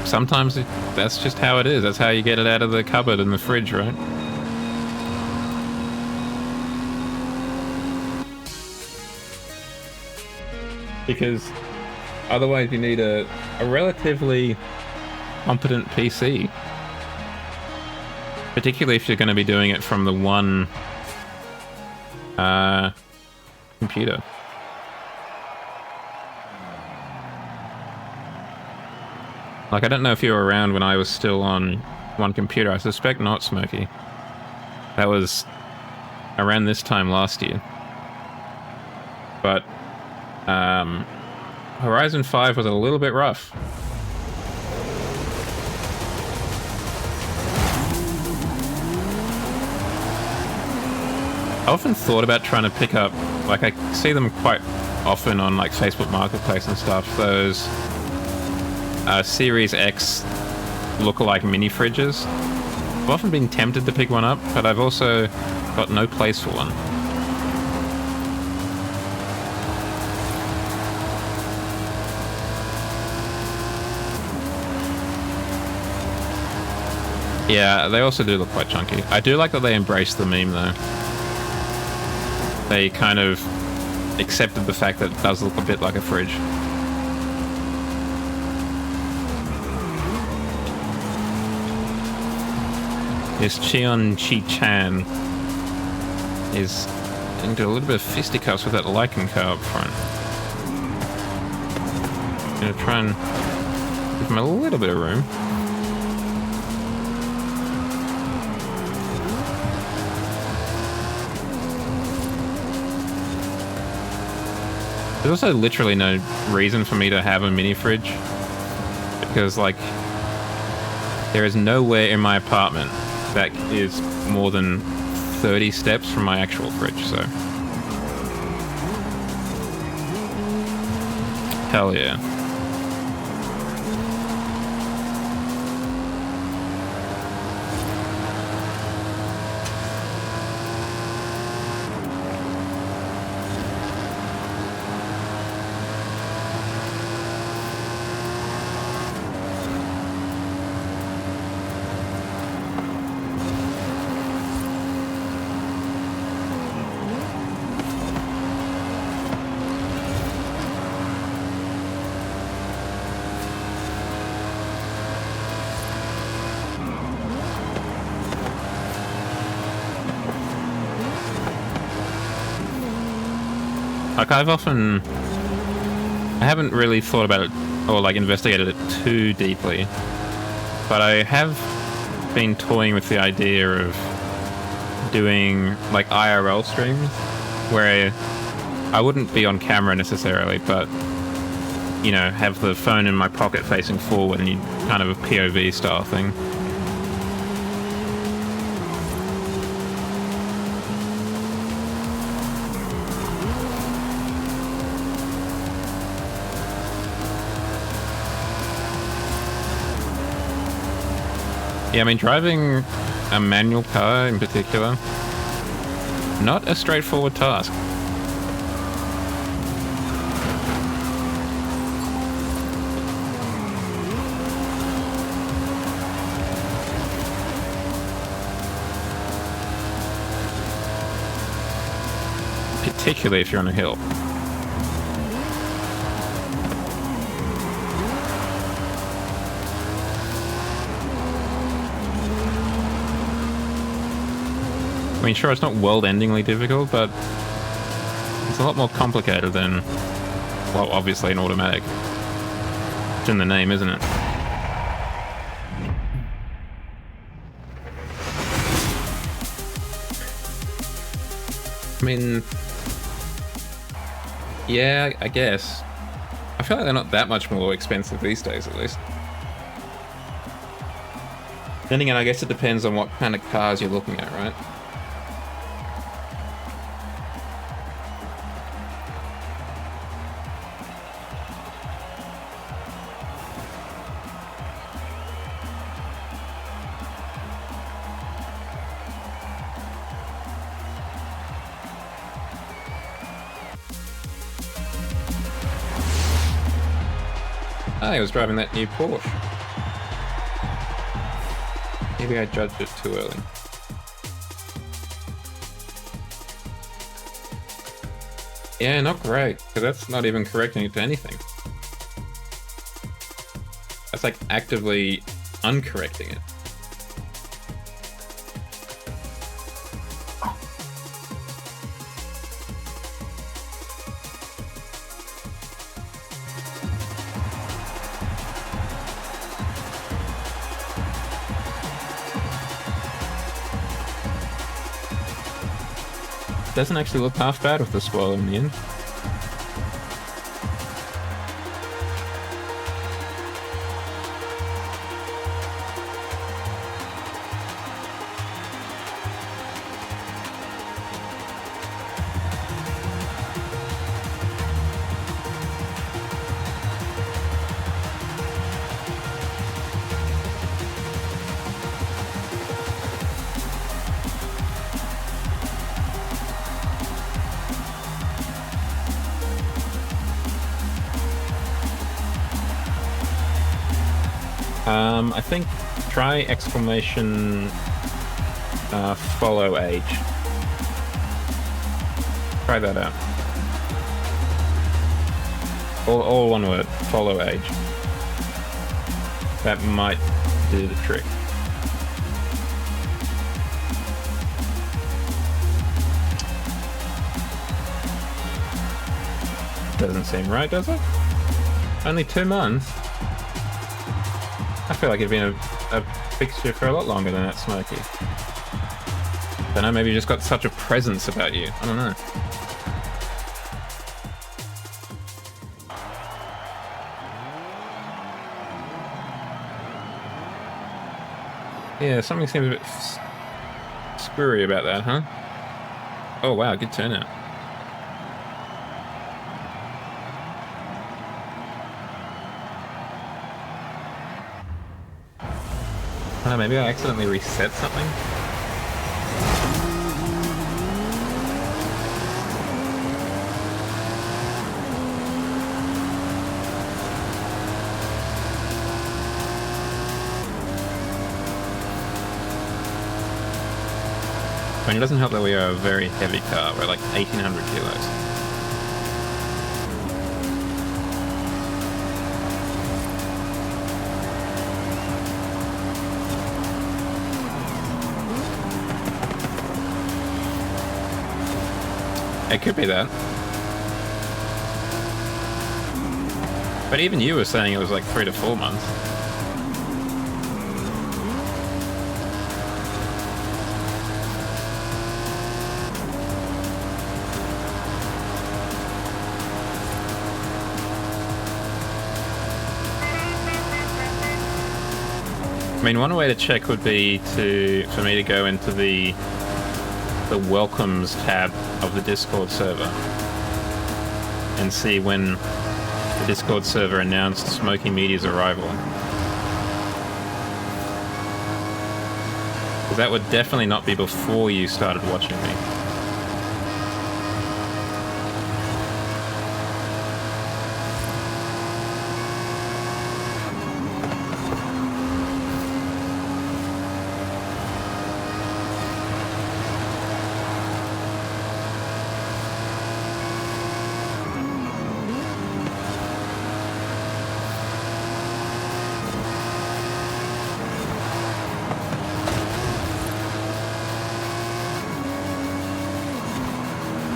S1: Sometimes that's just how it is. That's how you get it out of the cupboard and the fridge, right? Because otherwise you need a relatively competent PC. Particularly if you're going to be doing it from the one computer. Like, I don't know if you were around when I was still on one computer. I suspect not, Smokey. That was around this time last year. But Horizon 5 was a little bit rough. I often thought about trying to pick up, like, I see them quite often on like Facebook Marketplace and stuff, those Series X lookalike mini fridges. I've often been tempted to pick one up, but I've also got no place for one. Yeah, they also do look quite chunky. I do like that they embraced the meme, though. They kind of accepted the fact that it does look a bit like a fridge. This Cheon Chi-chan is into a little bit of fisticuffs with that Lycan car up front. I'm going to try and give him a little bit of room. There's also literally no reason for me to have a mini fridge, because, like, there is nowhere in my apartment that is more than 30 steps from my actual fridge, so. Hell yeah. Like, I haven't really thought about it or, like, investigated it too deeply, but I have been toying with the idea of doing, like, IRL streams, where I wouldn't be on camera necessarily, but, you know, have the phone in my pocket facing forward and you kind of a POV style thing. Yeah, I mean, driving a manual car in particular, not a straightforward task. Particularly if you're on a hill. I mean, sure, it's not world-endingly difficult, but it's a lot more complicated than, well, obviously an automatic. It's in the name, isn't it? I mean, yeah, I guess. I feel like they're not that much more expensive these days, at least. Then again, I guess it depends on what kind of cars you're looking at, right? I was driving that new Porsche. Maybe I judged it too early. Yeah, not great, because that's not even correcting it to anything. That's like actively uncorrecting it. Doesn't actually look half bad with the spoiler in the end. I think try exclamation follow age. Try that out. All one word, follow age. That might do the trick. Doesn't seem right, does it? Only 2 months? I feel like it'd been a fixture for a lot longer than that, Smokey. Don't know, maybe you just got such a presence about you. I don't know. Yeah, something seems a bit screwy about that, huh? Oh wow, good turnout. I don't know, maybe I accidentally reset something? I mean, it doesn't help that we are a very heavy car. We're like 1,800 kilos. It could be that. But even you were saying it was like 3 to 4 months. I mean, one way to check would be for me to go into the welcomes tab of the Discord server and see when the Discord server announced Smoky Media's arrival. Because that would definitely not be before you started watching me.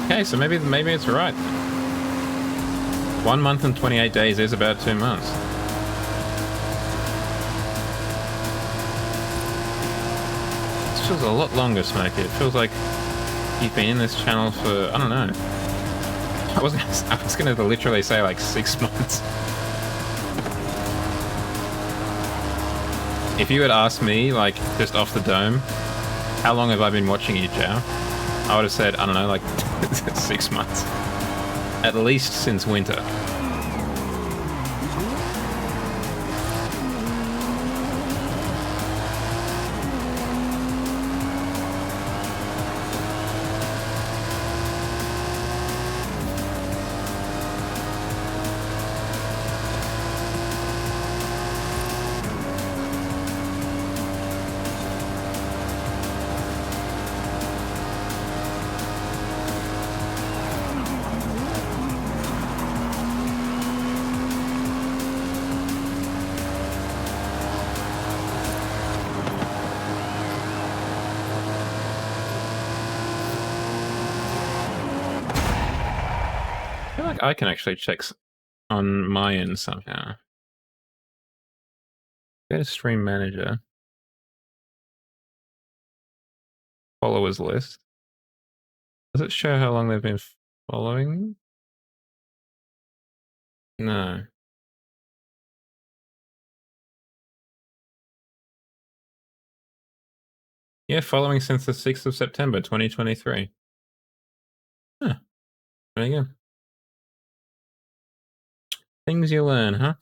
S1: Okay, so maybe it's right. 1 month and 28 days is about 2 months. This feels a lot longer, Smokey. It feels like you've been in this channel for, I don't know. I was gonna literally say like 6 months. If you had asked me, like, just off the dome, how long have I been watching you, Jow? I would have said, I don't know, like 6 months. At least since winter. I can actually check on my end somehow. Go to Stream Manager. Followers list. Does it show how long they've been following? No. Yeah, following since the 6th of September, 2023. Huh. There you go. Things you learn, huh?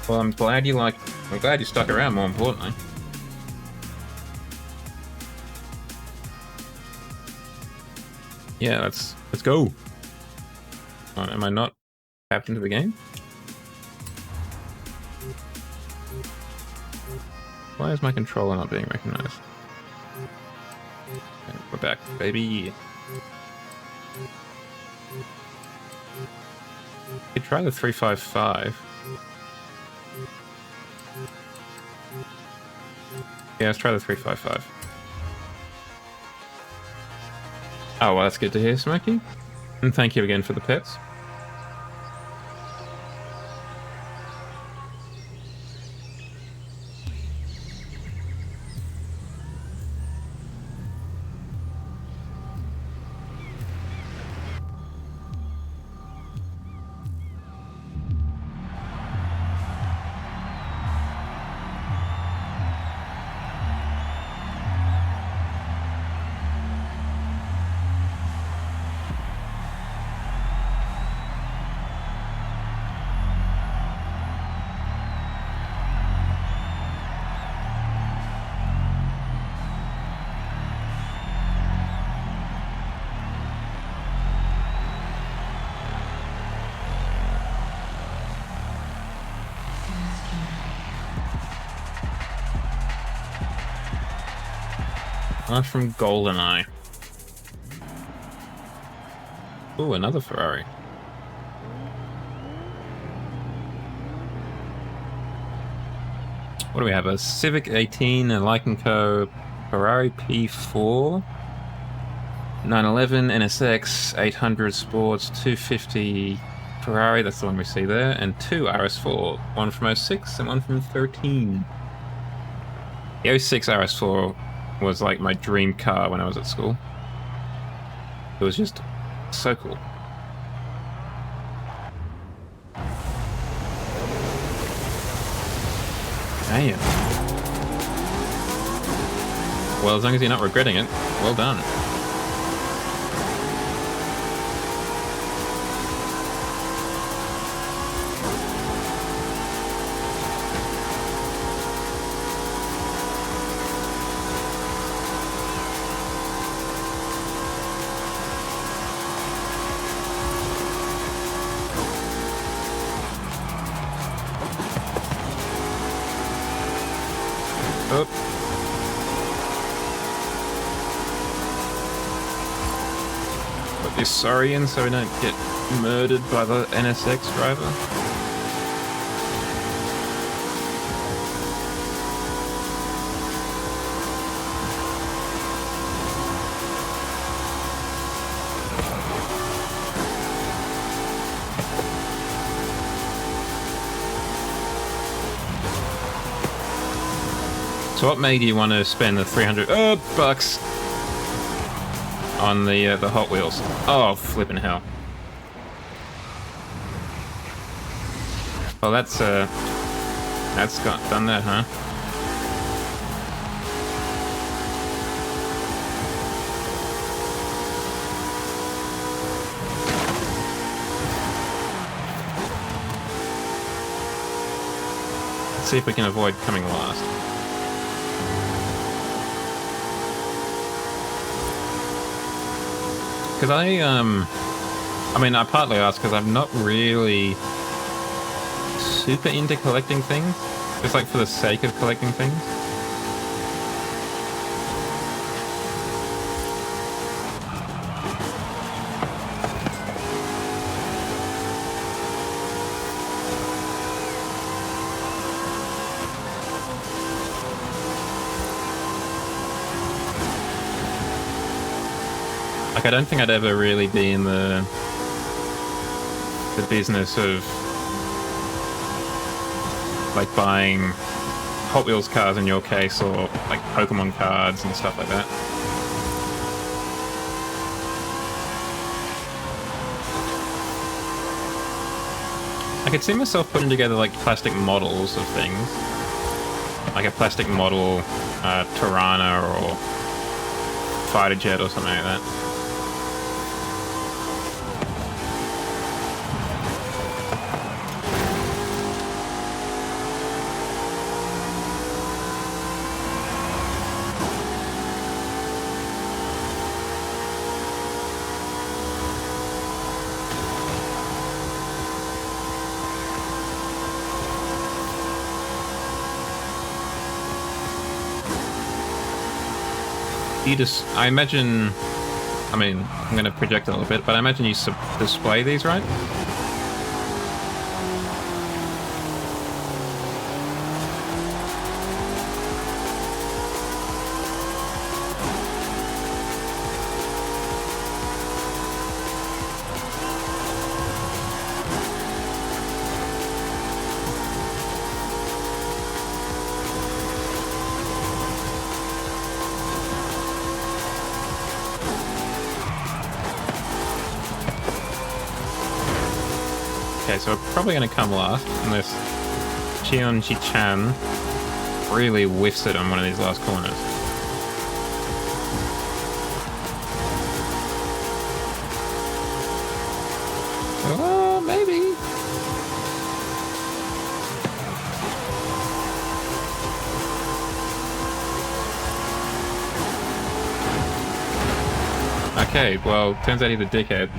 S1: Well, I'm glad you stuck around, more importantly. Yeah, let's go. Am I not tapped into the game? Why is my controller not being recognized? Okay, we're back, baby. You try the 355. Yeah, let's try the 355. Oh, well, that's good to hear, Smokey. And thank you again for the pets. From GoldenEye. Ooh, another Ferrari. What do we have? A Civic 18, a Lycan Co, Ferrari P4, 911 NSX, 800 Sports, 250 Ferrari, that's the one we see there, and 2 RS4, one from 06 and one from 13. The 06 RS4 was like my dream car when I was at school. It was just so cool. Damn. Well, as long as you're not regretting it, well done. Oh. Put this sorry in so we don't get murdered by the NSX driver. So what made you want to spend the $300 on the Hot Wheels? Oh, flipping hell! Well, that's got done that, huh? Let's see if we can avoid coming last. Because I mean, I partly asked because I'm not really super into collecting things, just like for the sake of collecting things. Like, I don't think I'd ever really be in the business of like buying Hot Wheels cars in your case, or like Pokemon cards and stuff like that. I could see myself putting together like plastic models of things, like a plastic model Tirana or fighter jet or something like that. You just, I imagine, I mean, I'm going to project a little bit, but I imagine you display these, right? Okay, so we're probably going to come last, unless Cheon-Chi-Chan really whiffs it on one of these last corners. Oh, maybe. Okay, well, turns out he's a dickhead.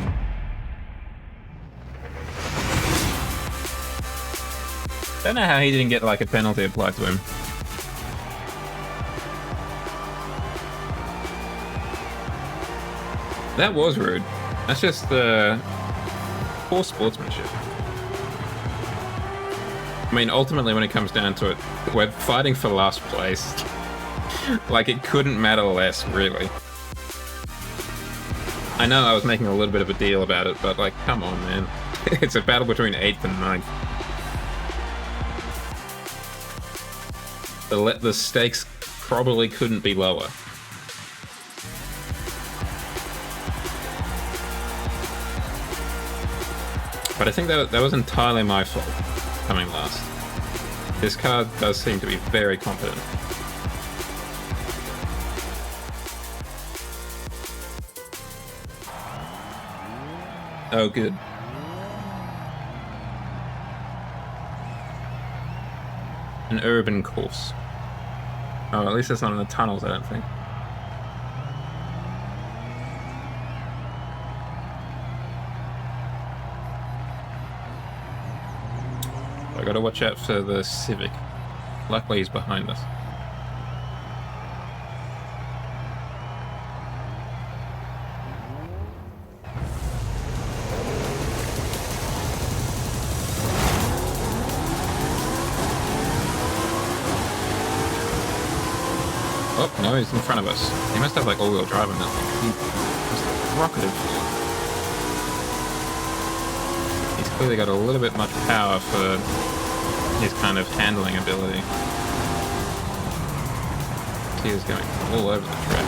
S1: Don't know how he didn't get like a penalty applied to him. That was rude. That's just poor sportsmanship. I mean, ultimately, when it comes down to it, we're fighting for last place. Like, it couldn't matter less, really. I know I was making a little bit of a deal about it, but, like, come on, man. It's a battle between 8th and 9th. The stakes probably couldn't be lower. But I think that was entirely my fault, coming last. This car does seem to be very competent. Oh, good. An urban course. Oh, at least it's not in the tunnels, I don't think. I gotta watch out for the Civic. Luckily he's behind us. Oh, no, he's in front of us. He must have like all-wheel drive on that thing. He just rocketed forward. He's clearly got a little bit much power for his kind of handling ability. He is going all over the track.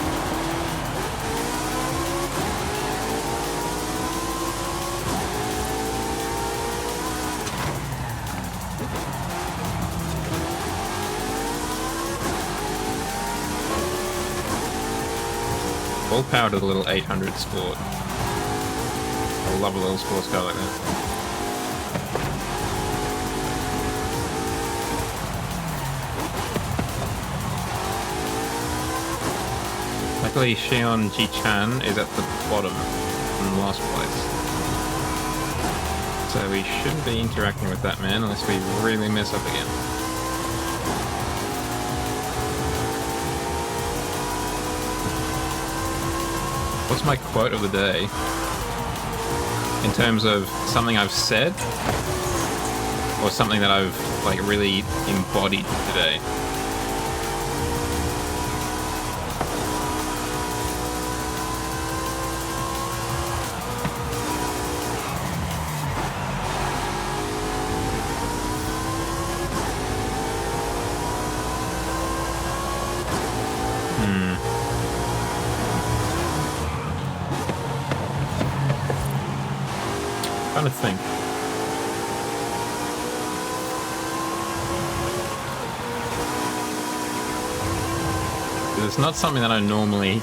S1: All power to the little 800 Sport. I love a little sports car like that. Luckily, Xion Ji-chan is at the bottom in last place. So we shouldn't be interacting with that man unless we really mess up again. What's my quote of the day? In terms of something I've said? Or something that I've, like, really embodied today? Trying to think. It's not something that I normally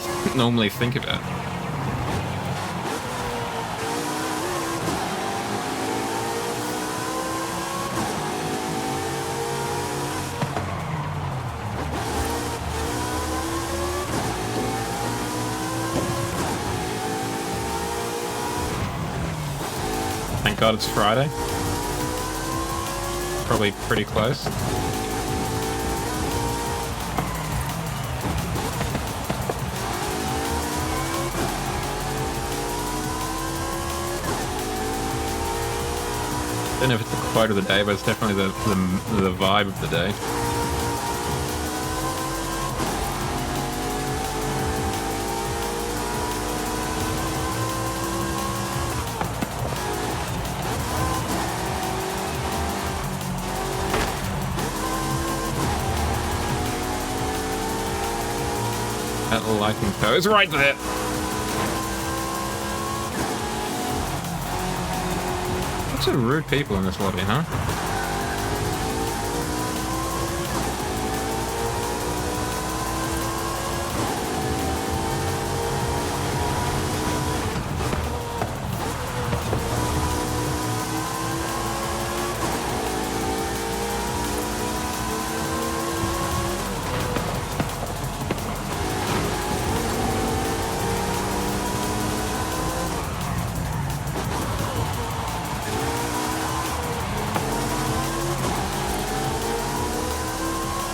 S1: think about. Thank God it's Friday. Probably pretty close. I don't know if it's the quote of the day, but it's definitely the vibe of the day. That liking co is right there. Lots of rude people in this lobby, huh?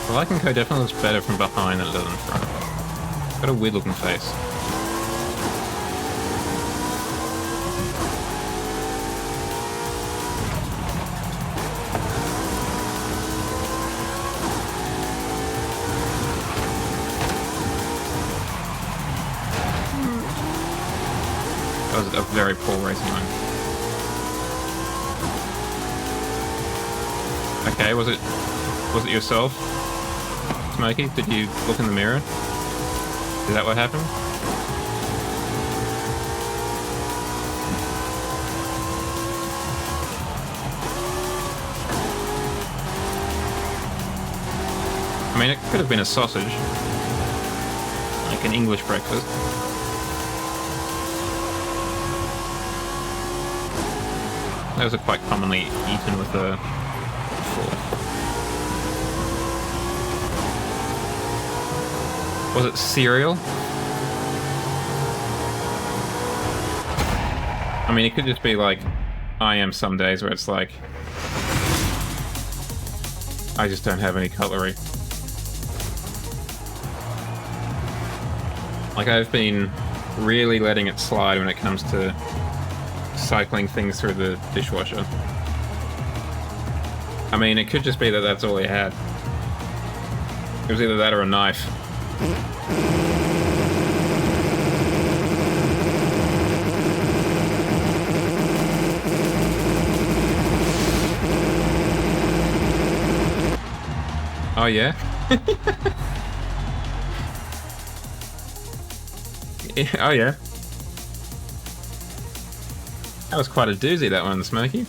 S1: The liking co definitely looks better from behind than it does in front. Got a weird looking face. That was a very poor racing line. Okay, was it yourself, Smokey? Did you look in the mirror? Is that what happened? I mean, it could have been a sausage. Like an English breakfast. Those are quite commonly eaten with a fork. Was it cereal? I mean, it could just be like I am some days where it's like I just don't have any cutlery. Like, I've been really letting it slide when it comes to cycling things through the dishwasher. I mean, it could just be that that's all he had. It was either that or a knife. Oh, yeah? Oh, yeah. That was quite a doozy, that one, Smokey.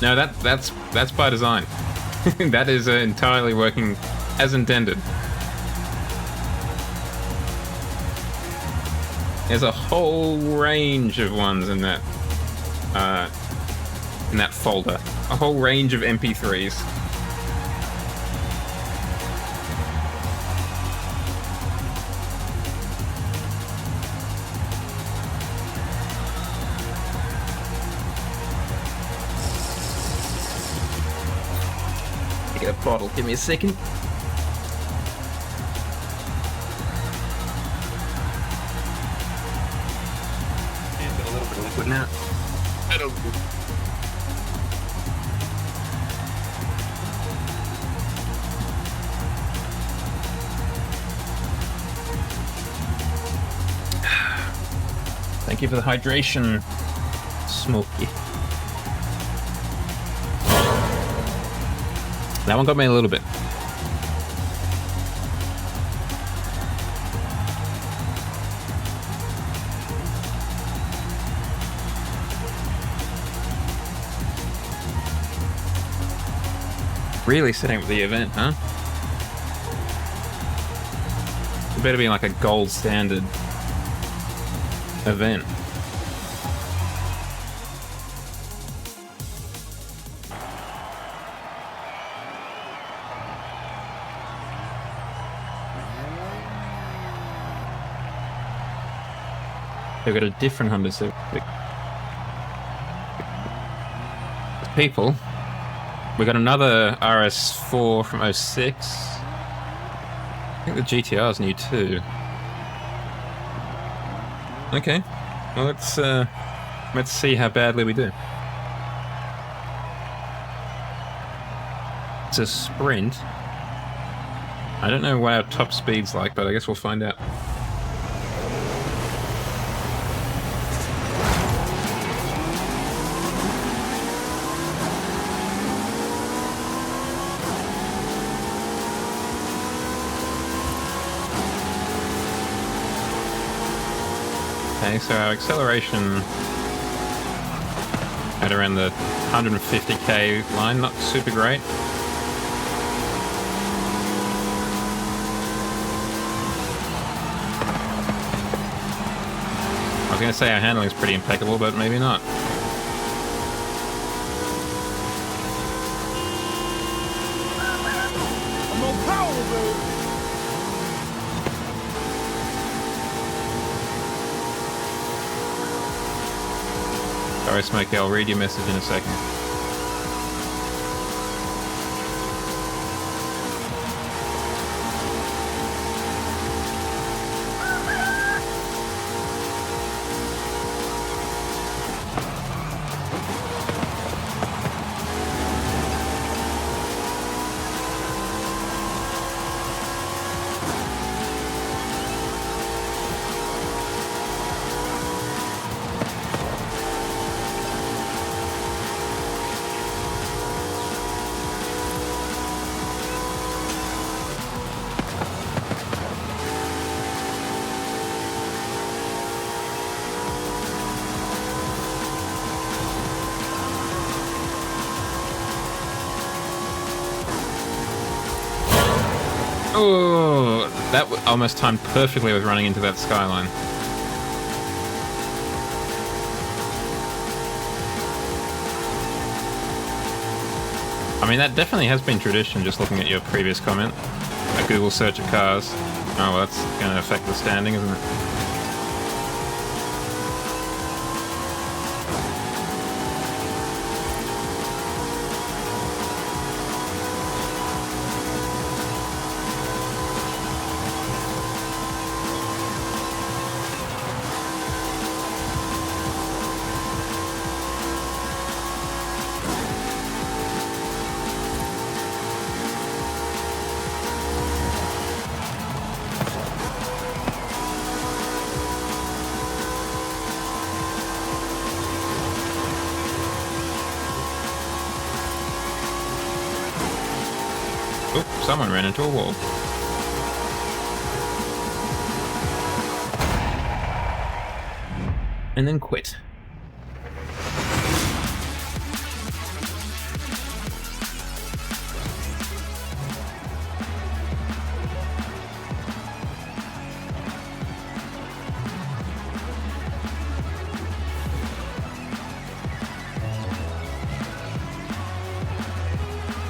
S1: No, that's by design. That is entirely working as intended. There's a whole range of ones in that folder. A whole range of MP3s. Get a bottle. Give me a second. And got a little bit of liquid now. That'll do. Thank you for the hydration, Smokey. That one got me a little bit. Really setting up the event, huh? It better be like a gold standard event. They've got a different Honda Civic. People, we got another RS4 from 06. I think the GTR is new too. Okay, well let's see how badly we do. It's a sprint. I don't know what our top speed's like, but I guess we'll find out. Okay, so our acceleration at around the 150k line, not super great. I was going to say our handling is pretty impeccable, but maybe not.
S5: I'm on power, baby.
S1: Sorry, Smokey, I'll read your message in a second. Oh, that almost timed perfectly with running into that skyline. I mean, that definitely has been tradition, just looking at your previous comment. A Google search of cars. Oh, well, that's going to affect the standing, isn't it? Oh, someone ran into a wall. And then quit.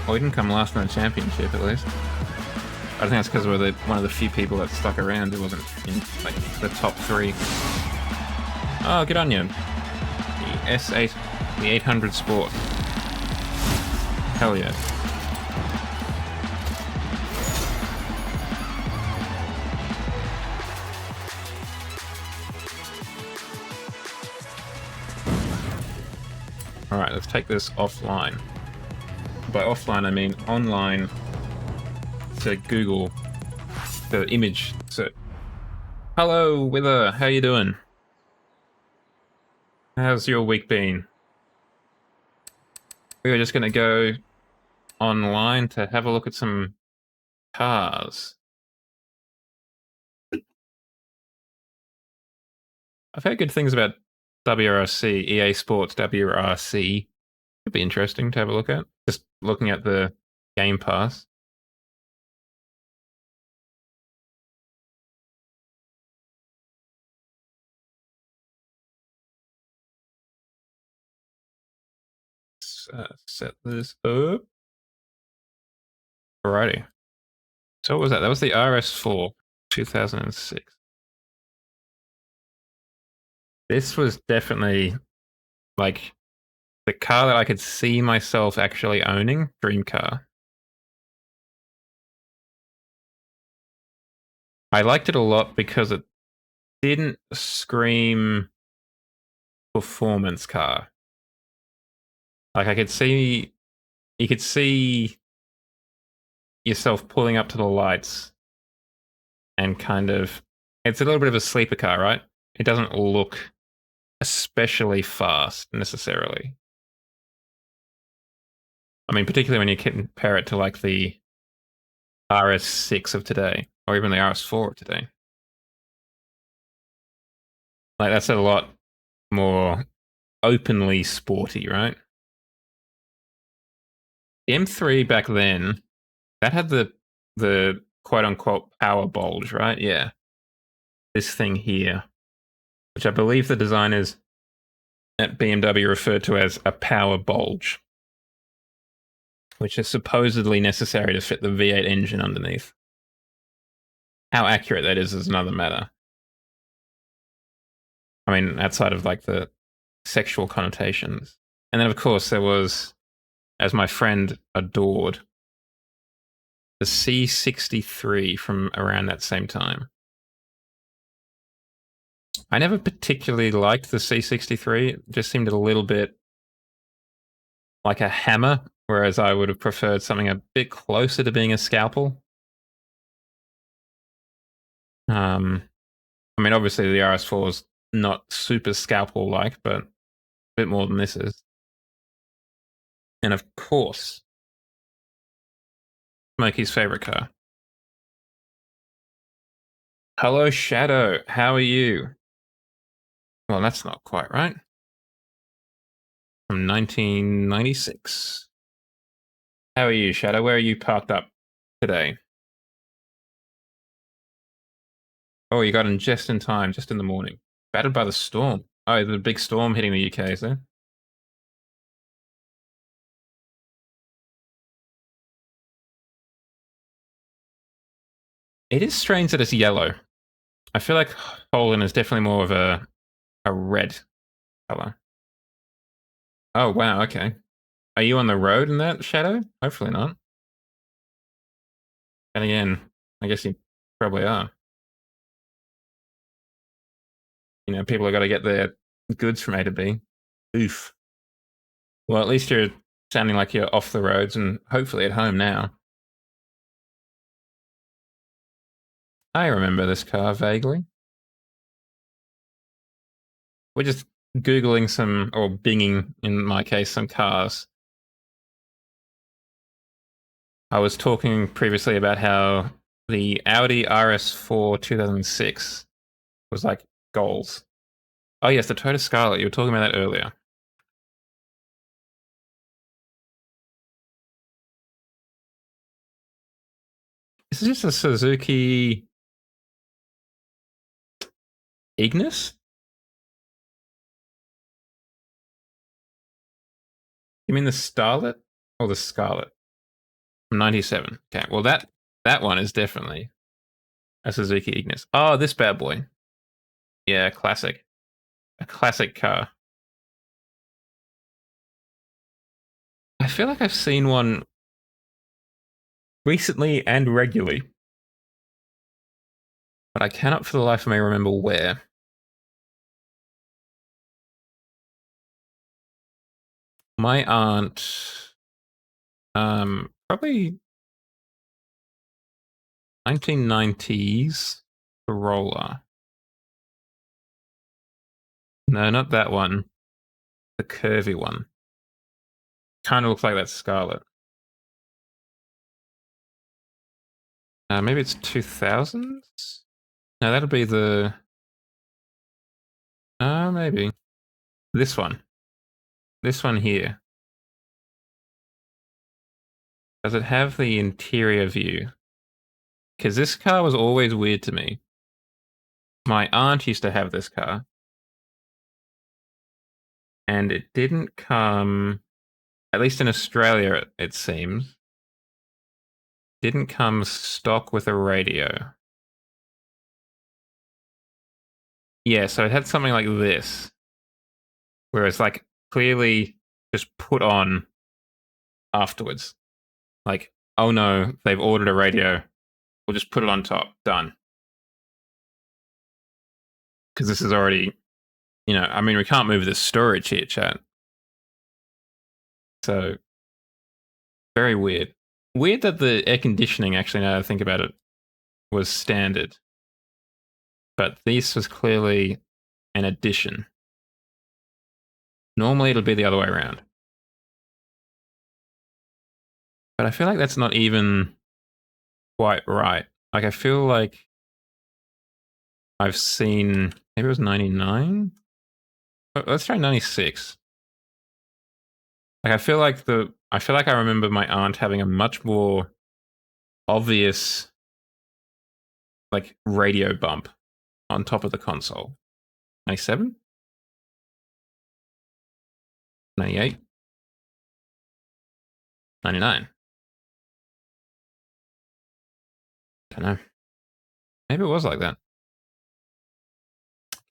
S1: Well, we didn't come last in the championship, at least. I think that's because we're one of the few people that stuck around who wasn't in like the top 3. Oh, good on you. The S8, the 800 Sport. Hell yeah. Alright, let's take this offline. By offline, I mean online to Google the image search. Hello, Wither. How you doing? How's your week been? We were just going to go online to have a look at some cars. I've heard good things about WRC, EA Sports WRC. It'd be interesting to have a look at. Just looking at the Game Pass. Let's set this up. Alrighty. So what was that? That was the RS4, 2006. This was definitely like the car that I could see myself actually owning. Dream car. I liked it a lot because it didn't scream performance car. Like you could see yourself pulling up to the lights and kind of, it's a little bit of a sleeper car, right? It doesn't look especially fast necessarily. I mean, particularly when you compare it to like the RS6 of today, or even the RS4 of today. Like that's a lot more openly sporty, right? The M3 back then, that had the quote unquote power bulge, right? Yeah. This thing here, which I believe the designers at BMW referred to as a power bulge, which is supposedly necessary to fit the V8 engine underneath. How accurate that is another matter. I mean, outside of like the sexual connotations. And then, of course, there was, as my friend adored, the C63 from around that same time. I never particularly liked the C63. It just seemed a little bit like a hammer, whereas I would have preferred something a bit closer to being a scalpel. I mean, obviously the RS4 is not super scalpel-like, but a bit more than this is. And of course, Smokey's favorite car. Hello, Shadow. How are you? Well, that's not quite right. From 1996. How are you, Shadow? Where are you parked up today? Oh, you got in just in time, just in the morning. Battered by the storm. Oh, the big storm hitting the UK, is there? It is strange that it's yellow. I feel like Poland is definitely more of a red color. Oh, wow, okay. Are you on the road in that shadow? Hopefully not. And again, I guess you probably are. You know, people have got to get their goods from A to B. Oof. Well, at least you're sounding like you're off the roads and hopefully at home now. I remember this car vaguely. We're just Googling some, or binging, in my case, some cars. I was talking previously about how the Audi RS4 2006 was like goals. Oh, yes, the Toyota Scarlet. You were talking about that earlier. Is this just a Suzuki Ignis? You mean the Starlet or the Scarlet? From 97. Okay, well that one is definitely a Suzuki Ignis. Oh, this bad boy. Yeah, classic. A classic car. I feel like I've seen one recently and regularly, but I cannot for the life of me remember where. My aunt, probably 1990s Corolla. No, not that one. The curvy one. Kind of looks like that Scarlet. Maybe it's 2000s? No, that'll be the... maybe. This one. This one here. Does it have the interior view? Because this car was always weird to me. My aunt used to have this car. And it didn't come, at least in Australia, it seems, didn't come stock with a radio. Yeah, so it had something like this, where it's like clearly just put on afterwards. Like, oh no, they've ordered a radio. We'll just put it on top. Done. Because this is already, you know, I mean, we can't move the storage here, chat. So, very weird. Weird that the air conditioning, actually, now that I think about it, was standard. But this was clearly an addition. Normally, it'll be the other way around. But I feel like that's not even quite right. Like, I feel like I've seen, maybe it was 99? Let's try 96. Like, I feel like I remember my aunt having a much more obvious, like, radio bump on top of the console. 97? 98? 99? Don't know. Maybe it was like that.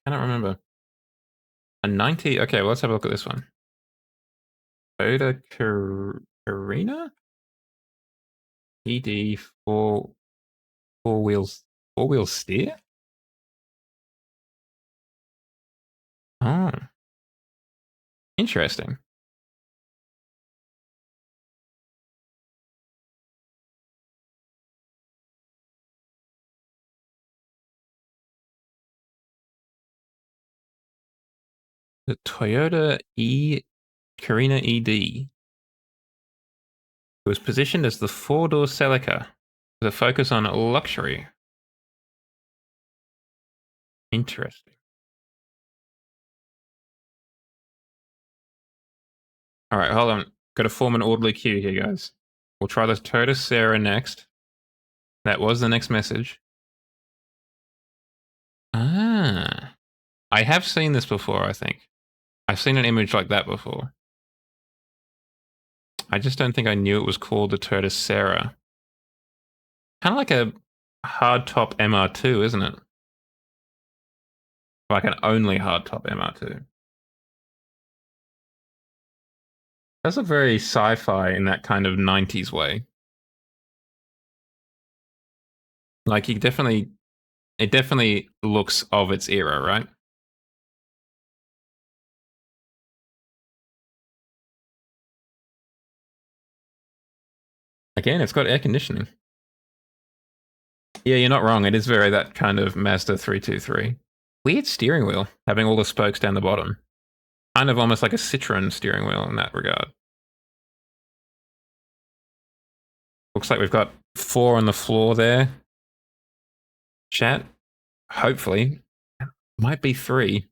S1: Cannot remember. A 90? Okay, well, let's have a look at this one. Toyota Carina? ED four wheel steer? Oh. Interesting. The Toyota Carina ED was positioned as the four-door Celica with a focus on luxury. Interesting. All right, hold on. Got to form an orderly queue here, guys. We'll try the Toyota Sarah next. That was the next message. I have seen this before, I think. I've seen an image like that before. I just don't think I knew it was called the Turtocera. Kind of like a hardtop MR2, isn't it? Like an only hardtop MR2. That's a very sci-fi in that kind of 90s way. Like it definitely looks of its era, right? Again, it's got air conditioning. Yeah, you're not wrong. It is very that kind of Mazda 323. Weird steering wheel, having all the spokes down the bottom. Kind of almost like a Citroen steering wheel in that regard. Looks like we've got 4 on the floor there. Chat. Hopefully. Might be 3.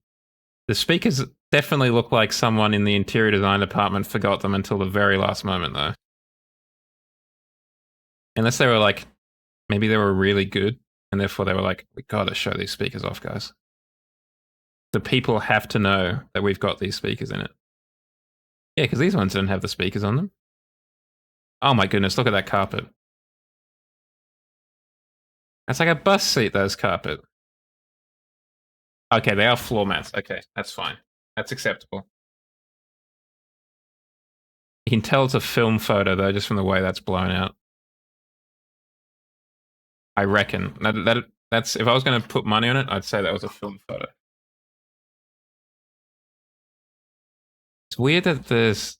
S1: The speakers definitely look like someone in the interior design department forgot them until the very last moment, though. Unless they were like, maybe they were really good, and therefore they were like, we gotta show these speakers off, guys. The people have to know that we've got these speakers in it. Yeah, because these ones don't have the speakers on them. Oh my goodness, look at that carpet. That's like a bus seat, those carpet. Okay, they are floor mats. Okay, that's fine. That's acceptable. You can tell it's a film photo, though, just from the way that's blown out. I reckon. That's if I was going to put money on it, I'd say that was a film photo. It's weird that those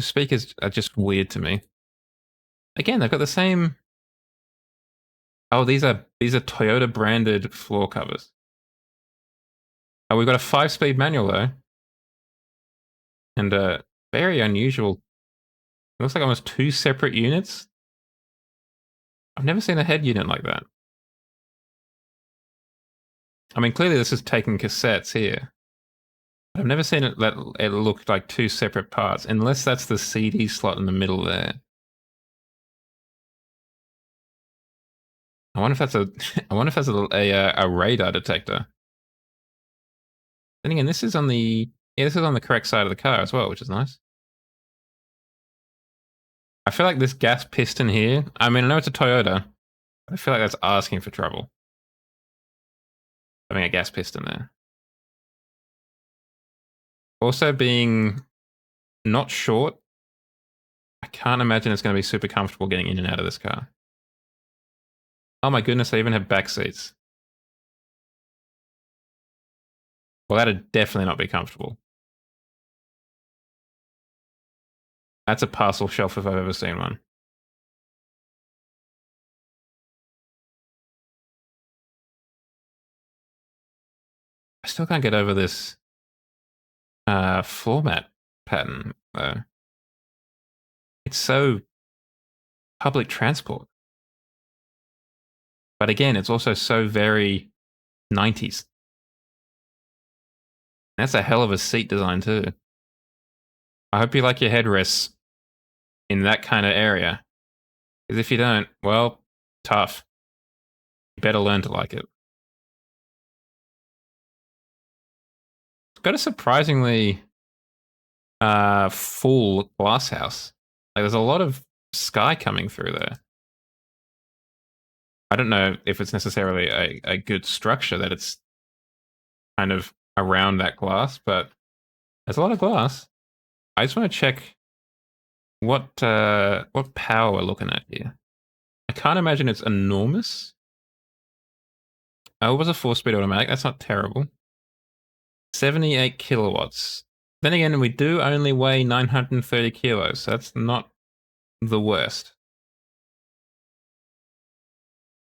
S1: speakers are just weird to me. Again, they've got the same. Oh, these are Toyota branded floor covers. Oh, we've got a 5-speed manual though, and very unusual. It looks like almost 2 separate units. I've never seen a head unit like that. I mean, clearly this is taking cassettes here. I've never seen it that it looked like 2 separate parts, unless that's the CD slot in the middle there. I wonder if that's a radar detector. Then again, this is on the correct side of the car as well, which is nice. I feel like this gas piston here. I mean, I know it's a Toyota. I feel like that's asking for trouble. Having a gas piston there. Also being not short, I can't imagine it's going to be super comfortable getting in and out of this car. Oh my goodness, they even have back seats. Well, that'd definitely not be comfortable. That's a parcel shelf if I've ever seen one. I still can't get over this floor mat pattern, though. It's so public transport. But again, it's also so very 90s. That's a hell of a seat design, too. I hope you like your headrests in that kind of area. Because if you don't, well, tough. You better learn to like it. It's got a surprisingly full glass house. Like, there's a lot of sky coming through there. I don't know if it's necessarily a good structure that it's kind of around that glass, but there's a lot of glass. I just want to check what power we're looking at here. I can't imagine it's enormous. Oh, it was a 4-speed automatic. That's not terrible. 78 kilowatts. Then again, we do only weigh 930 kilos, so that's not the worst.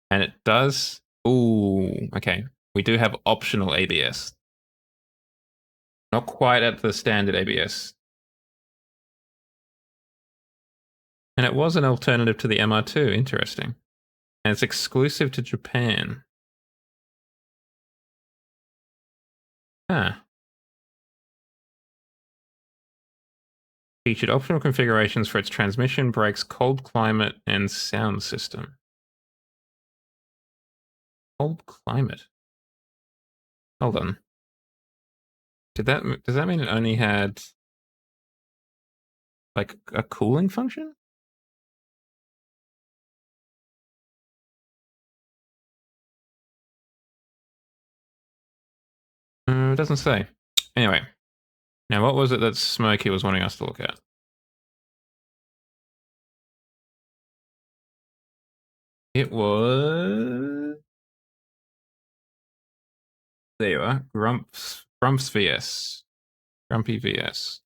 S1: And it does... Ooh, okay. We do have optional ABS. Not quite at the standard ABS. And it was an alternative to the MR2. Interesting. And it's exclusive to Japan. Huh. Featured optional configurations for its transmission, brakes, cold climate, and sound system. Cold climate. Hold on. Does that mean it only had like a cooling function? It doesn't say. Anyway, now what was it that Smokey was wanting us to look at? It was... There you are. Grumps VS. Grumpy VS.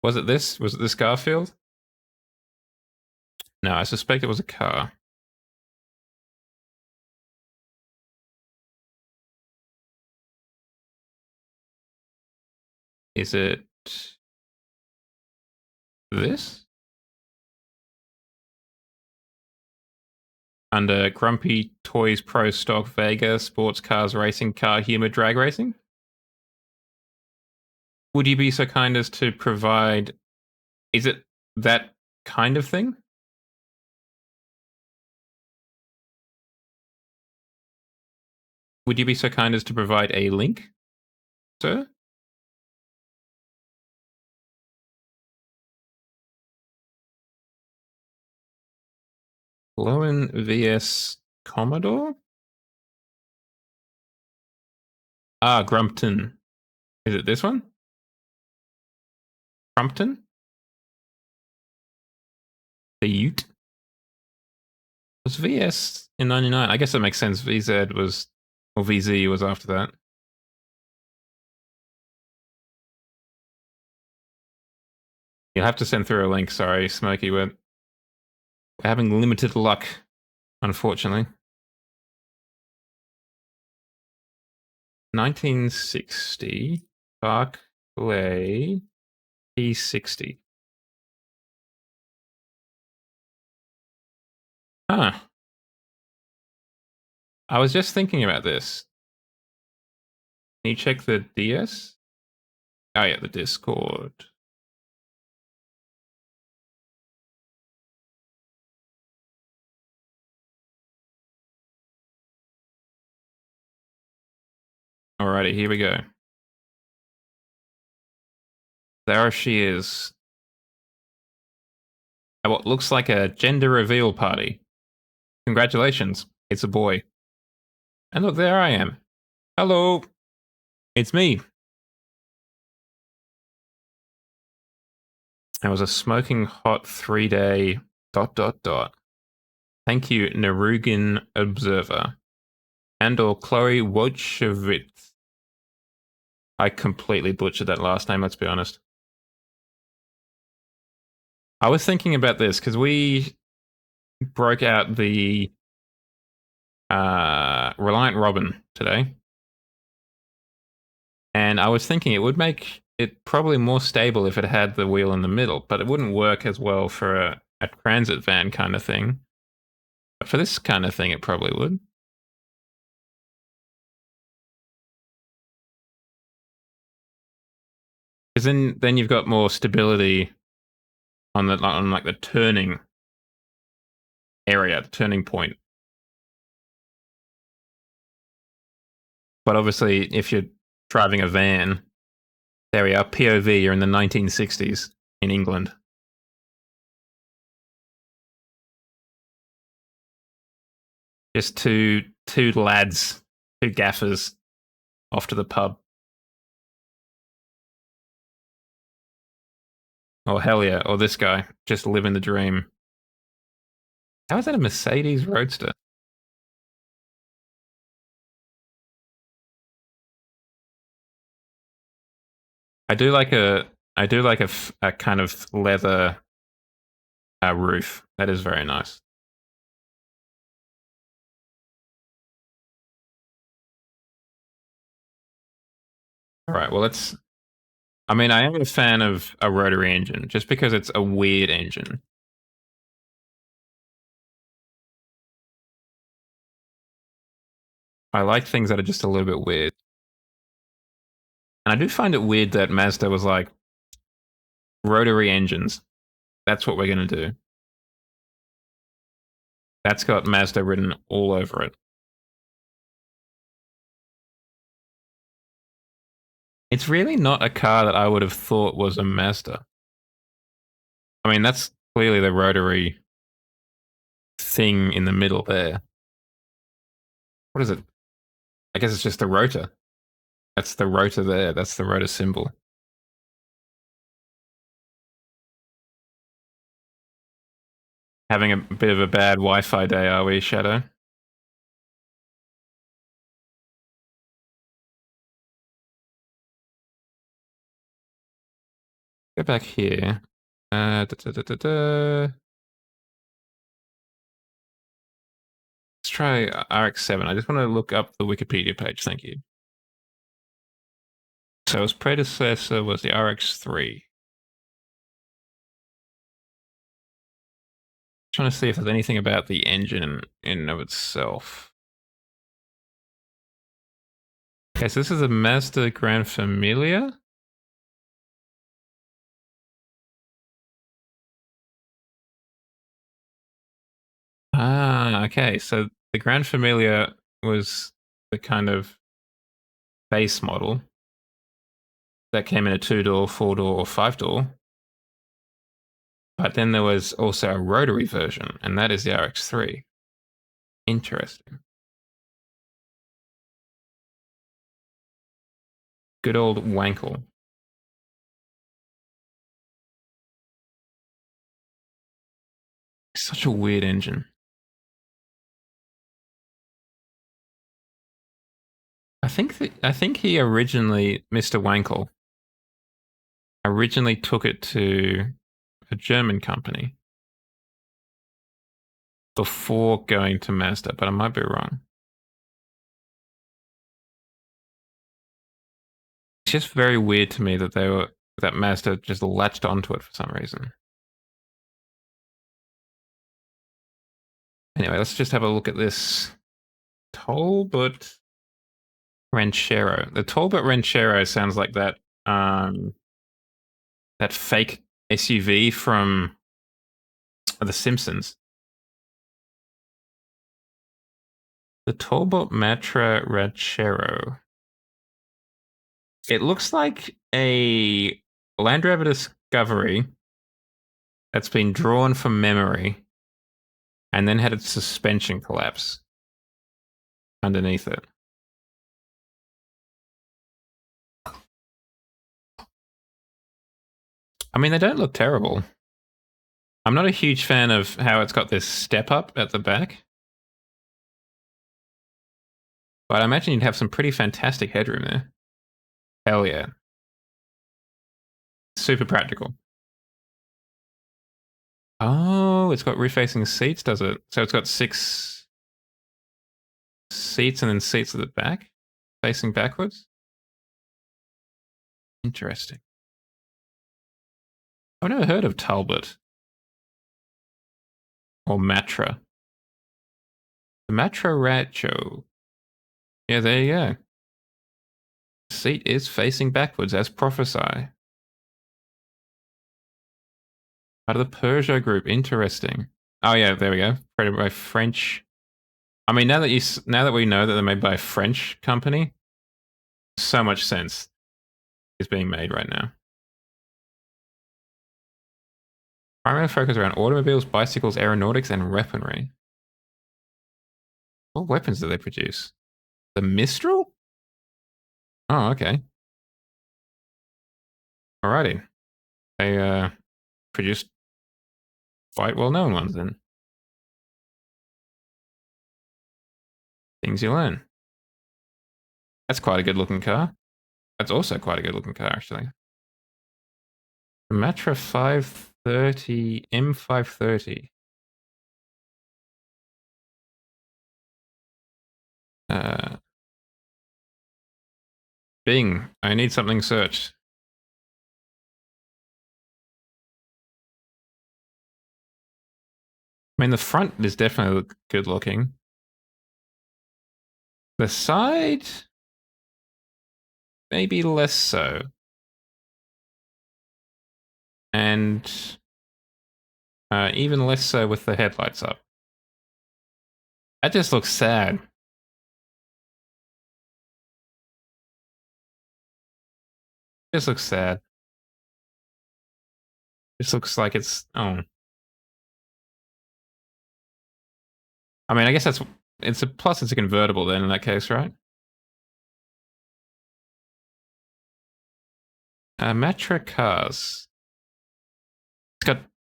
S1: Was it this? Was it this Garfield? No, I suspect it was a car. Is it this? Under Grumpy Toys Pro Stock Vega Sports Cars Racing Car Humor Drag Racing? Would you be so kind as to provide... Is it that kind of thing? Would you be so kind as to provide a link, sir? Lowen vs Commodore? Ah, Grumpton. Is it this one? Crumpton? The Ute? Was VS in 99? I guess that makes sense. VZ was... Or VZ was after that. You'll have to send through a link, sorry, Smokey. We're having limited luck, unfortunately. 1960 Barclay P60. Huh. I was just thinking about this. Can you check the DS? Oh yeah, the Discord. Alrighty, here we go. There she is. At what looks like a gender reveal party. Congratulations, it's a boy. And look, there I am. Hello, it's me. It was a smoking hot 3-day ... Thank you, Narugin Observer. And or Chloe Wojciewicz. I completely butchered that last name, let's be honest. I was thinking about this because we broke out the Reliant Robin today. And I was thinking it would make it probably more stable if it had the wheel in the middle, but it wouldn't work as well for a transit van kind of thing. But for this kind of thing, it probably would. Because then you've got more stability on like the turning area, the turning point. But obviously, if you're driving a van, there we are, POV, you're in the 1960s in England. Just two lads, two gaffers, off to the pub. Oh, hell yeah. Or this guy, just living the dream. How is that a Mercedes Roadster? I do like a kind of leather roof. That is very nice. All right, well, let's... I mean, I am a fan of a rotary engine, just because it's a weird engine. I like things that are just a little bit weird. And I do find it weird that Mazda was like, rotary engines. That's what we're going to do. That's got Mazda written all over it. It's really not a car that I would have thought was a Mazda. I mean, that's clearly the rotary thing in the middle there. What is it? I guess it's just the rotor. That's the rotor there. That's the rotor symbol. Having a bit of a bad Wi-Fi day, are we, Shadow? Go back here. Let's try RX-7. I just want to look up the Wikipedia page. Thank you. So its predecessor was the RX-3. Trying to see if there's anything about the engine in and of itself. Okay, so this is a Mazda Gran Familia. Ah, okay. So the Gran Familia was the kind of base model that came in a 2-door, 4-door, or 5-door. But then there was also a rotary version, and that is the RX-3. Interesting. Good old Wankel. Such a weird engine. I think he originally, Mr. Wankel, originally took it to a German company before going to Mazda, but I might be wrong. It's just very weird to me that that Mazda just latched onto it for some reason. Anyway, let's just have a look at this Talbot Ranchero. The Talbot Ranchero sounds like that that fake SUV from The Simpsons. The Talbot Matra Ranchero. It looks like a Land Rover Discovery that's been drawn from memory and then had its suspension collapse underneath it. I mean, they don't look terrible. I'm not a huge fan of how it's got this step up at the back. But I imagine you'd have some pretty fantastic headroom there. Hell yeah. Super practical. Oh, it's got rear-facing seats, does it? So it's got 6 seats and then seats at the back, facing backwards? Interesting. I've never heard of Talbot. Or Matra. The Matra Rancho. Yeah, there you go. Seat is facing backwards as prophesy. Part of the Peugeot group. Interesting. Oh yeah, there we go. Created by French. I mean, now that we know that they're made by a French company, so much sense is being made right now. Primary focus around automobiles, bicycles, aeronautics, and weaponry. What weapons do they produce? The Mistral? Oh, okay. Alrighty. They produced quite well-known ones then. Things you learn. That's quite a good-looking car. That's also quite a good-looking car, actually. The Matra 530, M530. Bing, I need something searched. I mean, the front is definitely good looking. The side, maybe less so. And even less so with the headlights up. That just looks sad. This looks sad. This looks like it's... Oh. I mean, I guess that's... It's a... Plus it's a convertible then in that case, right? Matra cars.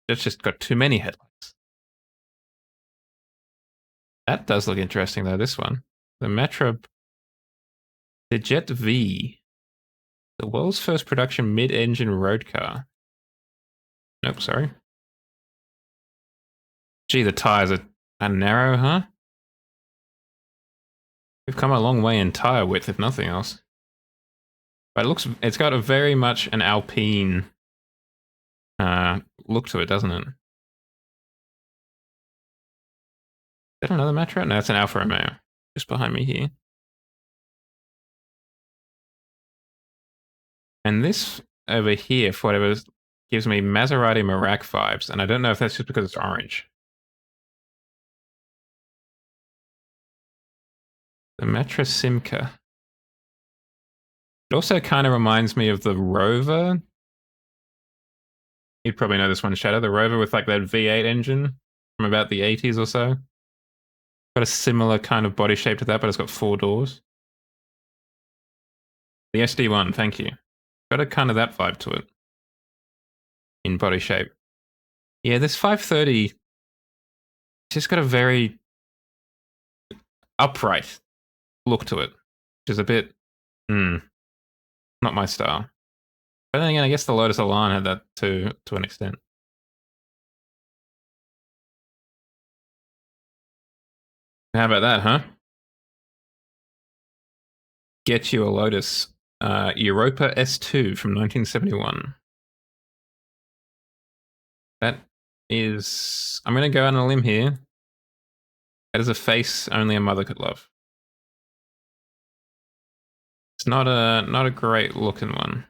S1: It's just got too many headlights. That does look interesting though, this one. The Matra... The Jet V. The world's first production mid-engine road car. Nope, sorry. Gee, the tires are narrow, huh? We've come a long way in tire width, if nothing else. But it's got a very much an Alpine look to it, doesn't it? Is that another Metro? No, it's an Alfa Romeo. Just behind me here. And this over here, for whatever, gives me Maserati Merak vibes, and I don't know if that's just because it's orange. The Metra Simca. It also kind of reminds me of the Rover. You'd probably know this one, Shadow. The Rover with like that V8 engine from about the 80s or so. Got a similar kind of body shape to that, but it's got 4 doors. The SD1, thank you. Got a kind of that vibe to it. In body shape. Yeah, this 530... It's just got a very... upright look to it. Which is a bit... not my style. But then again, I guess the Lotus Elan had that too, to an extent. How about that, huh? Get you a Lotus Europa S2 from 1971. That is... I'm going to go out on a limb here. That is a face only a mother could love. It's not a great looking one.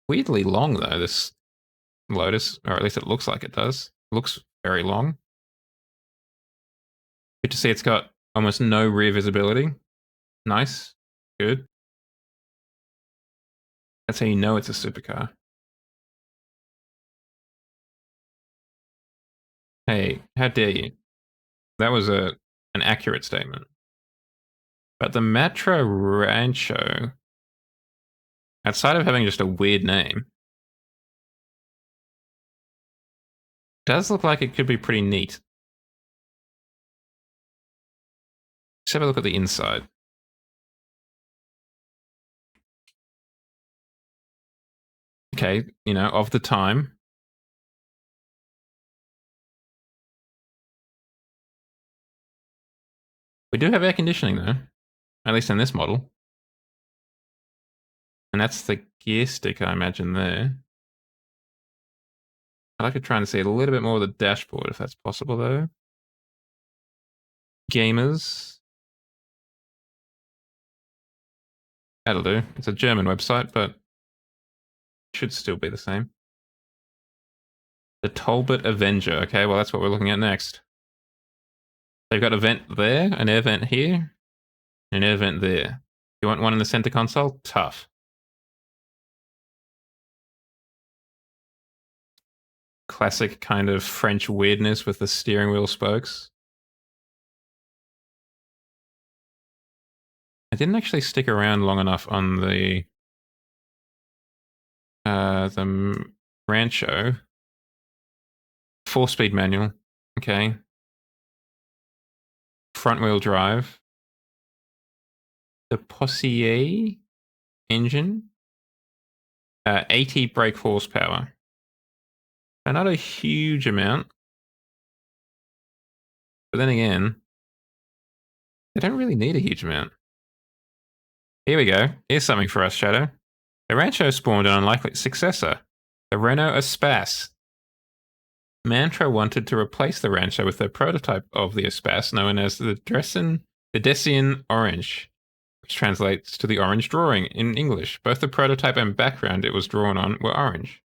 S1: Weirdly long though, this Lotus, or at least it looks like it does. Looks very long. Good to see it's got almost no rear visibility. Nice. Good. That's how you know it's a supercar. Hey, how dare you? That was an accurate statement. But the Matra Rancho, outside of having just a weird name, does look like it could be pretty neat. Let's have a look at the inside. Okay, you know, of the time. We do have air conditioning though, at least in this model. And that's the gear stick, I imagine, there. I'd like to try and see a little bit more of the dashboard, if that's possible, though. Gamers. That'll do. It's a German website, but it should still be the same. The Talbot Avenger. Okay, well, that's what we're looking at next. They've got a vent there, an air vent here, an air vent there. You want one in the center console? Tough. Classic kind of French weirdness with the steering wheel spokes. I didn't actually stick around long enough on the Rancho. 4-speed manual. Okay. Front wheel drive. The Possier engine. 80 brake horsepower. Not a huge amount. But then again, they don't really need a huge amount. Here we go. Here's something for us, Shadow. The Rancho spawned an unlikely successor, the Renault Espace. Mantra wanted to replace the Rancho with their prototype of the Espace, known as the Decian Orange, which translates to the orange drawing in English. Both the prototype and background it was drawn on were orange.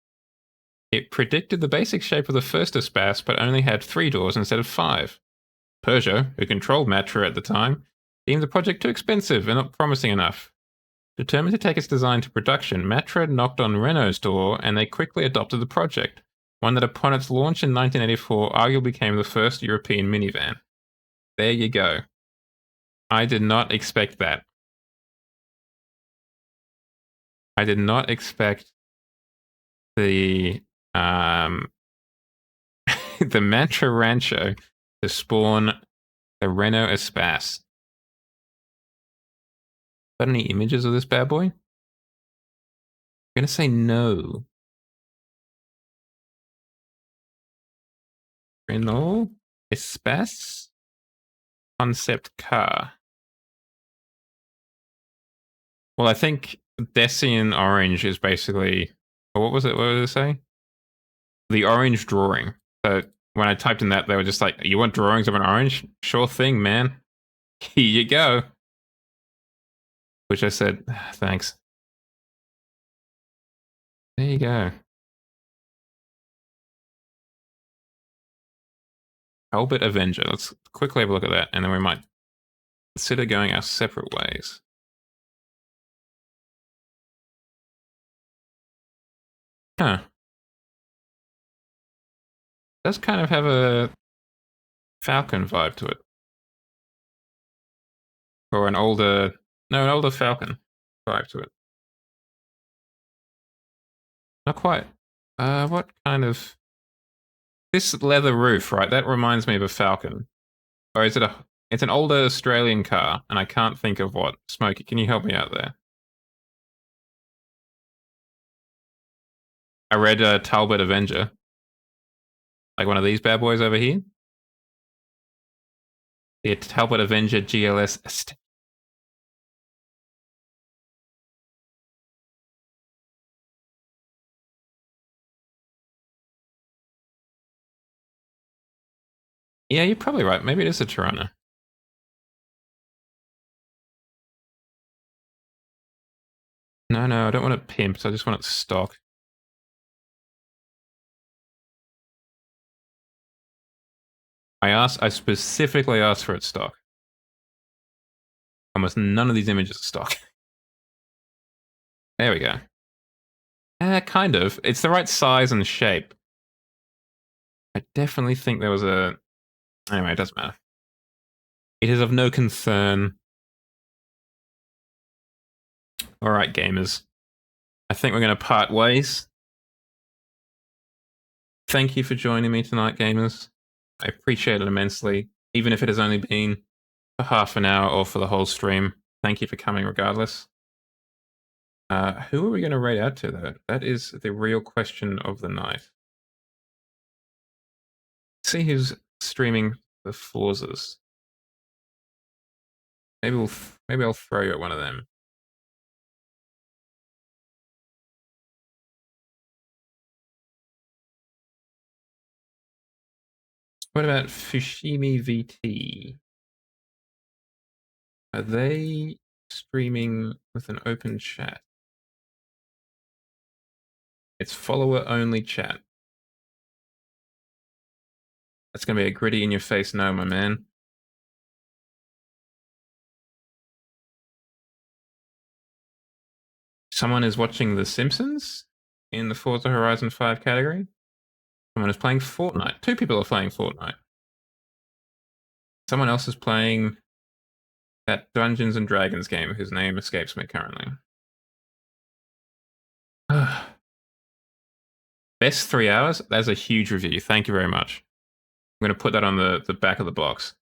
S1: It predicted the basic shape of the first Espace, but only had 3 doors instead of 5. Peugeot, who controlled Matra at the time, deemed the project too expensive and not promising enough. Determined to take its design to production, Matra knocked on Renault's door and they quickly adopted the project, one that upon its launch in 1984 arguably became the first European minivan. There you go. I did not expect that. I did not expect the the Matra Rancho to spawn the Renault Espace. Got any images of this bad boy? I'm gonna say no. Renault Espace concept car. Well, I think Decian Orange is basically. What was it? What did it say? The orange drawing. So when I typed in that, they were just like, "You want drawings of an orange? Sure thing, man. Here you go." Which I said, thanks. There you go. Albert Avenger. Let's quickly have a look at that, and then we might consider going our separate ways. Huh. Does kind of have a Falcon vibe to it. Or an older Falcon vibe to it. Not quite. What kind of... This leather roof, right? That reminds me of a Falcon. Or is it a... It's an older Australian car, and I can't think of what. Smokey, can you help me out there? I read Talbot Avenger. Like one of these bad boys over here. The Talbot Avenger GLS Estate. Yeah, you're probably right. Maybe it is a Toronto. No, I don't want it pimped. I just want it stock. I specifically asked for it stock. Almost none of these images are stock. There we go. Kind of. It's the right size and shape. I definitely think there was a... Anyway, it doesn't matter. It is of no concern. Alright, gamers. I think we're going to part ways. Thank you for joining me tonight, gamers. I appreciate it immensely, even if it has only been for half an hour or for the whole stream. Thank you for coming regardless. Who are we going to raid out to, though? That is the real question of the night. Let's see who's streaming the Forzas. Maybe I'll throw you at one of them. What about Fushimi VT? Are they streaming with an open chat? It's follower-only chat. That's going to be a gritty in your face no, my man. Someone is watching The Simpsons in the Forza Horizon 5 category. Someone is playing Fortnite. 2 people are playing Fortnite. Someone else is playing that Dungeons and Dragons game whose name escapes me currently. Best 3 hours? That's a huge review. Thank you very much. I'm going to put that on the back of the box.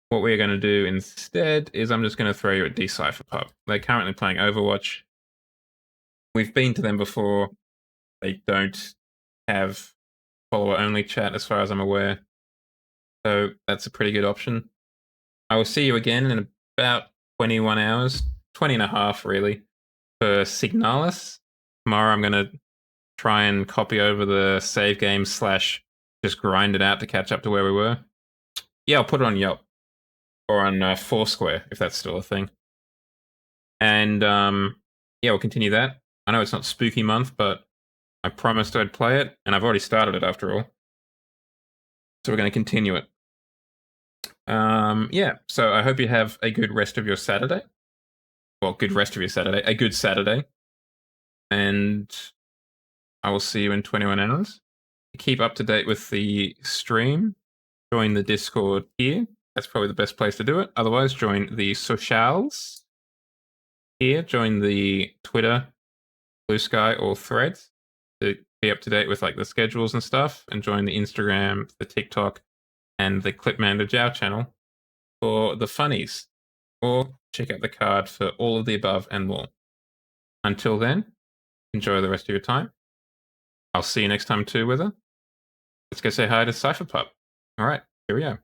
S1: What we're going to do instead is I'm just going to throw you at Decipher Pub. They're currently playing Overwatch. We've been to them before. They don't have follower-only chat as far as I'm aware. So that's a pretty good option. I will see you again in about 21 hours. 20 and a half, really, for Signalis. Tomorrow I'm going to try and copy over the save game / just grind it out to catch up to where we were. Yeah, I'll put it on Yelp. Or on Foursquare, if that's still a thing. And yeah, we'll continue that. I know it's not spooky month, but I promised I'd play it, and I've already started it after all. So we're going to continue it. Yeah, so I hope you have a good rest of your Saturday. Well, good rest of your Saturday. A good Saturday. And I will see you in 21 hours. Keep up to date with the stream. Join the Discord here. That's probably the best place to do it. Otherwise, join the socials here. Join the Twitter, Blue Sky, or Threads to be up to date with like the schedules and stuff. And join the Instagram, the TikTok, and the Clipmander Jow channel for the funnies. Or check out the card for all of the above and more. Until then, enjoy the rest of your time. I'll see you next time too, Wither. Let's go say hi to Cypher Pup. All right, here we go.